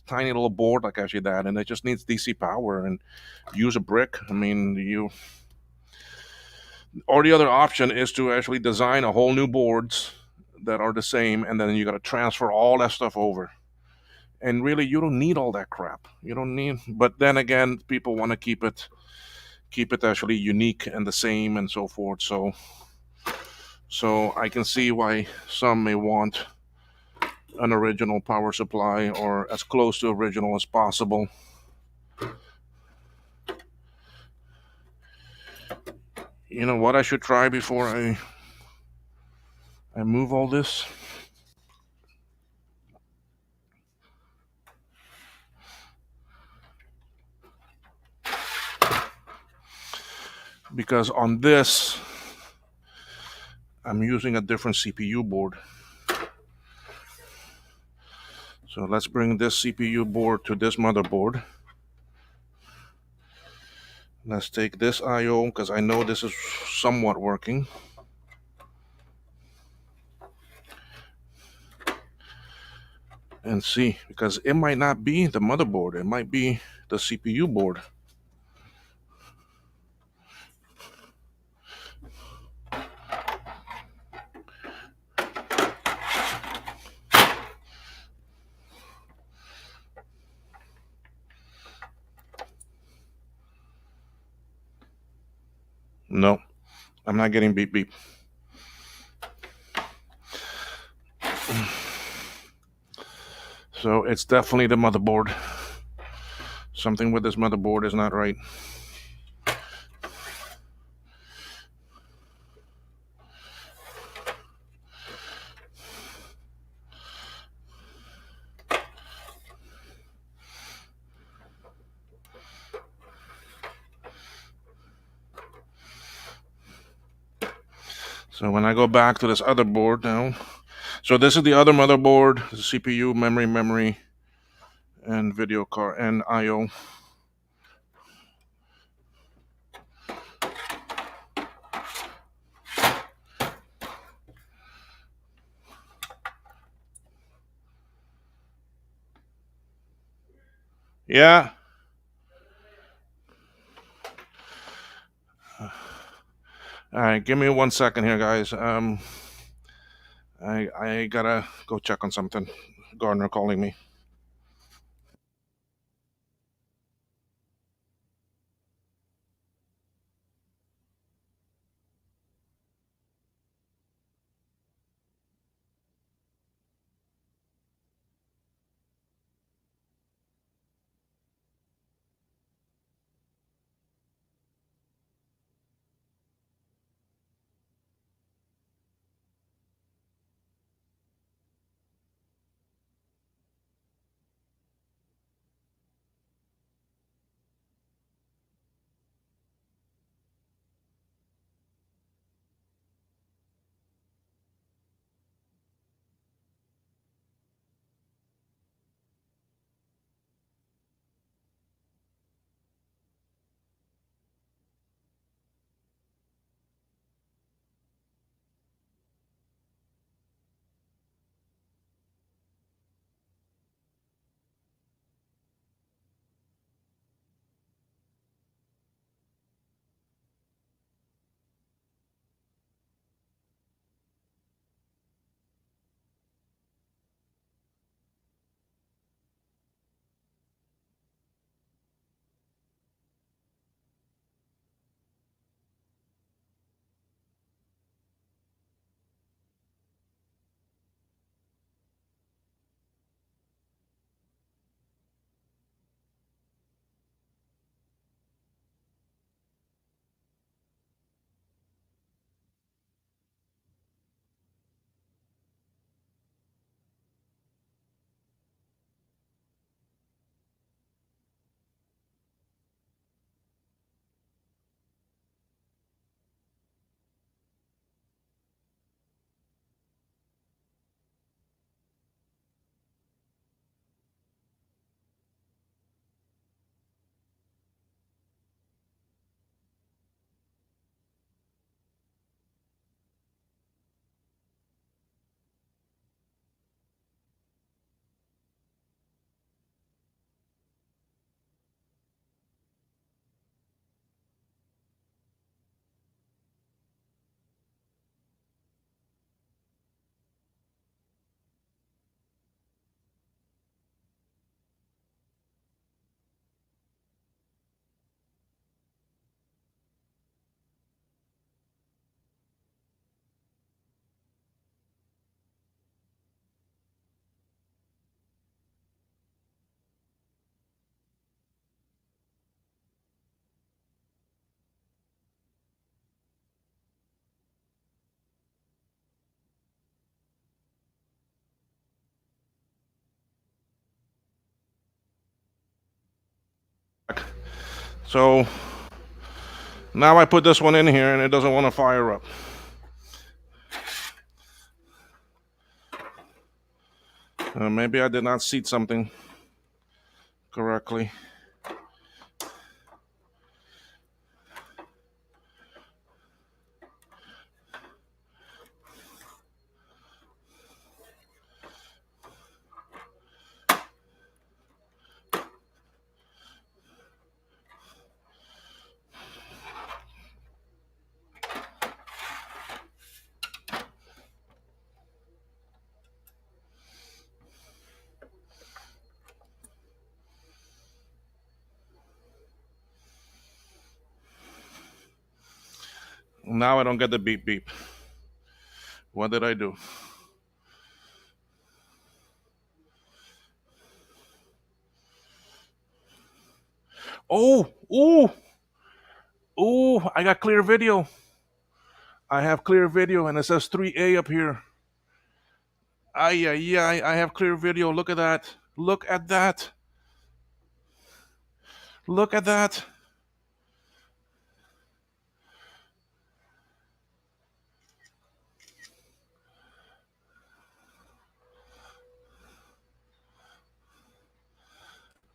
tiny little board like actually that, and it just needs DC power and use a brick. I mean, or the other option is to actually design a whole new boards that are the same, and then you got to transfer all that stuff over. And really, you don't need all that crap. You don't need. But then again, people want to keep it actually unique and the same and so forth. So I can see why some may want an original power supply or as close to original as possible. You know what I should try before I move all this? Because on this, I'm using a different CPU board. So let's bring this CPU board to this motherboard. Let's take this I/O because I know this is somewhat working. And see, because it might not be the motherboard, it might be the CPU board. No, I'm not getting beep beep. So it's definitely the motherboard. Something with this motherboard is not right. So when I go back to this other board now, so this is the other motherboard, the CPU, memory, and video card and I/O. Yeah. All right, give me 1 second here, guys. I gotta go check on something. Gardner calling me. So now I put this one in here and it doesn't want to fire up. Maybe I did not seat something correctly. Now I don't get the beep beep. What did I do? Oh, ooh, ooh, I got clear video. I have clear video and it says 3A up here. Ay, ay, ay, I have clear video. Look at that. Look at that. Look at that.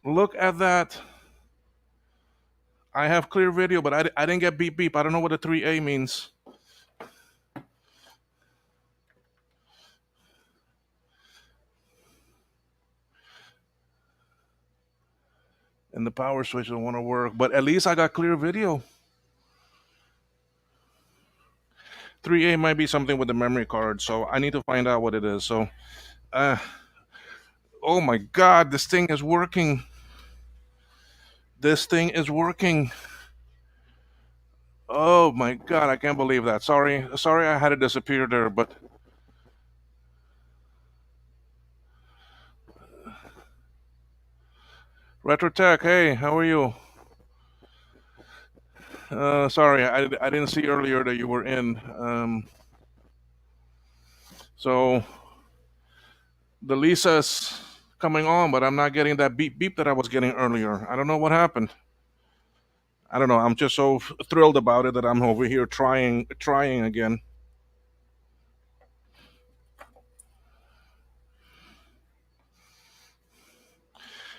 Look at that. I have clear video, but I didn't get beep beep. I don't know what the 3A means. And the power switch don't want to work, but at least I got clear video. 3A might be something with the memory card, so I need to find out what it is. So, oh my God, this thing is working. This thing is working. Oh my God, I can't believe that. Sorry, I had to disappear there, but Retrotech, hey, how are you? Sorry, I didn't see earlier that you were in. So the Lisa's coming on, but I'm not getting that beep beep that I was getting earlier. I don't know what happened. I don't know. I'm just so thrilled about it that I'm over here trying again.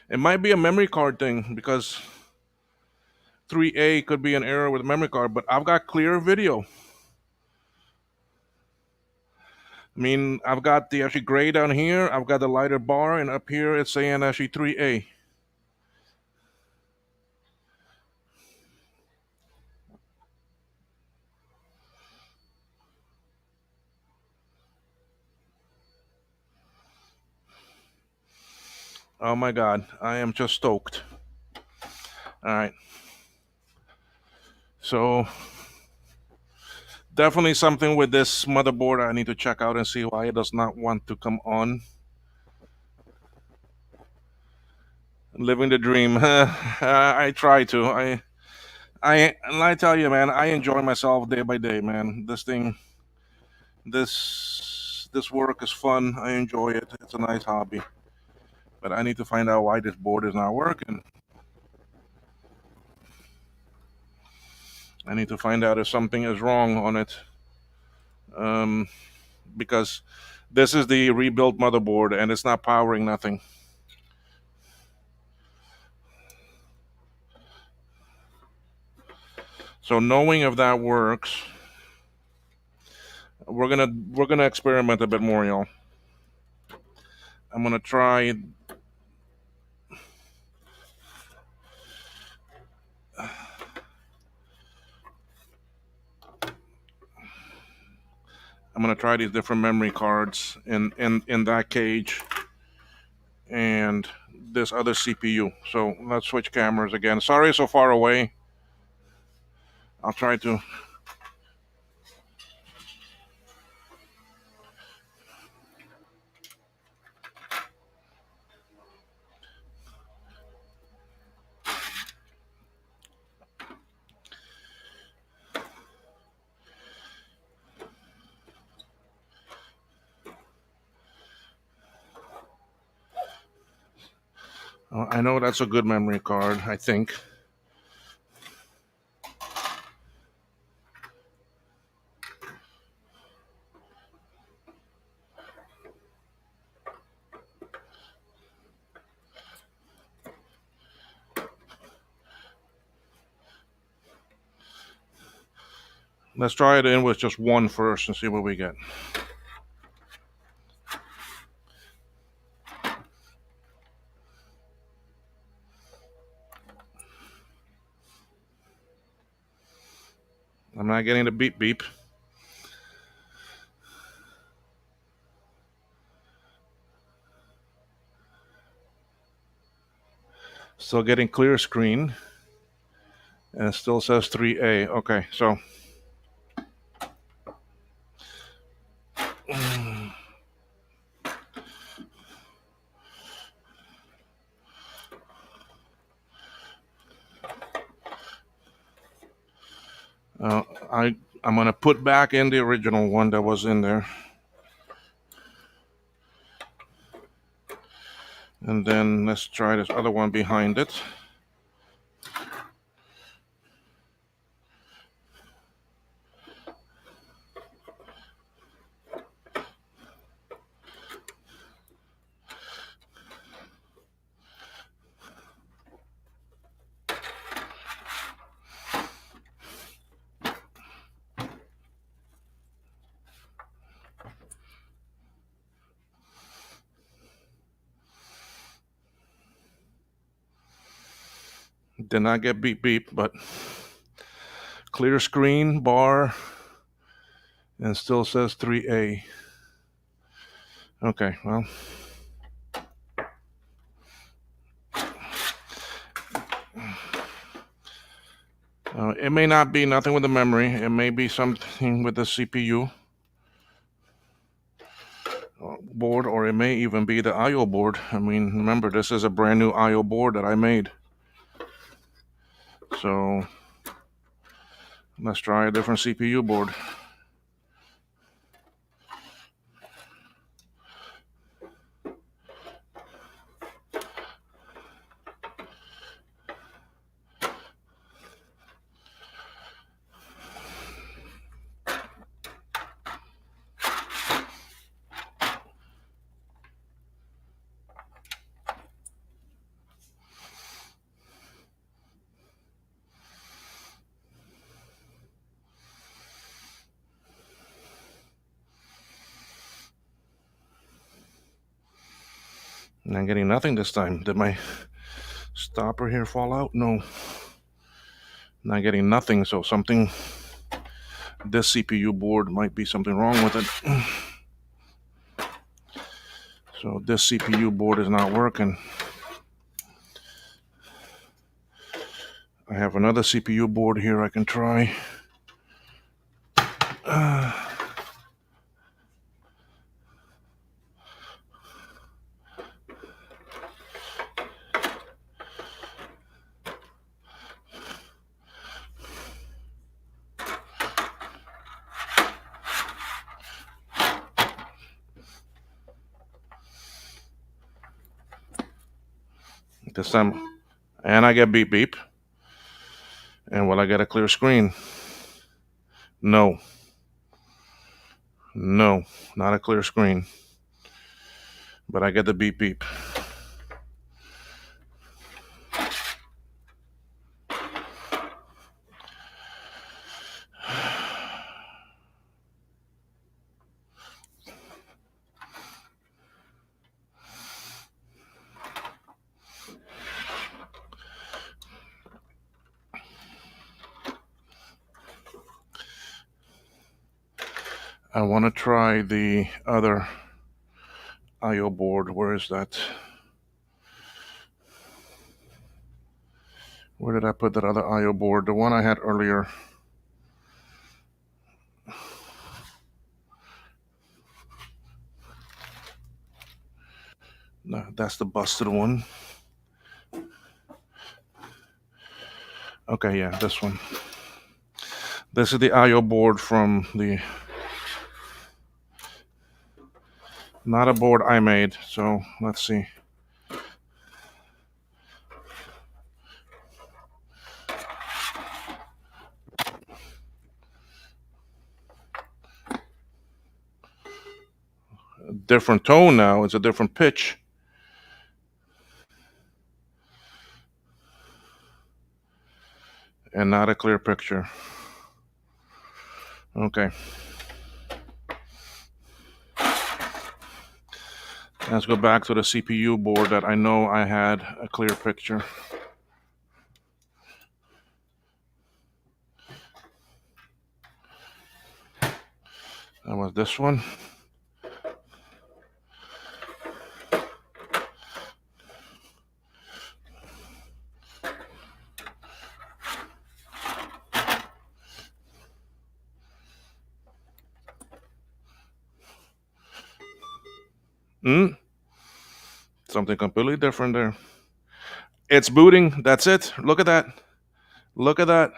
It might be a memory card thing because 3A could be an error with the memory card, but I've got clear video. I mean, I've got the actually gray down here. I've got the lighter bar, and up here it's saying actually 3A. Oh my God, I am just stoked. All right. So definitely something with this motherboard I need to check out and see why it does not want to come on. Living the dream. I try to. And I tell you, man, I enjoy myself day by day, man. This work is fun. I enjoy it. It's a nice hobby. But I need to find out why this board is not working. I need to find out if something is wrong on it. Because this is the rebuilt motherboard and it's not powering nothing. So knowing if that works, we're gonna experiment a bit more, y'all. I'm gonna try. I'm gonna try these different memory cards in that cage and this other CPU. So let's switch cameras again. Sorry, so far away. I'll try to. I know that's a good memory card, I think. Let's try it in with just one first and see what we get. I'm not getting the beep beep. Still getting clear screen. And it still says 3A. Okay, so uh, I'm gonna put back in the original one that was in there, and then let's try this other one behind it. Did not get beep beep, but clear screen bar, and still says 3A. Okay, well. It may not be nothing with the memory. It may be something with the CPU board, or it may even be the I/O board. I mean, remember, this is a brand new I/O board that I made. So let's try a different CPU board. And I'm getting nothing this time. Did my stopper here fall out? No. Not getting nothing, so something, this CPU board might be something wrong with it. So this CPU board is not working. I have another CPU board here I can try. This time, and I get beep beep. And will I get a clear screen? No. No, not a clear screen. But I get the beep beep. I want to try the other I/O board. Where is that? Where did I put that other I/O board? The one I had earlier. No, that's the busted one. Okay, yeah, this one. This is the I/O board from the, not a board I made. So let's see. A different tone now. It's a different pitch. And not a clear picture. Okay. Let's go back to the CPU board that I know I had a clear picture. That was this one. Something completely different there. It's booting. That's it. Look at that. Look at that.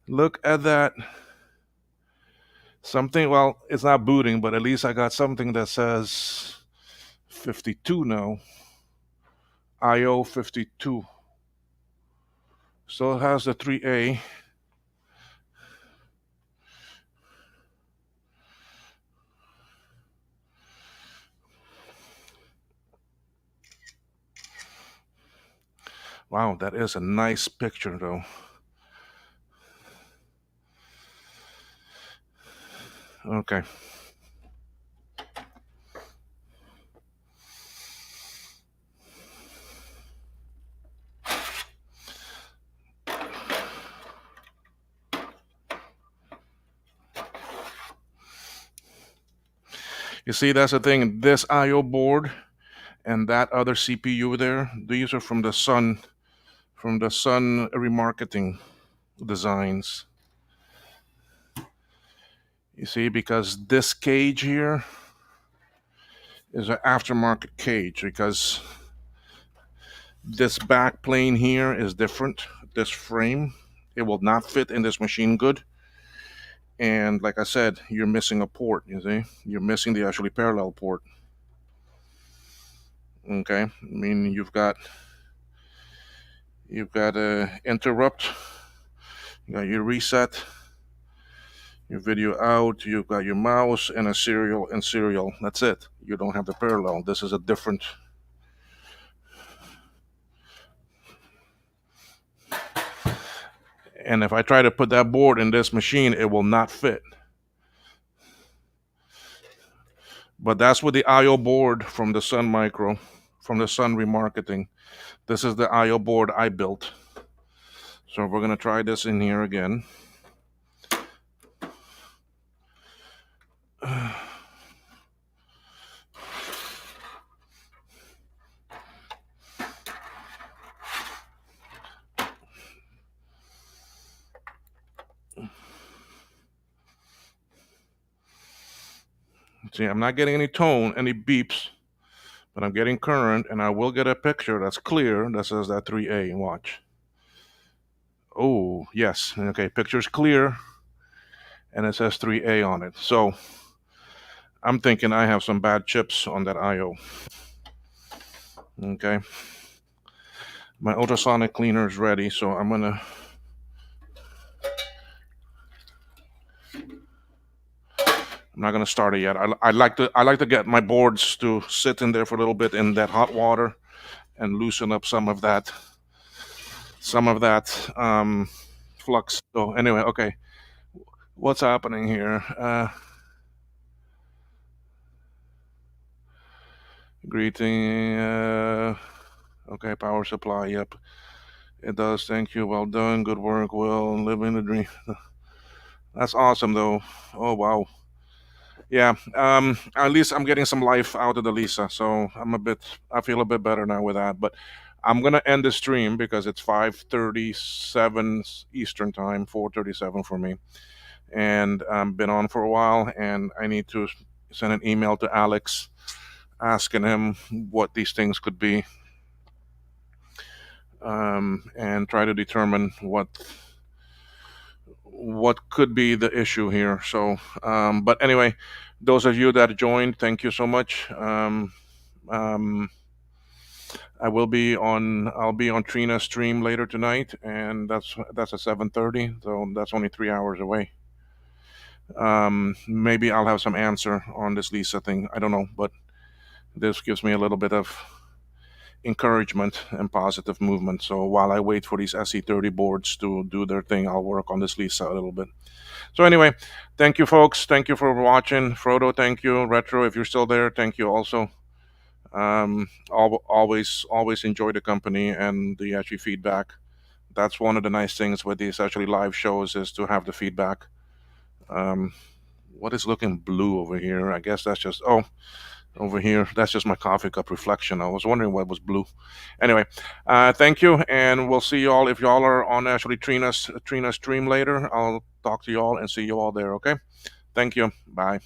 Look at that. Something, well, it's not booting, but at least I got something that says 52 now. IO 52. Still has the 3A. Wow, that is a nice picture though. Okay. You see, that's the thing. This IO board and that other CPU there, these are from the Sun Remarketing Designs. You see, because this cage here is an aftermarket cage, because this back plane here is different. This frame, it will not fit in this machine good. And like I said, you're missing a port, you see? You're missing the actually parallel port. Okay, I mean, you've got a interrupt, you got your reset, your video out, you've got your mouse and a serial and serial. That's it. You don't have the parallel. This is a different. And if I try to put that board in this machine, it will not fit. But that's with the IO board from the Sun Micro, from the Sun Remarketing. This is the IO board I built. So we're gonna try this in here again. See, I'm not getting any tone, any beeps, but I'm getting current, and I will get a picture that's clear that says that 3A. Watch. Oh, yes. Okay, picture's clear, and it says 3A on it. So I'm thinking I have some bad chips on that IO. Okay. My ultrasonic cleaner is ready, so I'm gonna. I'm not gonna start it yet. I like to get my boards to sit in there for a little bit in that hot water and loosen up some of that flux. So anyway, okay, what's happening here? Greeting. Okay, power supply. Yep, it does. Thank you. Well done. Good work. Will living the dream. That's awesome, though. Oh wow. Yeah. At least I'm getting some life out of the Lisa, so I feel a bit better now with that. But I'm gonna end the stream because it's 5:37 Eastern time, 4:37 for me, and been on for a while, and I need to send an email to Alex asking him what these things could be, and try to determine what could be the issue here. So, but anyway, those of you that joined, thank you so much. I'll be on Trina's stream later tonight, and that's at 7:30, so that's only 3 hours away. Maybe I'll have some answer on this Lisa thing. I don't know, but this gives me a little bit of encouragement and positive movement. So while I wait for these SE30 boards to do their thing, I'll work on this Lisa a little bit. So anyway, thank you, folks. Thank you for watching. Frodo, thank you. Retro, if you're still there, thank you also. Always enjoy the company and the actually feedback. That's one of the nice things with these actually live shows, is to have the feedback. What is looking blue over here? I guess that's just, oh, over here, that's just my coffee cup reflection. I was wondering what was blue. Anyway, thank you, and we'll see you all. If y'all are on actually Trina's stream later, I'll talk to you all and see you all there. Okay, thank you. Bye.